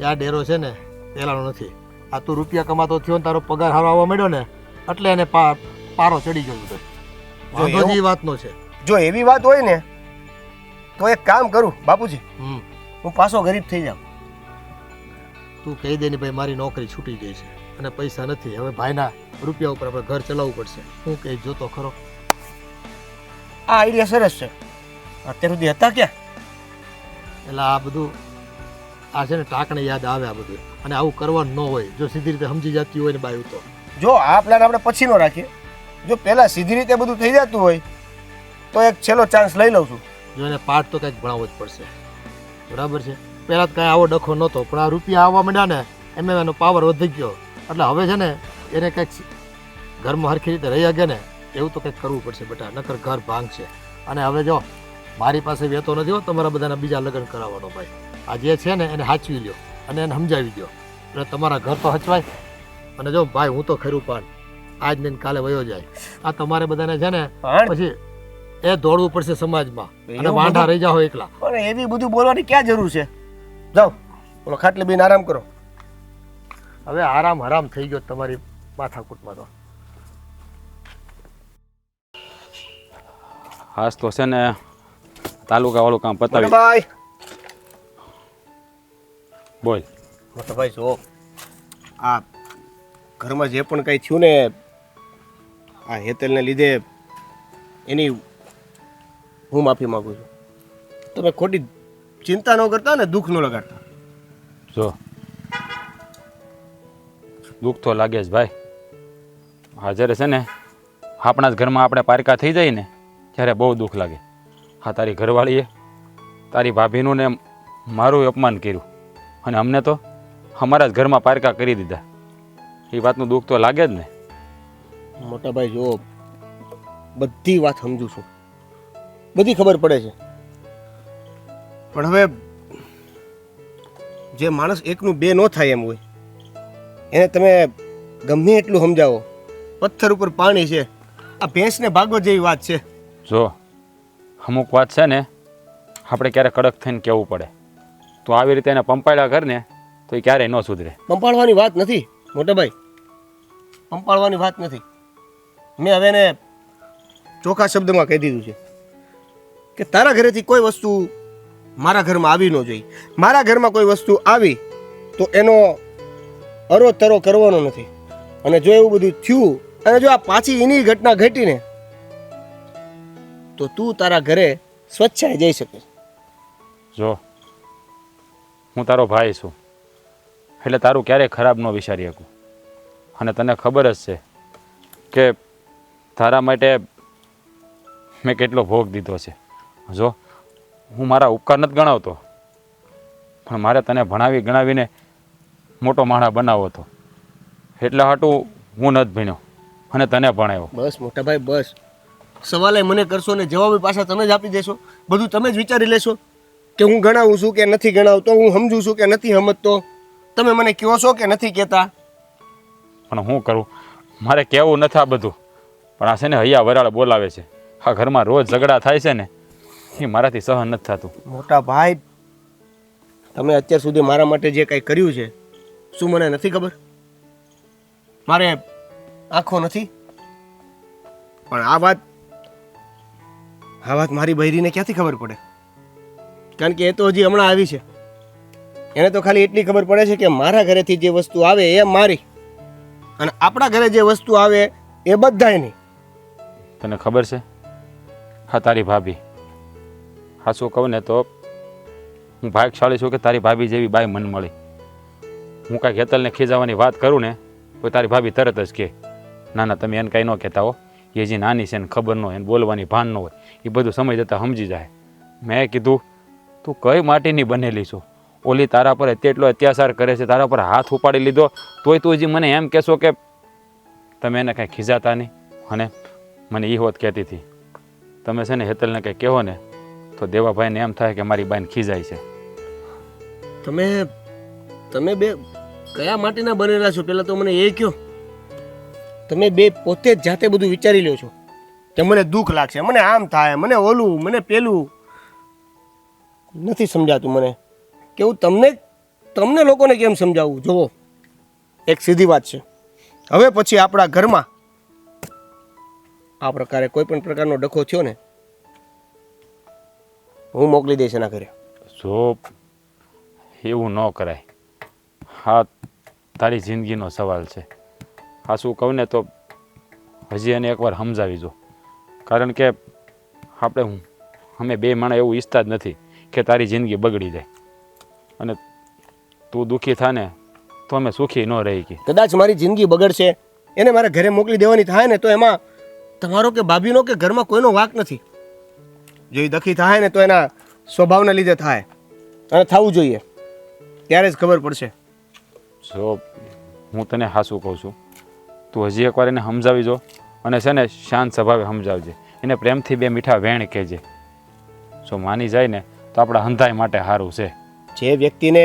આ ડેરો છે ને પહેલાનો નથી. આ તું રૂપિયા કમાતો થયો ને તારો પગાર સારો આવવા માંડ્યો ને એટલે એને પારો ચડી ગયો બધો. વાંધો જ એ વાતનો છે. જો એવી વાત હોય ને તો એક કામ કરું બાપુજી, હું પાછો ગરીબ થઈ જાઉં. તું કહી દે ને ભાઈ મારી નોકરી છૂટી ગઈ છે અને પૈસા નથી, હવે ભાઈના રૂપિયા ઉપર આપણે ઘર ચલાવવું પડશે. હું કહી જોતો ખરો. આ આઈડિયા સરસ છે. અત્યાર સુધી હતા ક્યાં? એટલે આ બધું આ છે ને ટાંકણે યાદ આવે આ બધું, અને આવું કરવાનું ન હોય. જો સીધી રીતે સમજી જતી હોય ને બાયું તો જો આ પ્લાન આપણે પછીનો રાખીએ. જો પહેલાં સીધી રીતે બધું થઈ જતું હોય તો એક છેલ્લો ચાન્સ લઈ લઉં છું. જો એને પાઠ તો કંઈક ભણાવવો જ પડશે, બરાબર છે. પહેલાં તો કાંઈ આવો ડખો નહોતો, પણ આ રૂપિયા આવવા માંડ્યા ને એમ એનો પાવર વધી ગયો. એટલે હવે છે ને એને કંઈક ઘરમાં હરખી રીતે રહી શકે ને એવું તો કંઈક કરવું પડશે બેટા, નકર ઘર ભાંગશે. અને હવે જો મારી પાસે વેતો નથી હો તમારા બધાના બીજા લગ્ન કરાવવાનો ભાઈ. આ જે છે ને એને સાચવી લ્યો અને એને સમજાવી દો એટલે તમારા ઘર તો હચવાય. અને જો ભાઈ હું તો ખરું પાન આજ ને કાલે વયો જાય. આ તમારે બધાને છે ને પછી એ દોડવું પડશે સમાજમાં અને વાંઢા રહી જાઓ એકલા. પણ એવી બધું બોલવાની ક્યાં જરૂર છે? જાઓ બોલો ખાટલે બેન આરામ કરો. હવે આરામ હરામ થઈ ગયો તમારી માથાકૂટમાં તો. હાસ તો છે ને તાલુકા વાળું કામ પતાવી. ભાઈ બોલ. ભાઈ જો આ ઘરમાં જે પણ કંઈ થયું ને આ હેતલને લીધે એની હું માફી માગું છું. તમે ખોટી ચિંતા ન કરતા ને દુઃખ ન લગાડતા. જો દુઃખ તો લાગે જ ભાઈ. હાજર છે ને આપણા જ ઘરમાં આપણે પારકા થઈ જાય ને ત્યારે બહુ દુઃખ લાગે. હા, તારી ઘરવાળીએ તારી ભાભીનું ને મારું અપમાન કર્યું અને અમને તો અમારા જ ઘરમાં પારકા કરી દીધા. એ વાતનું દુઃખ તો લાગે જ ને. મોટા ભાઈ જો બધી વાત સમજુ છું, બધી ખબર પડે છે, પણ હવે જે માણસ એકનું બે ન થાય એમ હોય એને તમે ગમે એટલું સમજાવો, પથ્થર ઉપર પાણી છે. આ ભેંસને ભાગો જેવી વાત છે. જો અમુક વાત છે ને આપણે ક્યારે કડક થઈને કહેવું પડે. તો આવી રીતે એને પંપાળ્યા કર ને તો એ ક્યારેય ન સુધરે. પંપાળવાની વાત નથી મોટા ભાઈ, પંપાળવાની વાત નથી. મેં હવે એને ચોખ્ખા શબ્દમાં કહી દીધું છે કે તારા ઘરેથી કોઈ વસ્તુ મારા ઘરમાં આવી ન જોઈએ. મારા ઘરમાં કોઈ વસ્તુ આવી તો એનો અરો તરો કરવાનો નથી. અને જો એવું બધું થયું અને જો આ પાછી એની ઘટના ઘટીને તો તું તારા ઘરે સ્વચ્છાએ જઈ શકે. જો હું તારો ભાઈ છું એટલે તારું ક્યારેય ખરાબ ન વિચારી શકું. અને તને ખબર જ છે કે તારા માટે મેં કેટલો ભોગ દીધો છે. જો હું મારા ઉપકાર નથી ગણાવતો, પણ મારે તને ભણાવી ગણાવીને મોટો માણસ બનાવવો હતો. એટલા હાટું હું નથી ભણ્યો અને તને ભણાવ્યો. બસ મોટા ભાઈ બસ, સવાલે મને કરશો ને જવાબ પાછા તમે જ આપી દેશો. બધું તમે જ વિચારી લેશો કે હું ગણાવું છું કે નથી ગણાવતો, હું સમજું છું કે નથી સમજતો, તમે મને કહો છો કે નથી કહેતા. પણ હું કરું, મારે કહેવું નથી આ બધું, પણ આ છે ને હૈયા વરાળ બોલાવે છે. આ ઘરમાં રોજ ઝઘડા થાય છે ને એ મારાથી સહન નથી થતું. મોટા ભાઈ તમે અત્યાર સુધી મારા માટે જે કંઈ કર્યું છે શું મને નથી ખબર? મારે આંખો નથી? પણ આ વાત મારી બૈરીને ક્યાંથી ખબર પડે? કારણ કે એ તો હજી હમણાં આવી છે. એને તો ખાલી એટલી ખબર પડે છે કે મારા ઘરેથી જે વસ્તુ આવે એ મારી, અને આપણા ઘરે જે વસ્તુ આવે એ બધાય નહીં. તને ખબર છે હા તારી ભાભી, હા શું કહું ને તો હું ભાગશાળી છું કે તારી ભાભી જેવી બાઈ મન મળી. હું કાંઈક હેતલને ખીજાવવાની વાત કરું ને તો તારી ભાભી તરત જ કહે ના ના તમે એને કાંઈ ન કહેતા હો, એ જે નાની છે એને ખબર ન હોય, એને બોલવાની ભાન ન હોય, એ બધું સમય જતાં સમજી જાય. મેં કીધું તું કઈ માટીની બનેલી છો? ઓલી તારા પર એટલો અત્યાચાર કરે છે, તારા પર હાથ ઉપાડી લીધો, તોય તું હજી મને એમ કહેશો કે તમે એને કાંઈ ખીજાતા નહીં? અને મને એ હોત કહેતી હતી તમે છે ને હેતલને કંઈ કહો ને તો દેવાભાઈને એમ થાય કે મારી બાઈને ખીજાય છે. તમે બે કયા માટીના બનેલા છો પહેલાં તો મને એ કહો. તમે બે પોતે જ જાતે બધું વિચારી લ્યો છો કે મને દુઃખ લાગશે, મને આમ થાય, મને ઓલું, મને પેલું. નથી સમજાતું મને કે હું તમને લોકોને કેમ સમજાવું. જુઓ એક સીધી વાત છે, હવે પછી આપણા ઘરમાં આ પ્રકારે કોઈ પણ પ્રકારનો ડખો થયો ને હું મોકલી દઈશ એના ઘરે. જો એવું ન કરાય. હા તારી જિંદગીનો સવાલ છે. હા શું કહું ને તો હજી એને એકવાર સમજાવી જો, કારણ કે અમે બે માણસ એવું ઈચ્છતા જ નથી કે તારી જિંદગી બગડી જાય અને તું દુઃખી થા ને તો અમે સુખી ન રહી. કે કદાચ મારી જિંદગી બગડશે, એને મારા ઘરે મોકલી દેવાની થાય ને તો એમાં તમારો કે ભાભીનો કે ઘરમાં કોઈનો વાંક નથી. જો એ દખી થાય ને તો એના સ્વભાવને લીધે થાય, અને થવું જોઈએ ત્યારે જ ખબર પડશે. જો હું તને હાસું કહું છું, તું હજી એકવાર એને સમજાવી જો, અને છે ને શાંત સ્વભાવે સમજાવજે, એને પ્રેમથી બે મીઠા વેણ કહેજે. જો માની જાય ને તો આપણા હંધાઈ માટે સારું છે. જે વ્યક્તિને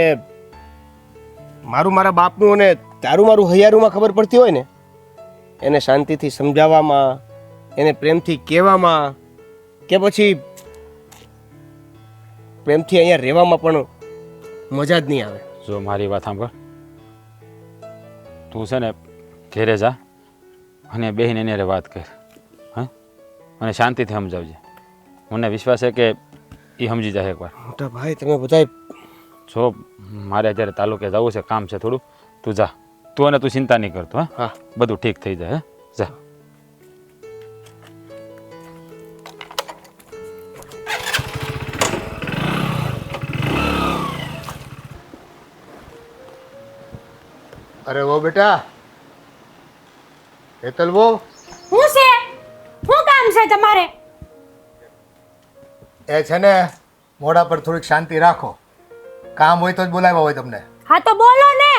મારા બાપનું અને મારું હૈયારુંમાં ખબર પડતી હોય ને એને શાંતિથી સમજાવવામાં, એને પ્રેમથી કહેવામાં કે પછી પ્રેમથી અહીંયા રહેવામાં પણ મજા જ નહીં આવે. જો મારી વાત સાંભળ, તું છે ને ઘેરે જા અને બેહીને એને વાત કર, હા, અને શાંતિથી સમજાવજે. મને વિશ્વાસ છે કે એ સમજી જાય એકવાર. મોટા ભાઈ તમે બધા જો મારે અત્યારે તાલુકે જવું છે, કામ છે થોડું, તું જા. તું અને તું ચિંતા નહીં કરતો. હા, બધું ઠીક થઈ જાય. જા. અરે વો બેટા, હેતલ વો, હું છે છે તમારે? એ છે ને મોઢા પર થોડીક શાંતિ રાખો. કામ હોય તો જ બોલાવ્યા હોય તમને. હા તો બોલો ને.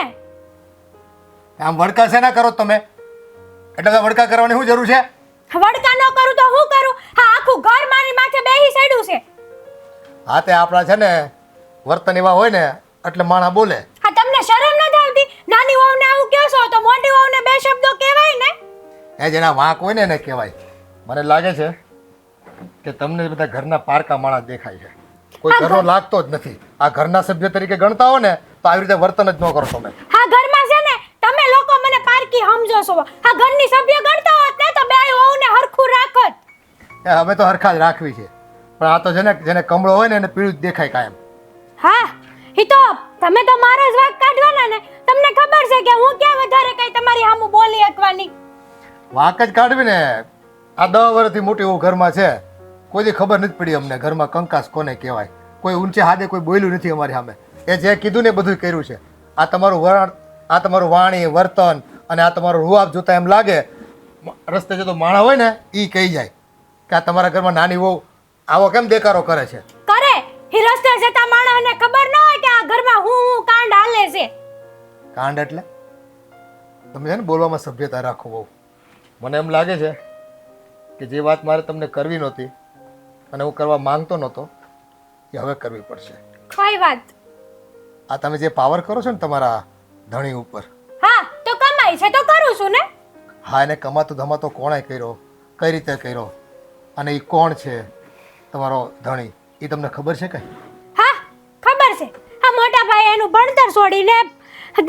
આમ વડકા શેના કરો તમે? એટલે તો વડકા કરવાની શું જરૂર છે? વડકા ન કરું તો હું કરું? હા, આખું ઘર મારી માથે બેહી સડ્યું છે. હા તે આપણા છે ને વર્તન એવા હોય ને એટલે માણા બોલે. હા, તમને શરમ નથી આવતી? નાની વહુને આવું કહો છો તો મોટી વહુને બે શબ્દો કહેવાય ને? એ જેના વાંક હોય ને એને કહેવાય. મને લાગે છે કે તમને બધા ઘરના પારકા માણસ દેખાય છે. કોઈ ઘરનો લાગતો જ નથી. આ ઘરના સભ્ય તરીકે ગણતા હો ને તો આવી રીતે વર્તન જ ન કરો તમે. હા, ઘરમાં છે ને તમે લોકો મને પારકી સમજો છો. હા, ઘરની સભ્ય ગણતા હોત ને તો બે વહુને હરખું રાખત. એ અમે તો હરખા જ રાખવી છે, પણ આ તો છે ને જેને કમળો હોય ને એને પીળું જ દેખાય કાયમ. હા, ઈ તો તમે તો મારો જ વાંક કાઢવાના ને. તમને ખબર છે કે હું ક્યાં વધારે કઈ તમારી સામું બોલી શકવાની. વાંક જ કાઢવી ને. આ 10 વર્ષથી મોટી એવું ઘરમાં છે, કોઈ ખબર નથી પડી અમને ઘરમાં કંકાસ કોને કહેવાય. કોઈ ઊંચે હાથે કોઈ બોલ્યું નથી અમારી સામે. એ જે કીધું ને બધું કર્યું છે. આ તમારું વરણ, આ તમારું વાણી વર્તન અને આ તમારો રૂઆબ જોતા એમ લાગે રસ્તે જતો માણસ હોય ને એ કહી જાય કે આ તમારા ઘરમાં નાની વહુ આવો કેમ દેકારો કરે છે. કરે ઈ રસ્તે જતા માણસને ખબર ન હોય કે આ ઘરમાં હું કાંડ હાલે છે. કાંડ એટલે તમે છે ને બોલવામાં સભ્યતા રાખો બહુ. મને એમ લાગે છે કે જે વાત મારે તમને કરવી નહોતી અને હું કરવા માંગતો નહોતો એ હવે કરવી પડશે. કઈ વાત? આ તમે જે પાવર કરો છો ને તમારા ધણી ઉપર. હા, તો કમાઈ છે તો કરું છું ને. હા, એને કમાતો ધમાતો કોણે કર્યો, કઈ રીતે કર્યો અને એ કોણ છે તમારો ધણી એ તમને ખબર છે કઈ? હા, ખબર છે. આ મોટા ભાઈ એનું ભણતર છોડીને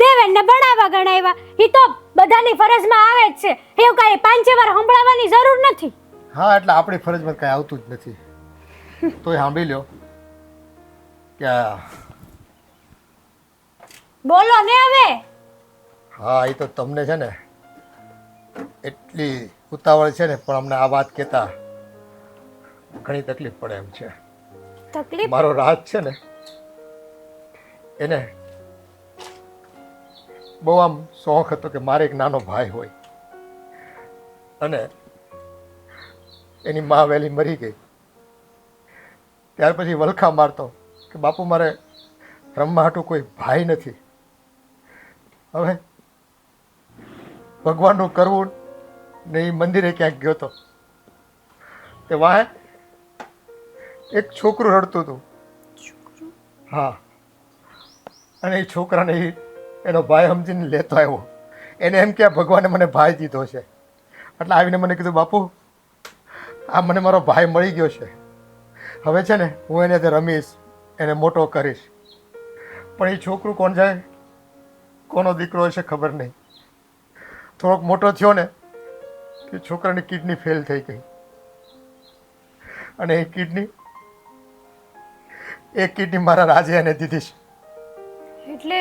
દેવેનને ભણાવવા ગણાવ્યા. ઈ તો બધાની ફરજમાં આવે જ છે. એવું કાંઈ 5 વાર સંભળાવવાની જરૂર નથી. હા, એટલે આપણી ફરજમાં કાંઈ આવતું જ નથી. તોય સાંભળી લ્યો કે બોલો ને હવે. હા, એ તો તમને છે ને એટલી ઉતાવળ છે ને પણ અમને આ વાત કહેતા ઘણી તકલીફ પડે એમ છે. તકલીફ? મારો રાજ છે ને એને બહુ આમ શોખ હતો કે મારે એક નાનો ભાઈ હોય અને એની મા વહેલી મરી ગઈ. ત્યાર પછી વલખા મારતો કે બાપુ મારે રમવા હાટું કોઈ ભાઈ નથી. હવે ભગવાનનું કરવું ને એ મંદિરે ક્યાંક ગયો હતો તે વાહે એક છોકરું રડતું હતું. હા, અને એ છોકરાને એનો ભાઈ સમજીને લેતો આવ્યો. એને એમ કે ભગવાને મને ભાઈ દીધો છે. એટલે આવીને મને કીધું બાપુ આ મને મારો ભાઈ મળી ગયો છે. હવે છે ને હું એને રમીશ, એને મોટો કરીશ. પણ એ છોકરું કોણ જાય, કોનો દીકરો હશે ખબર નહીં. થોડોક મોટો થયો ને કે છોકરાની કિડની ફેલ થઈ ગઈ અને એ કિડની મારા રાજે એને દીધી છે. એટલે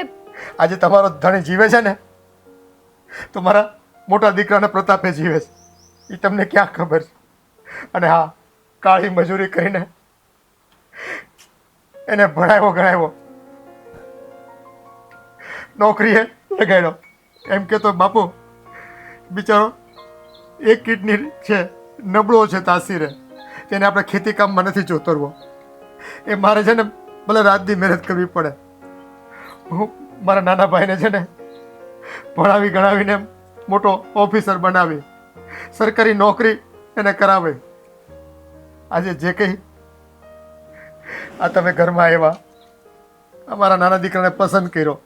આજે તમારો ધણી જીવે છે ને તો મારા મોટા દીકરાને પ્રતાપે જીવે છે. એ તમને ક્યાં ખબર છે? અને હા, કાળી મજૂરી કરીને એને ભણાવ્યો ગણાવ્યો, નોકરીએ લગાડ્યો. એમ કહેતો બાપુ બિચારો એક કિડની છે, નબળો છે તાસીરે, તેને આપણે ખેતી કામમાં નથી જોતરવો. એ મારે છે ને ભલે રાતની મહેનત કરવી પડે. હું મારા નાના ભાઈને છે ને ભણાવી ગણાવીને મોટો ઓફિસર બનાવી સરકારી નોકરી એને કરાવે. આજે જે કંઈ આ તમે ઘરમાં આવ્યા, અમારા નાના દીકરાને પસંદ કર્યો.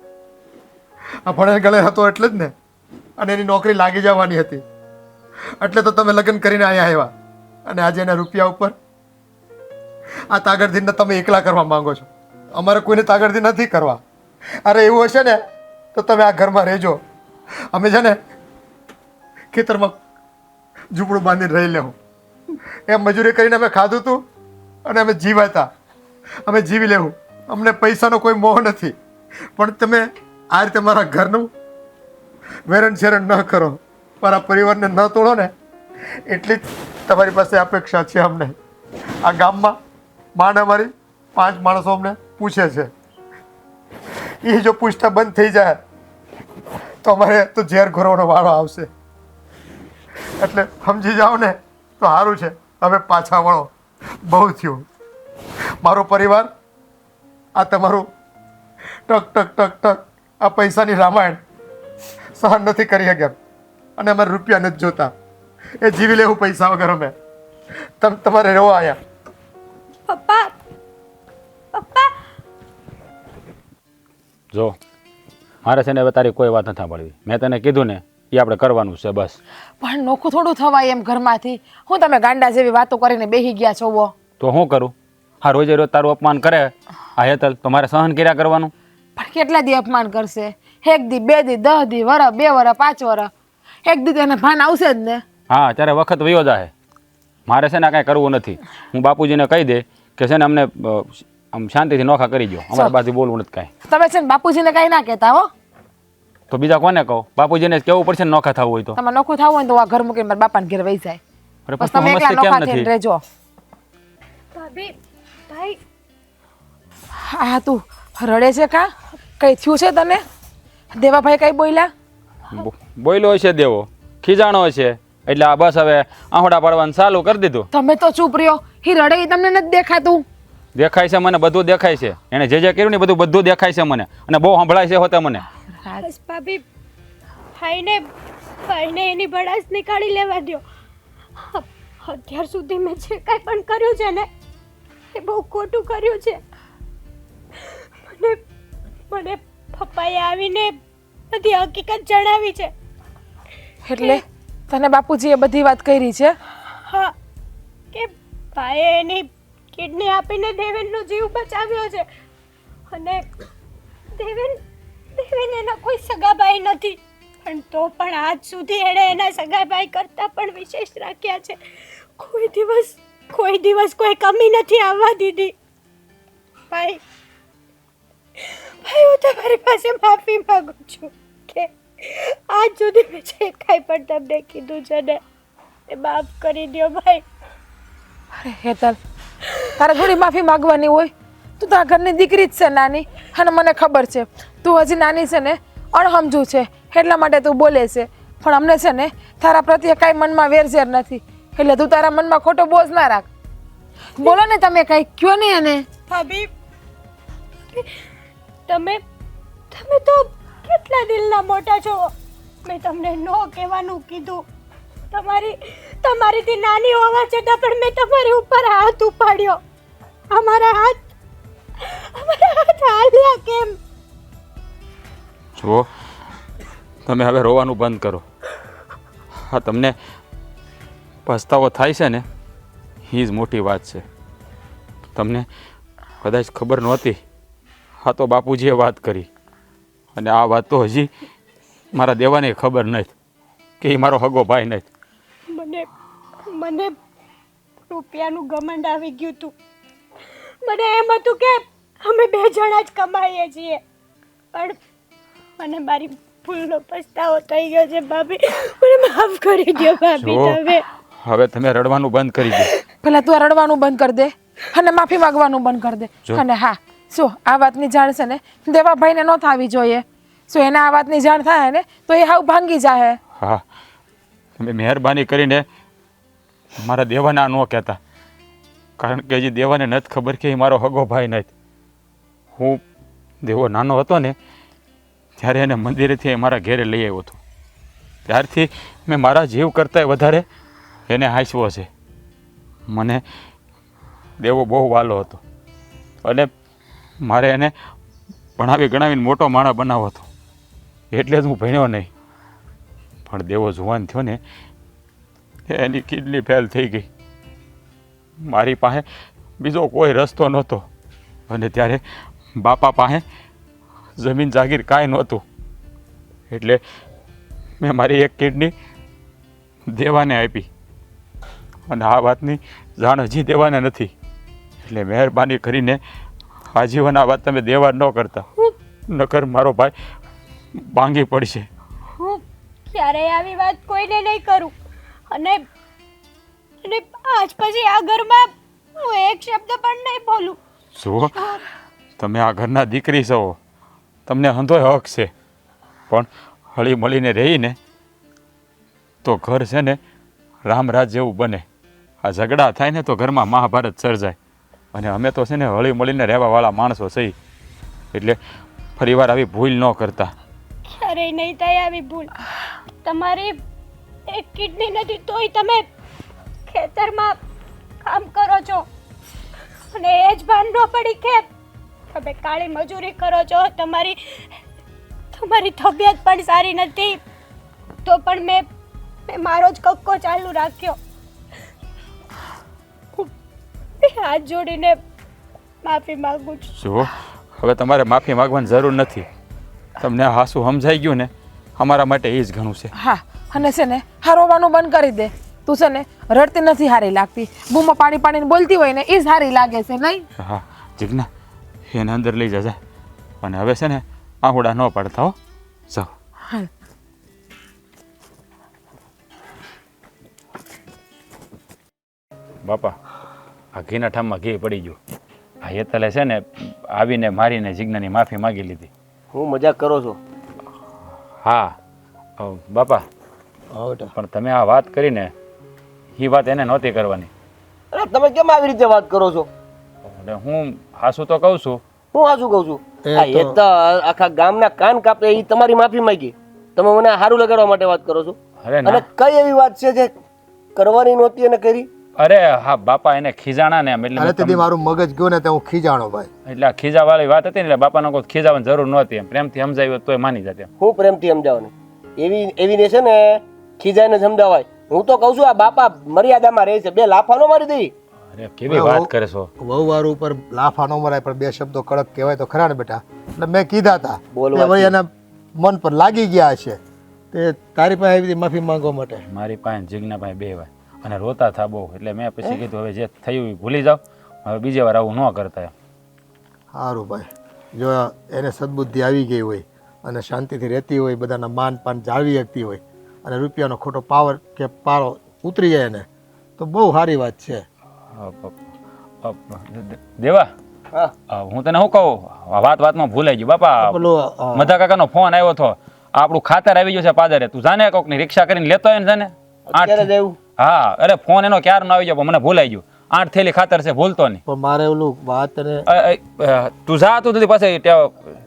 આ ભણેલ ગળે હતો એટલે જ ને, અને એની નોકરી લાગી જવાની હતી એટલે તો તમે લગ્ન કરીને અહીંયા આવ્યા. અને આજે એના રૂપિયા ઉપર આ તાગડધીને તમે એકલા કરવા માંગો છો. અમારે કોઈને તાગડધી નથી કરવા. અરે એવું હશે ને તો તમે આ ઘરમાં રહેજો. અમે છે ને ખેતરમાં ઝૂંપડું બાંધીને રહી લેવું. એમ મજૂરી કરીને અમે ખાધું હતું અને અમે જીવાતા, અમે જીવી લેવું. અમને પૈસાનો કોઈ મોહ નથી. પણ તમે આ રીતે મારા ઘરનું વેરણ શેરણ ન કરો, મારા પરિવારને ન તોડો ને એટલી જ તમારી પાસે અપેક્ષા છે અમને. આ ગામમાં માંડ અમારી 5 માણસો અમને પૂછે છે. એ જો પૂછતા બંધ થઈ જાય તો અમારે તો ઝેર ઘોરવાનો વાળો આવશે. એટલે સમજી જાઓ ને તો સારું છે. હવે પાછા વળો. બહુ થયું. મારો પરિવાર આ તમારું ટક ટક ટક ટક આ પૈસાની રામાયણ સહન નથી કરી શક્યા અને અમારે રૂપિયા નથી જોતા. એ જીવી લેવું પૈસા વગર અમે. તમારે રહેવા આવ્યા. પપ્પા પપ્પા જો મારે છે ને હવે તારી કોઈ વાત નથી સાંભળવી. મેં તને કીધું ને એ આપણે કરવાનું છે બસ. પણ નોખું થોડું થવાય એમ ઘરમાંથી. હું તમે ગાંડા જેવી વાતો કરીને બેસી ગયા છો વો. તો શું કરું? હા રોજે રોજ તારું અપમાન કરે આ હેતલ તો મારે સહન કર્યા કરવાનું. પણ કેટલા દી અપમાન કરશે? 1 દી 2 દી 10 દી વરસ 2 વરસ 5 વરસ એક દી એને ભાન આવશે જ ને. હા ત્યારે વખત વયો જાહે. મારે છે ને આ કાંઈ કરવું નથી. હું બાપુજીને કહી દે કે છે ને અમને આમ શાંતિથી નોખા કરી દો. અમારા બાજુ બોલવું નથી કાંઈ. તમે છે ને બાપુજીને કાંઈ ના કહેતા હો. તો બીજા કોને કહો? બાપુજીને જ કહેવું પડશે ને નોખા થવું હોય તો. તમે નોખું થવું હોય ને તો આ ઘર મૂકીને મારા બાપાને ઘેર વહી જાય. અરે બસ પણ તમે તું એકલા સમજતી નોખા કેમ થઈને નથી? રહેજો. ભાઈ હા તું રડે છે કા? કઈ થયું છે તને? દેવાભાઈ કઈ બોલ્યા? બોયલો હશે દેવો, ખીજાણો હશે એટલે આ બસ હવે આંહોડા પાડવાનું ચાલુ કરી દીધું. તમે તો ચૂપ રહ્યો. હી રડે ઈ તમને નથી દેખાતું? દેખાય છે મને, બધું દેખાય છે. એને જે કર્યું ને બધું દેખાય છે મને અને બહુ સંભળાય છે હોતે મને. બસ ભાભી ભાઈને એની ભડાસ નીકાળી લેવા દો. અત્યાર સુધી મેં જે કાંઈ પણ કર્યું છે ને એ બહુ ખોટું કર્યું છે. મને પપ્પાએ આવીને બધી હકીકત જણાવી છે. એટલે તને બાપુજીએ બધી વાત કરી છે? હા, કે ભાઈએ એની કિડની આપીને દેવેનનો જીવ બચાવ્યો છે અને દેવેન એના કોઈ સગાભાઈ નથી, પણ તો પણ આજ સુધી એણે એના સગાભાઈ કરતાં પણ વિશેષ રાખ્યા છે. કોઈ દિવસ કોઈ કમી નથી આવવા દીધી. ભાઈ હું તમારી પાસે માફી માંગુ છું કે આજ સુધી મેં જે કાંઈ પણ તમને કીધું છે ને એ માફ કરી દો ભાઈ. અરે હેતલ, તારે થોડી માફી માંગવાની હોય? તું તો આ ઘરની દીકરી જ છે નાની, અને મને ખબર છે તું હજી નાની છે ને, અણહમજુ છે એટલા માટે તું બોલે છે. પણ અમને છે ને તારા પ્રત્યે કાંઈ મનમાં વેરઝેર નથી, એટલે તું તારા મનમાં ખોટો બોજ ના રાખ. બોલો ને તમે કંઈ કયો ને એને. ભાભી તમે તો કેટલા દિલના મોટા છો. મેં તમને નો કહેવાનું કીધું. તમારીથી નાની હોવા છતાં પણ મેં તમારી ઉપર હાથ ઉપાડ્યો. અમારા હાથ હાલ્યા કેમ? જુઓ તમે હવે રોવાનું બંધ કરો. હા તમને પસ્તાવો થાય છે ને એ જ મોટી વાત છે. તમને કદાચ ખબર નહોતી, હા તો બાપુજીએ વાત કરી અને આ વાત તો હજી મારા દેવાને ખબર નથી કે એ મારો હગો ભાઈ નથી. મને રૂપિયાનું ઘમંડ આવી ગયું હતું. મને એમ હતું કે અમે 2 જણા જ કમાઈએ છીએ, પણ મને મારી ભૂલનો પસ્તાવો થઈ ગયો છે. ભાભી મને માફ કરી દો ભાભી. જો હવે તમે રડવાનું બંધ કરી દો. પેલા તું આ રડવાનું બંધ કરી દે અને માફી માંગવાનું બંધ કરી દે. અને હા, શું આ વાતની જાણ છે ને દેવાભાઈને ન થવી જોઈએ. શું એને આ વાતની જાણ થાય ને તો એ હાવ ભાંગી જાય. હા તમે મહેરબાની કરીને મારા દેવાને આ ન કહેતા, કારણ કે હજી દેવાને નથી ખબર કે એ મારો હગો ભાઈ નથી. હું દેવો નાનો હતો ને ત્યારે એને મંદિરેથી મારા ઘેરે લઈ આવ્યો હતો. ત્યારથી મેં મારા જીવ કરતાંય વધારે એને હાંસવો છે. મને દેવો બહુ વાલો હતો અને મારે એને ભણાવી ગણાવીને મોટો માણસ બનાવવો હતો, એટલે જ હું ભણ્યો નહીં. પણ દેવો જુવાન થયો ને એની કિડની ફેલ થઈ ગઈ. મારી પાસે બીજો કોઈ રસ્તો નહોતો અને ત્યારે બાપા પાસે જમીન જાગીર કાંઈ નહોતું, એટલે મેં મારી એક કિડની દેવાને આપી અને આ વાતની જાણ હજી દેવાને નથી. એટલે મહેરબાની કરીને આજીવન આ વાત તમે દેવા ન કરતા, નકર મારો ભાઈ ભાંગી પડશે. હું ક્યારેય આવી વાત કોઈને નહીં કરું અને આજ પછી આ ઘરમાં હું એક શબ્દ પણ નહીં બોલું. જુઓ તમે આ ઘરના દીકરી છો, તમને હંધોય હક છે, પણ હળી મળીને રહીને તો ઘર છે ને રામરાજ જેવું બને આ ઝઘડા થાય ને તો ઘરમાં મહાભારત સર્જાય, અને અમે તો છે ને હળી મળીને રહેવાવાળા માણસો છીએ, એટલે ફરીવાર આવી ભૂલ ન કરતા. ક્યારેય નહીં થાય આવી ભૂલ. તમારી એક કિડની નથી તોય તમે ખેતરમાં કામ કરો છો, અને એ જ ભાન ન પડી કે તમે કાળી મજૂરી કરો છો. તમારી તબિયત પણ સારી નથી, તો પણ મેં મારો જ કક્કો ચાલુ રાખ્યો. હું હાથ જોડીને માફી માંગુ છું. જો હવે તમારે માફી માગવાની જરૂર નથી. તમને આ હાસું સમજાઈ ગયું ને, અમારા માટે એ જ ઘણું છે. હા, અને છે ને હા રોવાનું બંધ કરી દે. તું છે ને રડતી નથી સારી લાગતી, બૂમો પાણી પાણીને બોલતી હોય ને એ સારી લાગે છે નહીં? હા જીજ્ઞા, એને અંદર લઈ જજા, અને હવે છે ને આહુડા ન પાડતા હો. જાઓ. હાલ. બાપા, આ ઘીના ઠામમાં ઘી પડી ગયું. આ હેતલે છે ને આવીને મારીને જીજ્ઞાની માફી માગી લીધી. હું મજાક કરો છો? હા બાપા, હા બેટા. પણ તમે આ વાત કરીને એ વાત એને નહોતી કરવાની. અરે તમે કેમ આવી રીતે વાત કરો છો? એટલે હું હાસું તો કહું છું. હું આ શું કહું છું? આ હેતલ આખા ગામના કાન કાપે એ તમારી માફી માંગી, તમે મને સારું લગાડવા માટે વાત કરો છો? અરે અને ના, કઈ એવી વાત છે જે કરવાની નહોતી અને કરી? અરે હા બાપા, એને ખીજાણા ને એમ, અરે એટલે તેથી મારું મગજ ગયું ને તે હું ખીજાણો ભાઈ. એટલે આ ખીજાવાળી વાત હતી ને, એટલે બાપાનો કોઈ ખીજાવાની જરૂર નહોતી. એમ પ્રેમથી સમજાવ્યું તોય માની જતે. હું પ્રેમથી સમજાવને એવી ને છે ને ખીજાઈને સમજાવાય. હું તો કહું છું આ બાપા મર્યાદામાં રહે છે, બે લાફા નો મારી દઈ. અરે કેવી વાત કરે છો. વહુવાર ઉપર લાફા ન મરાય, પણ બે શબ્દો કડક કહેવાય તો ખરા ને બેટા. એટલે મેં કીધા હતા બોલવા કે ભાઈ એના મન પર લાગી ગયા હશે, તે તારી પાસે આવી માફી માંગવા માટે. મારી પાસે જીજ્ઞા પાસે બે વાર અને રોતા થા બહુ, એટલે મેં પછી કીધું હવે જે થયું એ ભૂલી જાઓ, હવે બીજી વાર આવું ન કરતા એમ. સારું ભાઈ, જો એને સદબુદ્ધિ આવી ગઈ હોય અને શાંતિથી રહેતી હોય, બધાના માન પાન જાળવી શકતી હોય, અને રૂપિયાનો ખોટો પાવર કે પારો ઉતરી જાય ને, તો બહુ સારી વાત છે. દેવા, હા હું તને શું કહું, વાતમાં ભૂલાઈ ગયું બાપા. પેલું મધા કાકાનો ફોન આવ્યો હતો, આપણું ખાતર આવી ગયું છે પાદરે, તું જાને કોકની રિક્ષા કરીને લેતો હોય ને જાને. અત્યારે જ આવ્યું. હા, અરે ફોન એનો ક્યારનો આવી ગયો, પણ મને ભૂલાઈ ગયું. 8 થેલી ખાતર છે, ભૂલતો નહીં. પણ મારે ઓલું વાત ને તું જા, તું બધી પાસે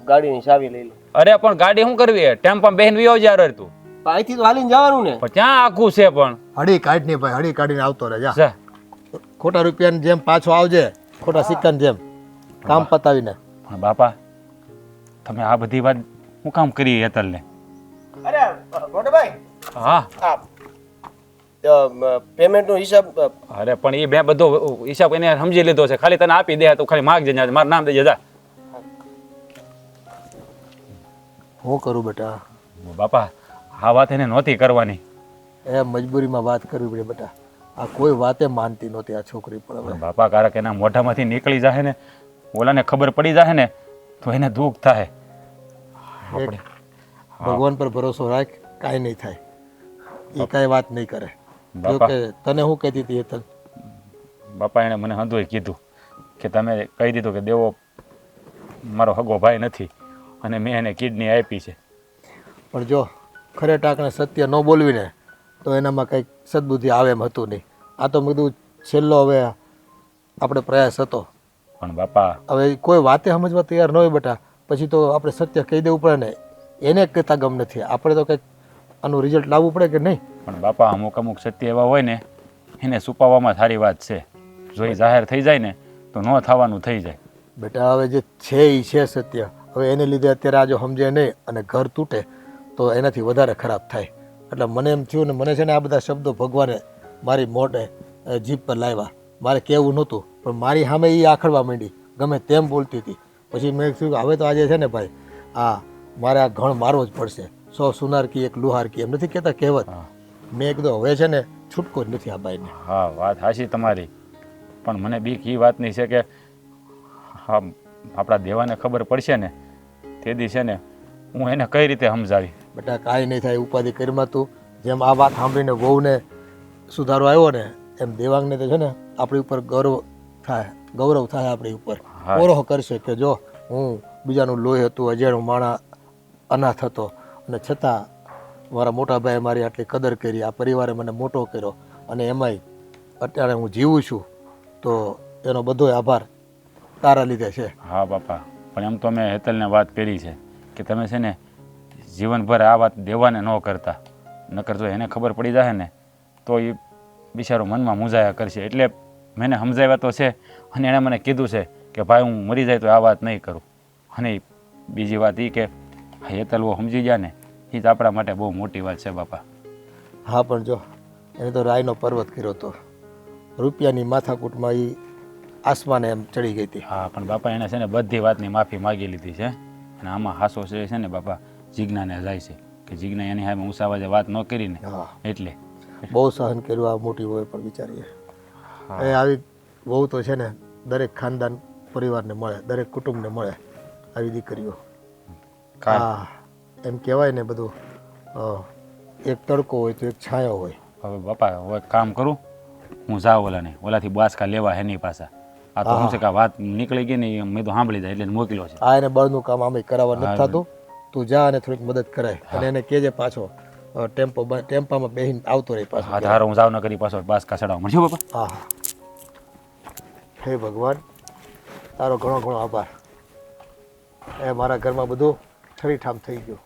ગાડીની ચાવી લઈ લે. અરે પણ ગાડી શું કરવી, ટેમ્પો બેન વિયો જાય તું. અહીંથી તો હાલીને જવાનું ને. પણ ત્યાં આખું છે પણ. હળી કાઢ ની ભાઈ, હળી કાઢીને આવતો રહે જા. જા. ખોટા રૂપિયાની જેમ પાછો આવજે, ખોટા સિક્કાની જેમ કામ પતાવીને. પણ બાપા, તમે આ બધી વાત શું કામ કરી હેતલને? અરે મોટેભાઈ, હા, પેમેન્ટ નો હિસાબ અરે પણ એ મેં બધો હિસાબ એને સમજી લીધો છે, ખાલી તને આપી દે તો ખાલી માગજે, મારું નામ દેજે જા. હું કરું બેટા? બાપા, આ વાત એને નહોતી કરવાની. એ મજબૂરીમાં વાત કરવી પડે બેટા. આ કોઈ વાતે માનતી નહોતી આ છોકરી, પણ હવે પણ બાપા, કારક એના મોઢામાંથી નીકળી જાય ને, ઓલાને ખબર પડી જાય ને, તો એને દુઃખ થાય. આપણે ભગવાન પર ભરોસો રાખ, કાંઈ નહીં થાય. એ કાંઈ વાત નહીં કરે. જો બાપા, કે તને શું કહેતી હતી હેતલ? બાપા એણે મને હંધુએ કીધું કે તમે કહી દીધું કે દેવો મારો હગો ભાઈ નથી, અને મેં એને કિડની આપી છે. પણ જો ખરે ટાકને સત્ય ન બોલવીને તો એનામાં કંઈક સદબુદ્ધિ આવે એમ હતું નહીં. આ તો મેં કીધું છેલ્લો હવે આપણે પ્રયાસ હતો. પણ બાપા, હવે કોઈ વાતે સમજવા તૈયાર ન હોય બેટા, પછી તો આપણે સત્ય કહી દેવું પડે ને. એને કહેતા ગમ નથી, આપણે તો કંઈક આનું રિઝલ્ટ લાવવું પડે કે નહીં? પણ બાપા, અમુક સત્ય એવા હોય ને, એને છુપાવવામાં સારી વાત છે. જો એ જાહેર થઈ જાય ને તો ન થવાનું થઈ જાય. બેટા હવે જે છે એ છે સત્ય. હવે એને લીધે અત્યારે આ જો સમજે નહીં અને ઘર તૂટે તો એનાથી વધારે ખરાબ થાય. એટલે મને એમ થયું ને, મને છે ને આ બધા શબ્દો ભગવાને મારી મોઢે જીભ પર લાવ્યા. મારે કહેવું નહોતું, પણ મારી સામે એ આખડવા માંડી, ગમે તેમ બોલતી હતી. પછી મેં કીધું કે હવે તો આજે છે ને ભાઈ, મારે આ ઘણ મારવો જ પડશે. 100 સુનાર કી એક લુહાર કી, એમ નથી કહેતા કહેવત? મેં કીધું હવે છે ને છૂટકો જ નથી આ બાઈને. હા, વાત હાચી તમારી, પણ મને બીક એ વાતની છે કે હા, આપણા દેવાને ખબર પડશે ને તે દી છે ને હું એને કઈ રીતે સમજાવી. બેટા કાંઈ નહીં થાય, ઉપાધિ કરીમાં તું. જેમ આ વાત સાંભળીને વહુને સુધારો આવ્યો ને, એમ દેવાંગને તો છે ને આપણી ઉપર ગૌરવ થાય આપણી ઉપર. હા. ઓરોહ કરશે કે જો હું બીજાનું લોહી હતું, અજેણું માણા અનાથ હતો, અને છતાં મારા મોટા ભાઈએ મારી આટલી કદર કરી, આ પરિવારે મને મોટો કર્યો, અને એમાંય અત્યારે હું જીવું છું તો એનો બધો આભાર તારા લીધે છે. હા બાપા, પણ એમ તો મેં હેતલને વાત કરી છે કે તમે છે ને જીવનભર આ વાત દેવાને ન કરતા, નકર જો એને ખબર પડી જાય ને તો એ બિચારો મનમાં મૂંઝાયા કરશે. એટલે મેં એને સમજાવ્યા તો છે અને એણે મને કીધું છે કે ભાઈ હું મરી જાય તો આ વાત નહીં કરું. અને બીજી વાત એ કે હેતલ સમજી ગયા ને એ જ આપણા માટે બહુ મોટી વાત છે બાપા. હા પણ જો એને તો રાયનો પર્વત કર્યો હતો, રૂપિયાની માથાકૂટમાં એ આસમાને એમ ચડી ગઈ હતી. હા પણ બાપા એણે છે ને બધી વાતની માફી માગી લીધી છે અને આમાં હાસો છે ને બાપા જીજ્ઞાને જાય છે કે જીજ્ઞા એની સામે ઊંચા અવાજે વાત ન કરીને હા, એટલે બહુ સહન કર્યું આ મોટી વહુ પણ બિચારીએ. એ આવી વહુ તો છે ને દરેક ખાનદાન પરિવારને મળે, દરેક કુટુંબને મળે આવી દીકરીઓ. હા, એમ કહેવાય ને બધું એક તડકો હોય તો એક છાંયો હોય. હવે બાપા હવે કામ કરું, હું જાઉં ઓલાથી બાસકા લેવા એની પાછા. આ તો શું છે કે આ વાત નીકળી ગઈ ને મેં તો સાંભળી જાય એટલે મોકલ્યો છે. આ એને બળનું કામ આમે કરાવવા નથી થતું. તું જા અને થોડીક મદદ કરાય અને એને કહેજે પાછો ટેમ્પામાં બેહીને આવતો રહી પાછો. હા ધારો હું જાવ ન કરી પાછો બાસકા ચડાવવા મળશે બાપા. હા, હે ભગવાન તારો ઘણો ઘણો આભાર. એ મારા ઘરમાં બધું ઠરીઠામ થઈ ગયું.